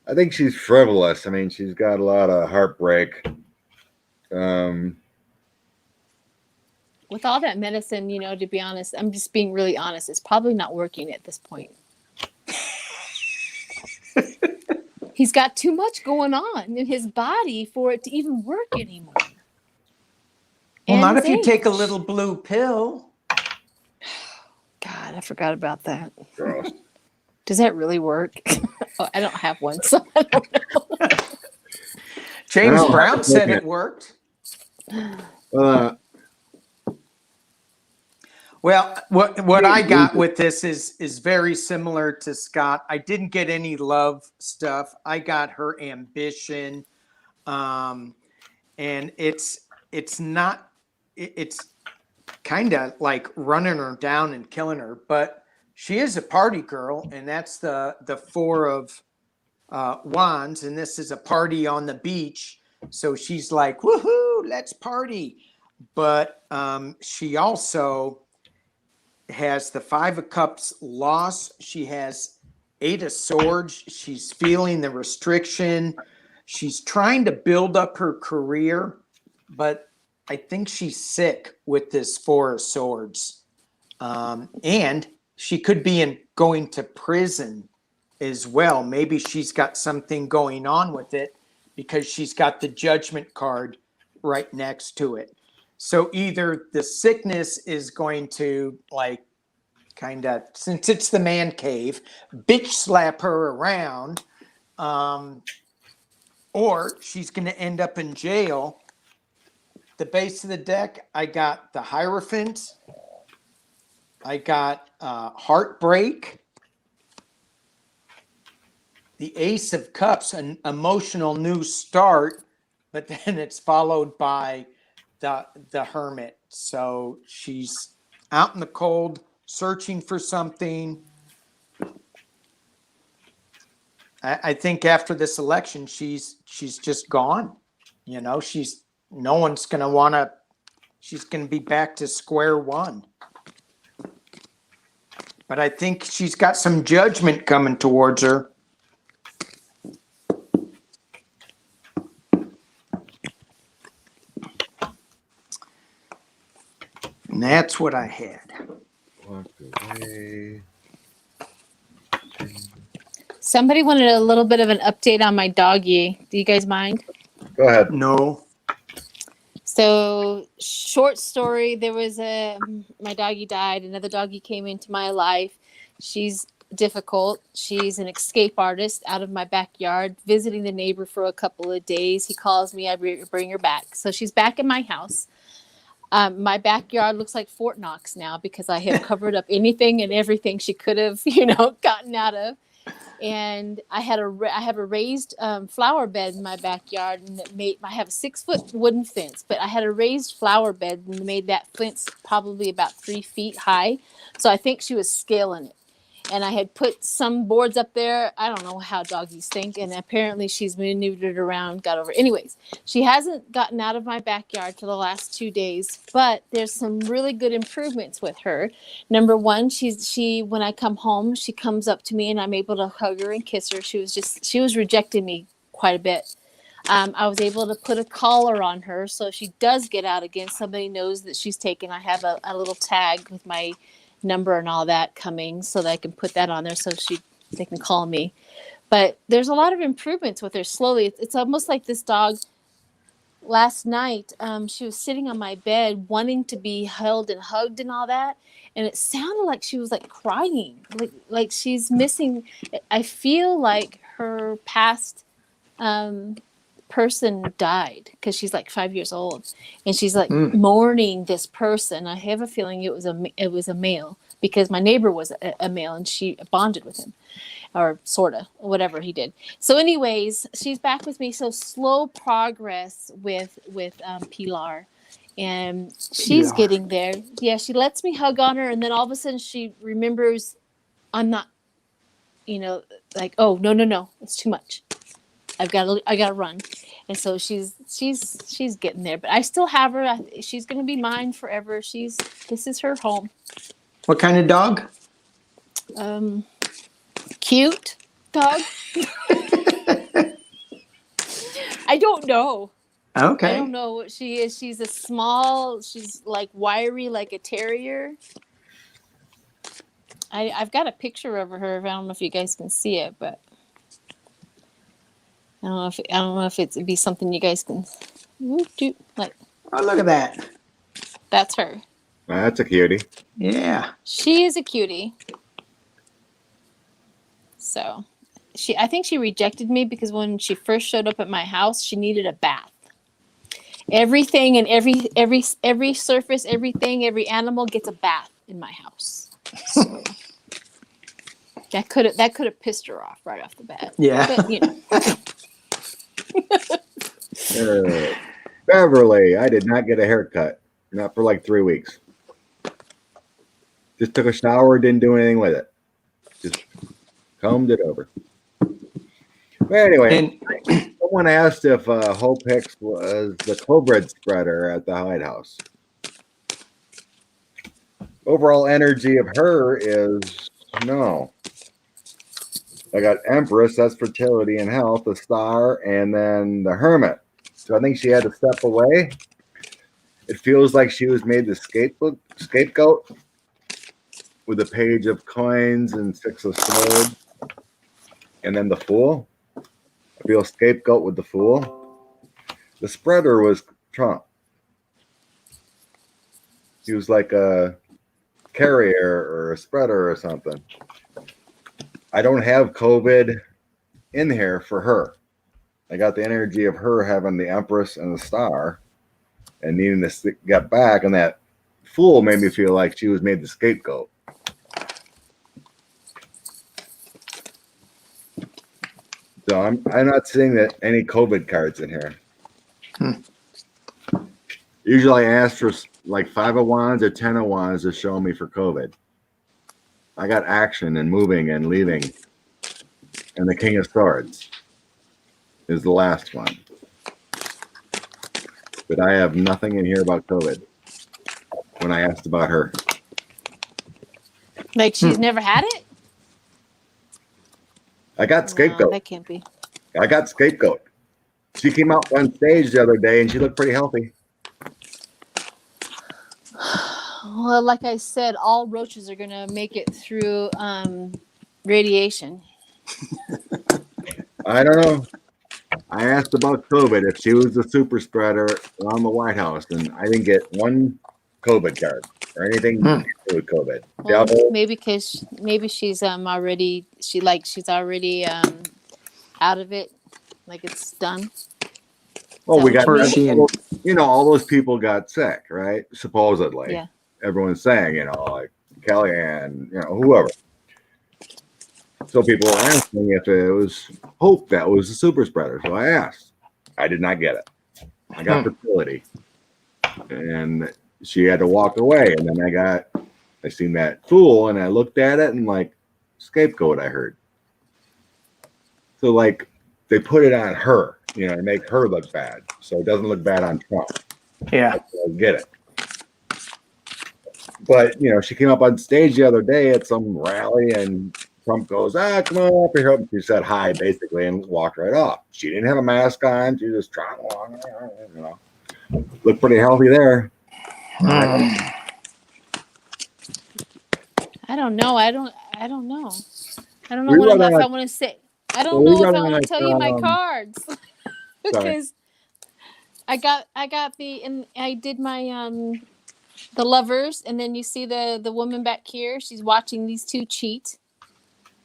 I think she's frivolous. I mean, she's got a lot of heartbreak. With all that medicine, you know, to be honest, I'm just being really honest. It's probably not working at this point. He's got too much going on in his body for it to even work anymore. Well, And not his if you age. take a little blue pill. God, I forgot about that. Gross. Does that really work? Oh, I don't have one, so I don't know. James No, Brown said it worked. Well, what I got with this is very similar to Scott. I didn't get any love stuff. I got her ambition, and it's kind of like running her down and killing her. But she is a party girl, and that's the 4 of Wands, and this is a party on the beach. So she's like, woohoo, let's party. But she also has the 5 of Cups loss. She has 8 of Swords. She's feeling the restriction. She's trying to build up her career, but I think she's sick with this 4 of Swords. And she could be going to prison as well. Maybe she's got something going on with it because she's got the Judgment card right next to it. So either the sickness is going to, like, kind of, since it's the man cave, bitch slap her around, or she's going to end up in jail. The base of the deck, I got the Hierophant. I got Heartbreak. The Ace of Cups, an emotional new start, but then it's followed by the Hermit. So she's out in the cold, searching for something. I think after this election, she's just gone. You know, no one's going to want to. She's going to be back to square one. But I think she's got some judgment coming towards her. And that's what I had. Walked away. Somebody wanted a little bit of an update on my doggy. Do you guys mind? Go ahead. No. So, short story, my doggy died. Another doggy came into my life. She's difficult. She's an escape artist out of my backyard, visiting the neighbor for a couple of days. He calls me, I bring her back. So she's back in my house. My backyard looks like Fort Knox now because I have covered up anything and everything she could have, gotten out of. And I have a raised flower bed in my backyard, and I have a 6-foot wooden fence, but I had a raised flower bed and made that fence probably about 3 feet high. So I think she was scaling it. And I had put some boards up there. I don't know how doggies think. And apparently she's maneuvered it around, got over. Anyways, she hasn't gotten out of my backyard for the last 2 days, but there's some really good improvements with her. Number one, she when I come home, she comes up to me and I'm able to hug her and kiss her. She was rejecting me quite a bit. I was able to put a collar on her, so if she does get out again, somebody knows that she's taken. I have a little tag with my number and all that coming, so that I can put that on there so they can call me. But there's a lot of improvements with her slowly. It's almost like this dog. Last night, she was sitting on my bed wanting to be held and hugged and all that, and it sounded like she was like crying, like she's missing. I feel like her past person died, because she's like 5 years old, and she's like mourning this person. I have a feeling it was a male, because my neighbor was a male and she bonded with him, or sorta, whatever he did. So anyways, she's back with me. So slow progress with Pilar, and she's getting there. Yeah, she lets me hug on her, and then all of a sudden she remembers I'm not, like, oh no, it's too much. I gotta run. And so she's getting there, but I still have her. She's gonna be mine forever. This is her home. What kind of dog? Cute dog. I don't know. Okay. I don't know what she is. She's like wiry, like a terrier. I've got a picture of her. I don't know if you guys can see it, but I don't know if it'd be something you guys can do. Like, oh, look at that. That's her. That's a cutie. Yeah. She is a cutie. So, I think she rejected me because when she first showed up at my house, she needed a bath. Everything and every surface, everything, every animal gets a bath in my house. So that could have pissed her off right off the bat. Yeah. But, Beverly, I did not get a haircut. Not for like 3 weeks. Just took a shower, didn't do anything with it. Just combed it over. But anyway, someone asked if Hope Hicks was the COVID spreader at the Hyde House. Overall energy of her is no. I got Empress, that's fertility and health, the Star, and then the Hermit. So I think she had to step away. It feels like she was made the scapegoat with a Page of Coins and 6 of Swords. And then the Fool. I feel scapegoat with the Fool. The spreader was Trump. He was like a carrier or a spreader or something. I don't have COVID in here for her. I got the energy of her having the Empress and the Star and needing to get back, and that Fool made me feel like she was made the scapegoat. So I'm not seeing that any COVID cards in here. Usually I ask for like 5 of Wands or 10 of Wands to show me for COVID. I got action and moving and leaving. And the King of Swords is the last one. But I have nothing in here about COVID when I asked about her. like she's never had it? I got scapegoat. No, that can't be. I got scapegoat. She came out on stage the other day and she looked pretty healthy. Well, like I said, all roaches are going to make it through radiation. I don't know. I asked about COVID, if she was the super spreader around the White House, and I didn't get one COVID card or anything to do with COVID. Well, maybe she's already out of it, like it's done. Well, we got She all those people got sick, right? Supposedly. Yeah. Everyone's saying, like Kellyanne, whoever. So people were asking if it was Hope that was the super spreader. So I asked. I did not get it. I got fertility. And she had to walk away. And then I seen that fool and I looked at it and like scapegoat, I heard. So like they put it on her, you know, to make her look bad. So it doesn't look bad on Trump. Yeah. I get it. But, you know, she came up on stage the other day at some rally and Trump goes, come on up here. She said hi, basically, and walked right off. She didn't have a mask on. She was just trying along, you know. Looked pretty healthy there. I don't know. I don't know. I don't know if I want to say. I don't know if I want to tell you my cards because I got and I did my the lovers, and then you see the woman back here. She's watching these two cheat.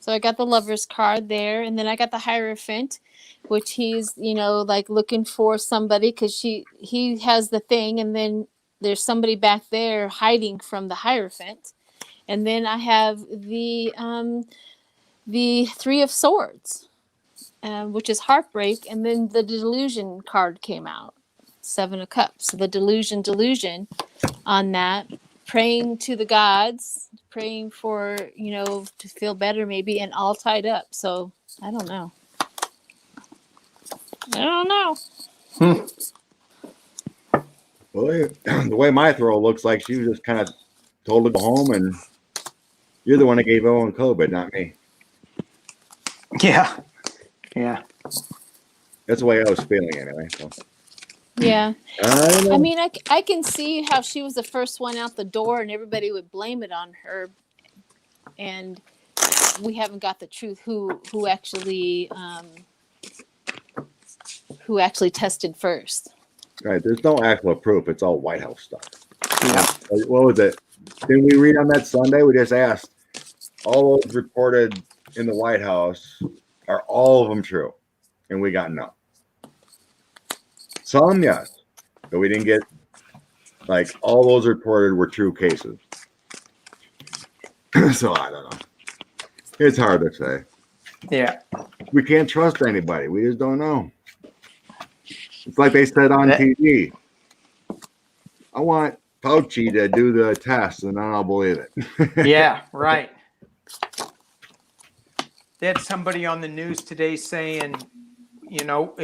So I got the lovers card there, and then I got the Hierophant, which he's, you know, like looking for somebody because he has the thing, and then there's somebody back there hiding from the Hierophant. And then I have the Three of Swords, which is heartbreak, and then the Delusion card came out, Seven of Cups. So the delusion on that, praying to the gods, praying for, you know, to feel better maybe, and all tied up. So I don't know. Well, the way my throw looks like she was just kind of told to go home, and you're the one that gave Owen COVID, not me. Yeah. That's the way I was feeling anyway. So. Yeah. I mean, I can see how she was the first one out the door and everybody would blame it on her. And we haven't got the truth who actually tested first. Right. There's no actual proof. It's all White House stuff. Yeah. What was it? Didn't we read on that Sunday? We just asked, all those reported in the White House, are all of them true? And we got no. Some, yes. But we didn't get, like, all those reported were true cases. So I don't know. It's hard to say. Yeah. We can't trust anybody. We just don't know. It's like they said on TV. I want Fauci to do the test, and then I'll believe it. Yeah, right. They had somebody on the news today saying, you know,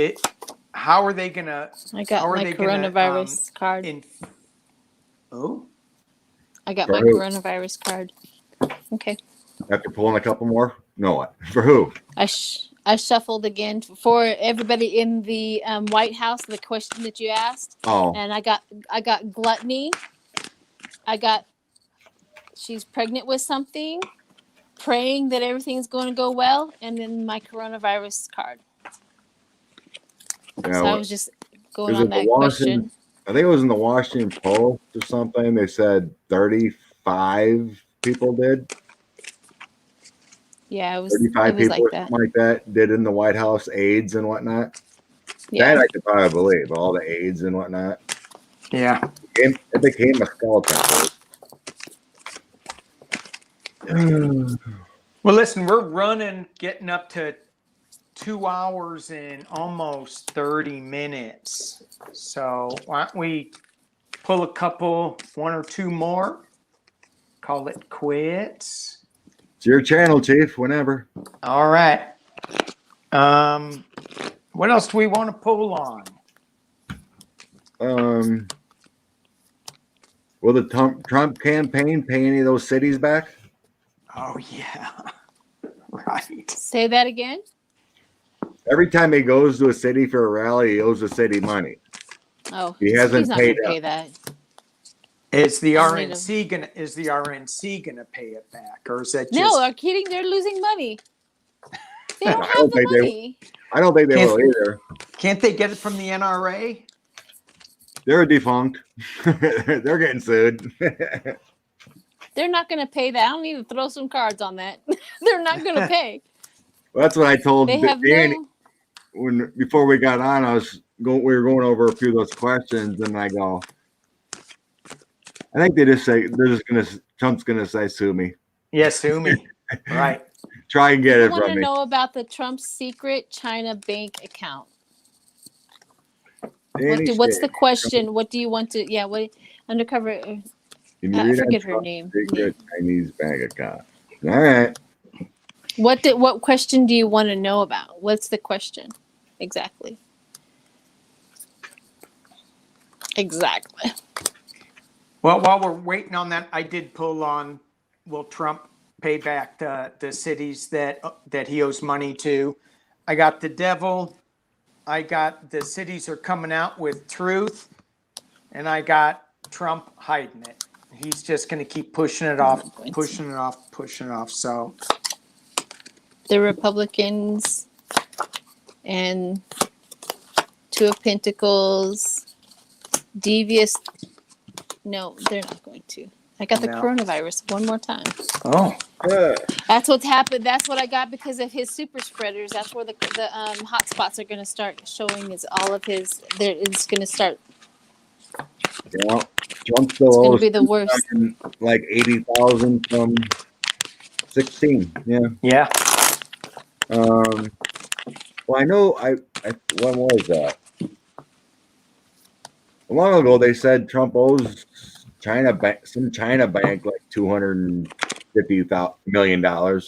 how are they going to... I got my coronavirus card. I got my coronavirus card. Okay. After pulling a couple more? No, what? For who? I shuffled again for everybody in the White House, the question that you asked. Oh. And I got gluttony. I got she's pregnant with something, praying that everything's going to go well, and then my coronavirus card. Yeah, so I was just going on that question. I think it was in the Washington Post or something. They said 35 people did. Yeah, it was 35 people like that. Like that did in the White House, AIDS and whatnot. Yeah. That I could probably believe, all the AIDS and whatnot. Yeah. It became a skeleton. Well, listen, we're getting up to 2 hours and almost 30 minutes. So why don't we pull one or two more? Call it quits. It's your channel, Chief, whenever. All right. What else do we want to pull on? Will the Trump campaign pay any of those cities back? Oh, yeah. Right. Say that again. Every time he goes to a city for a rally, he owes the city money. Oh, he hasn't he's not paid gonna pay that. Is the RNC gonna pay it back, or is that just... No, I'm kidding. They're losing money. They don't have the money. I don't think they will either. Can't they get it from the NRA? They're defunct. They're getting sued. They're not going to pay that. I don't need to throw some cards on that. They're not going to pay. Well, that's what I told Danny before we got on. We were going over a few of those questions, and I go, I think Trump's gonna say sue me. Yeah, sue me. Right. Try and get You it want to from me. know about the Trump's secret China bank account? What's the question? What do you want to? Yeah, what undercover? Can you I read on forget her Trump's name. secret Chinese bank account? All right. What question do you want to know about? What's the question exactly? Exactly. Well, while we're waiting on that, I did pull on, will Trump pay back the cities that he owes money to? I got the devil. I got the cities are coming out with truth. And I got Trump hiding it. He's just going to keep pushing it off, pushing it off, pushing it off. So The Republicans and Two of Pentacles, devious. No, they're not going to. I got the coronavirus one more time. Oh, that's what's happened. That's what I got because of his super spreaders. That's where the hot spots are going to start showing. Is all of his. It's going to start. Yeah, Trump still it's going owes to be the worst. like 80,000 from 16. Yeah. Yeah. Well, I know. When was that? A long ago, they said Trump owes some China bank like $250 million. I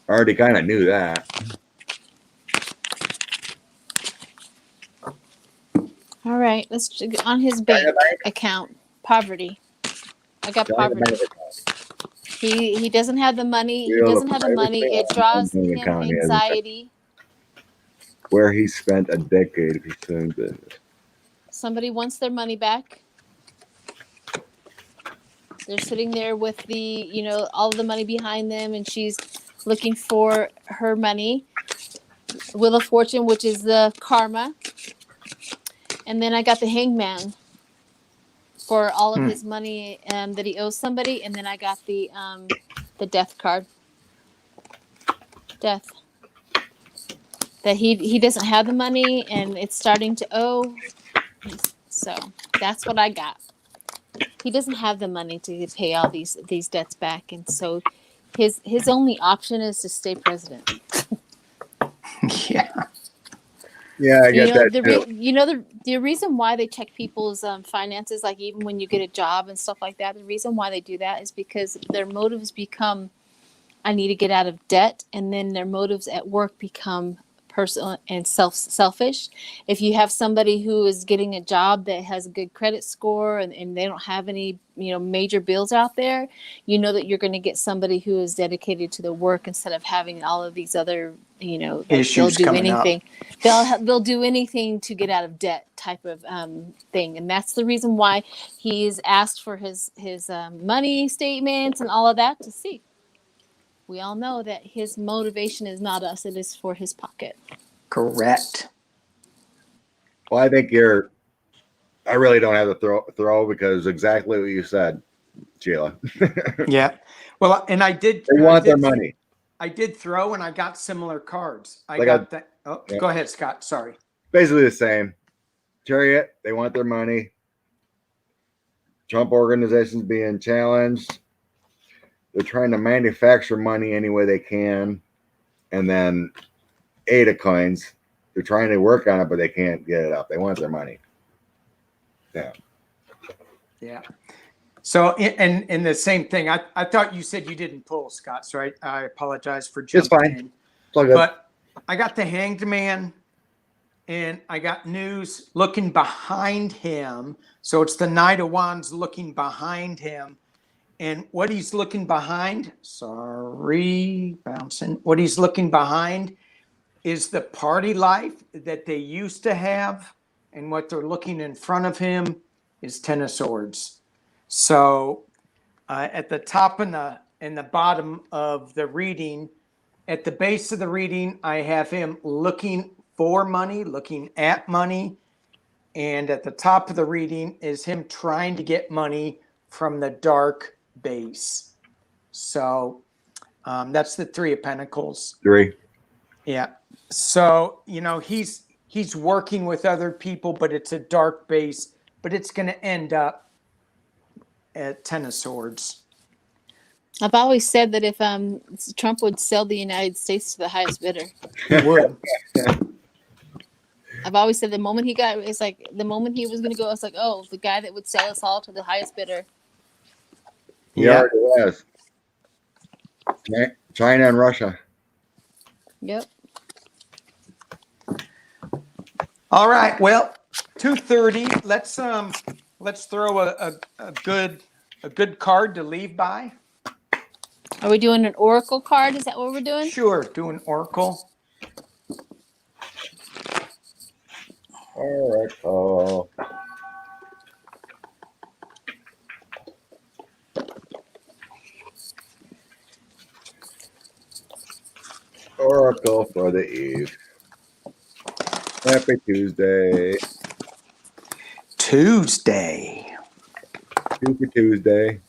already kind of knew that. All right, let's on his bank account. Poverty. I got poverty. He doesn't have the money. He doesn't have the money. It draws him anxiety. Where he spent a decade of his doing business. Somebody wants their money back. They're sitting there with the, all the money behind them, and she's looking for her money. Wheel of Fortune, which is the karma. And then I got the Hangman for all of his money that he owes somebody. And then I got the death card. Death. That he doesn't have the money and it's starting to owe. So that's what I got. He doesn't have the money to pay all these debts back, and so his only option is to stay president. Yeah. Yeah, I get that. The reason why they check people's finances, like even when you get a job and stuff like that, the reason why they do that is because their motives become, I need to get out of debt, and then their motives at work become personal and selfish. If you have somebody who is getting a job that has a good credit score and they don't have any major bills out there, that you're going to get somebody who is dedicated to the work instead of having all of these other issues they'll do coming anything up. they'll do anything to get out of debt type of thing. And that's the reason why he's asked for his money statements and all of that to see. We all know that his motivation is not us, it is for his pocket. Correct. Well, I think I really don't have to throw because exactly what you said, Sheila. Yeah. Well, and I did. They want their money. I did throw and I got similar cards. I got that. Oh, yeah. Go ahead, Scott. Sorry. Basically the same. Chariot, they want their money. Trump organizations being challenged. They're trying to manufacture money any way they can. And then ADA coins, they're trying to work on it, but they can't get it up. They want their money. Yeah. Yeah. So, and the same thing, I thought you said you didn't pull, Scott, so I apologize for jumping it's fine. in. It's all good. But I got the Hanged Man, and I got news looking behind him. So it's the Knight of Wands looking behind him. And what he's looking behind, what he's looking behind is the party life that they used to have. And what they're looking in front of him is Ten of Swords. So at the top and the bottom of the reading, at the base of the reading, I have him looking for money, looking at money. And at the top of the reading is him trying to get money from the dark base. So that's the Three of Pentacles. 3. Yeah. So, he's working with other people, but it's a dark base, but it's going to end up at Ten of Swords. I've always said that if Trump would sell the United States to the highest bidder. He would. I've always said the moment he got, it's like the moment he was going to go, I was like, oh, the guy that would sell us all to the highest bidder. He Yeah. already has. China and Russia. Yep. All right. Well, 2:30. Let's throw a good card to leave by. Are we doing an oracle card? Is that what we're doing? Sure. Do an oracle. Oracle. Oracle for the eve. Happy Tuesday. Tuesday. Super Tuesday.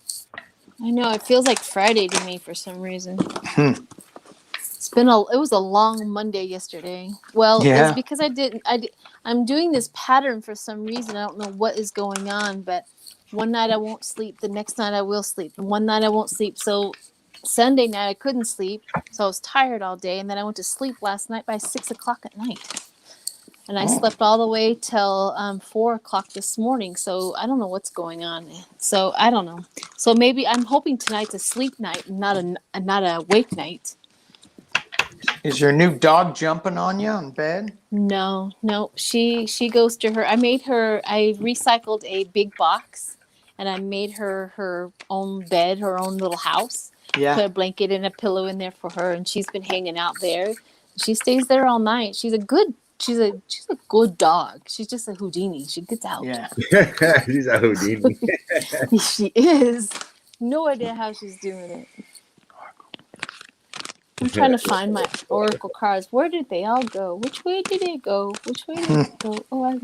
I know it feels like Friday to me for some reason. Hmm. It was a long Monday yesterday. Well, Yeah. it's because I'm doing this pattern for some reason. I don't know what is going on, but one night I won't sleep. The next night I will sleep. And one night I won't sleep. So Sunday night I couldn't sleep. So I was tired all day. And then I went to sleep last night by 6 o'clock at night. And I slept all the way till 4 o'clock this morning. So I don't know what's going on. So I don't know. So maybe I'm hoping tonight's a sleep night, not a wake night. Is your new dog jumping on you on bed? No. She goes to her. I recycled a big box, and I made her own bed, her own little house. Yeah. Put a blanket and a pillow in there for her, and she's been hanging out there. She stays there all night. She's a good dog. She's just a Houdini. She gets out. Yeah. She's a Houdini. She is. No idea how she's doing it. I'm trying to find my oracle cards. Where did they all go? Which way did it go? Which way did it go? Oh,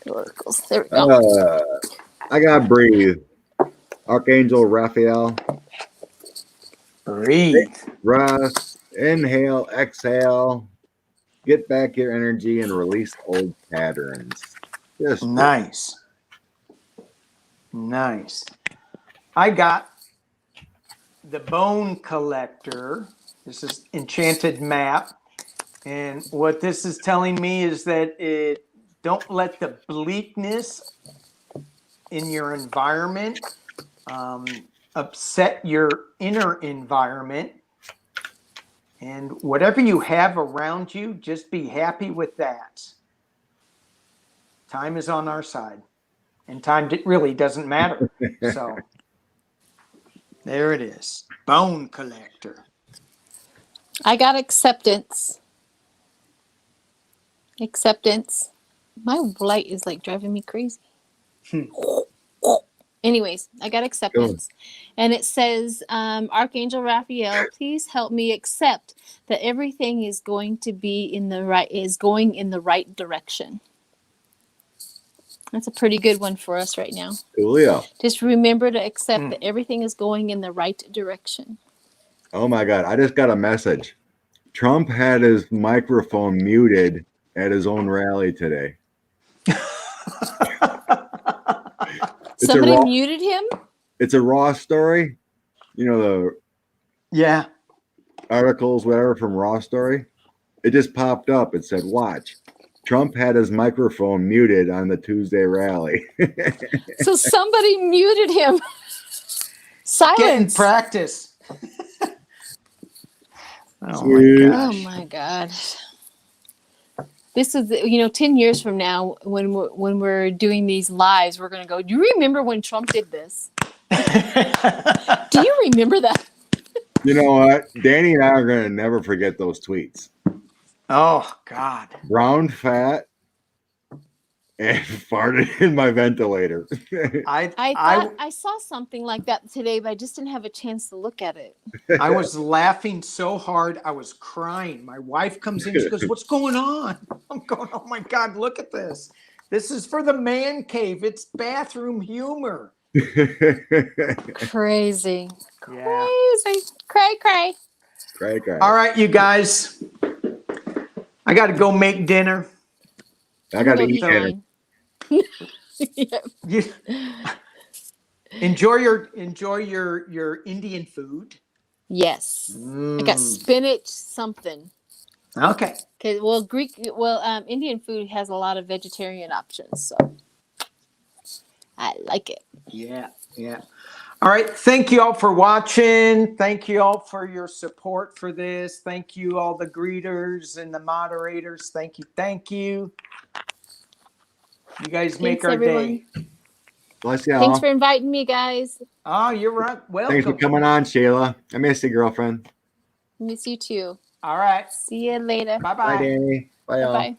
the oracles. There we go. I gotta breathe. Archangel Raphael. Breathe. Rest. Inhale. Exhale. Get back your energy and release old patterns. Just Nice. Nice. I got the Bone Collector. This is Enchanted Map. And what this is telling me is that don't let the bleakness in your environment upset your inner environment. And whatever you have around you, just be happy with that. Time is on our side. And time really doesn't matter. So there it is. Bone Collector. I got acceptance. Acceptance. My light is like driving me crazy. Anyways, I got acceptance. And it says, Archangel Raphael, please help me accept that everything is going in the right direction. That's a pretty good one for us right now. Coolio. Just remember to accept that everything is going in the right direction. Oh my God. I just got a message. Trump had his microphone muted at his own rally today. Somebody muted him? It's a raw story. You know, the articles, whatever, from Raw Story. It just popped up. It said, watch. Trump had his microphone muted on the Tuesday rally. So somebody muted him. Silence. Get in practice. Oh my God. This is, 10 years from now, when we're doing these lives, we're going to go, do you remember when Trump did this? Do you remember that? You know what? Danny and I are going to never forget those tweets. Oh, God. Round fat and farted in my ventilator. I saw something like that today, but I just didn't have a chance to look at it. I was laughing so hard, I was crying. My wife comes in, she goes, what's going on? I'm going, oh my God, look at this. This is for the man cave. It's bathroom humor. Crazy. Yeah. Cray. All right, you guys. I got to go make dinner. I got to eat dinner. Yeah. Enjoy your Indian food. Yes. I got spinach something. Okay. Okay. Well, Indian food has a lot of vegetarian options, so I like it. Yeah. Yeah. All right. Thank you all for watching. Thank you all for your support for this. Thank you, all the greeters and the moderators. Thank you. Thank you. You guys make Thanks, our everyone. day. Bless you Thanks all. for inviting me, guys. Oh, you're right. Thanks for Welcome. coming on, Sheila. I miss you, girlfriend. Miss you too. All right. See you later. Bye-bye. Bye, Danny. Bye, Bye y'all. bye.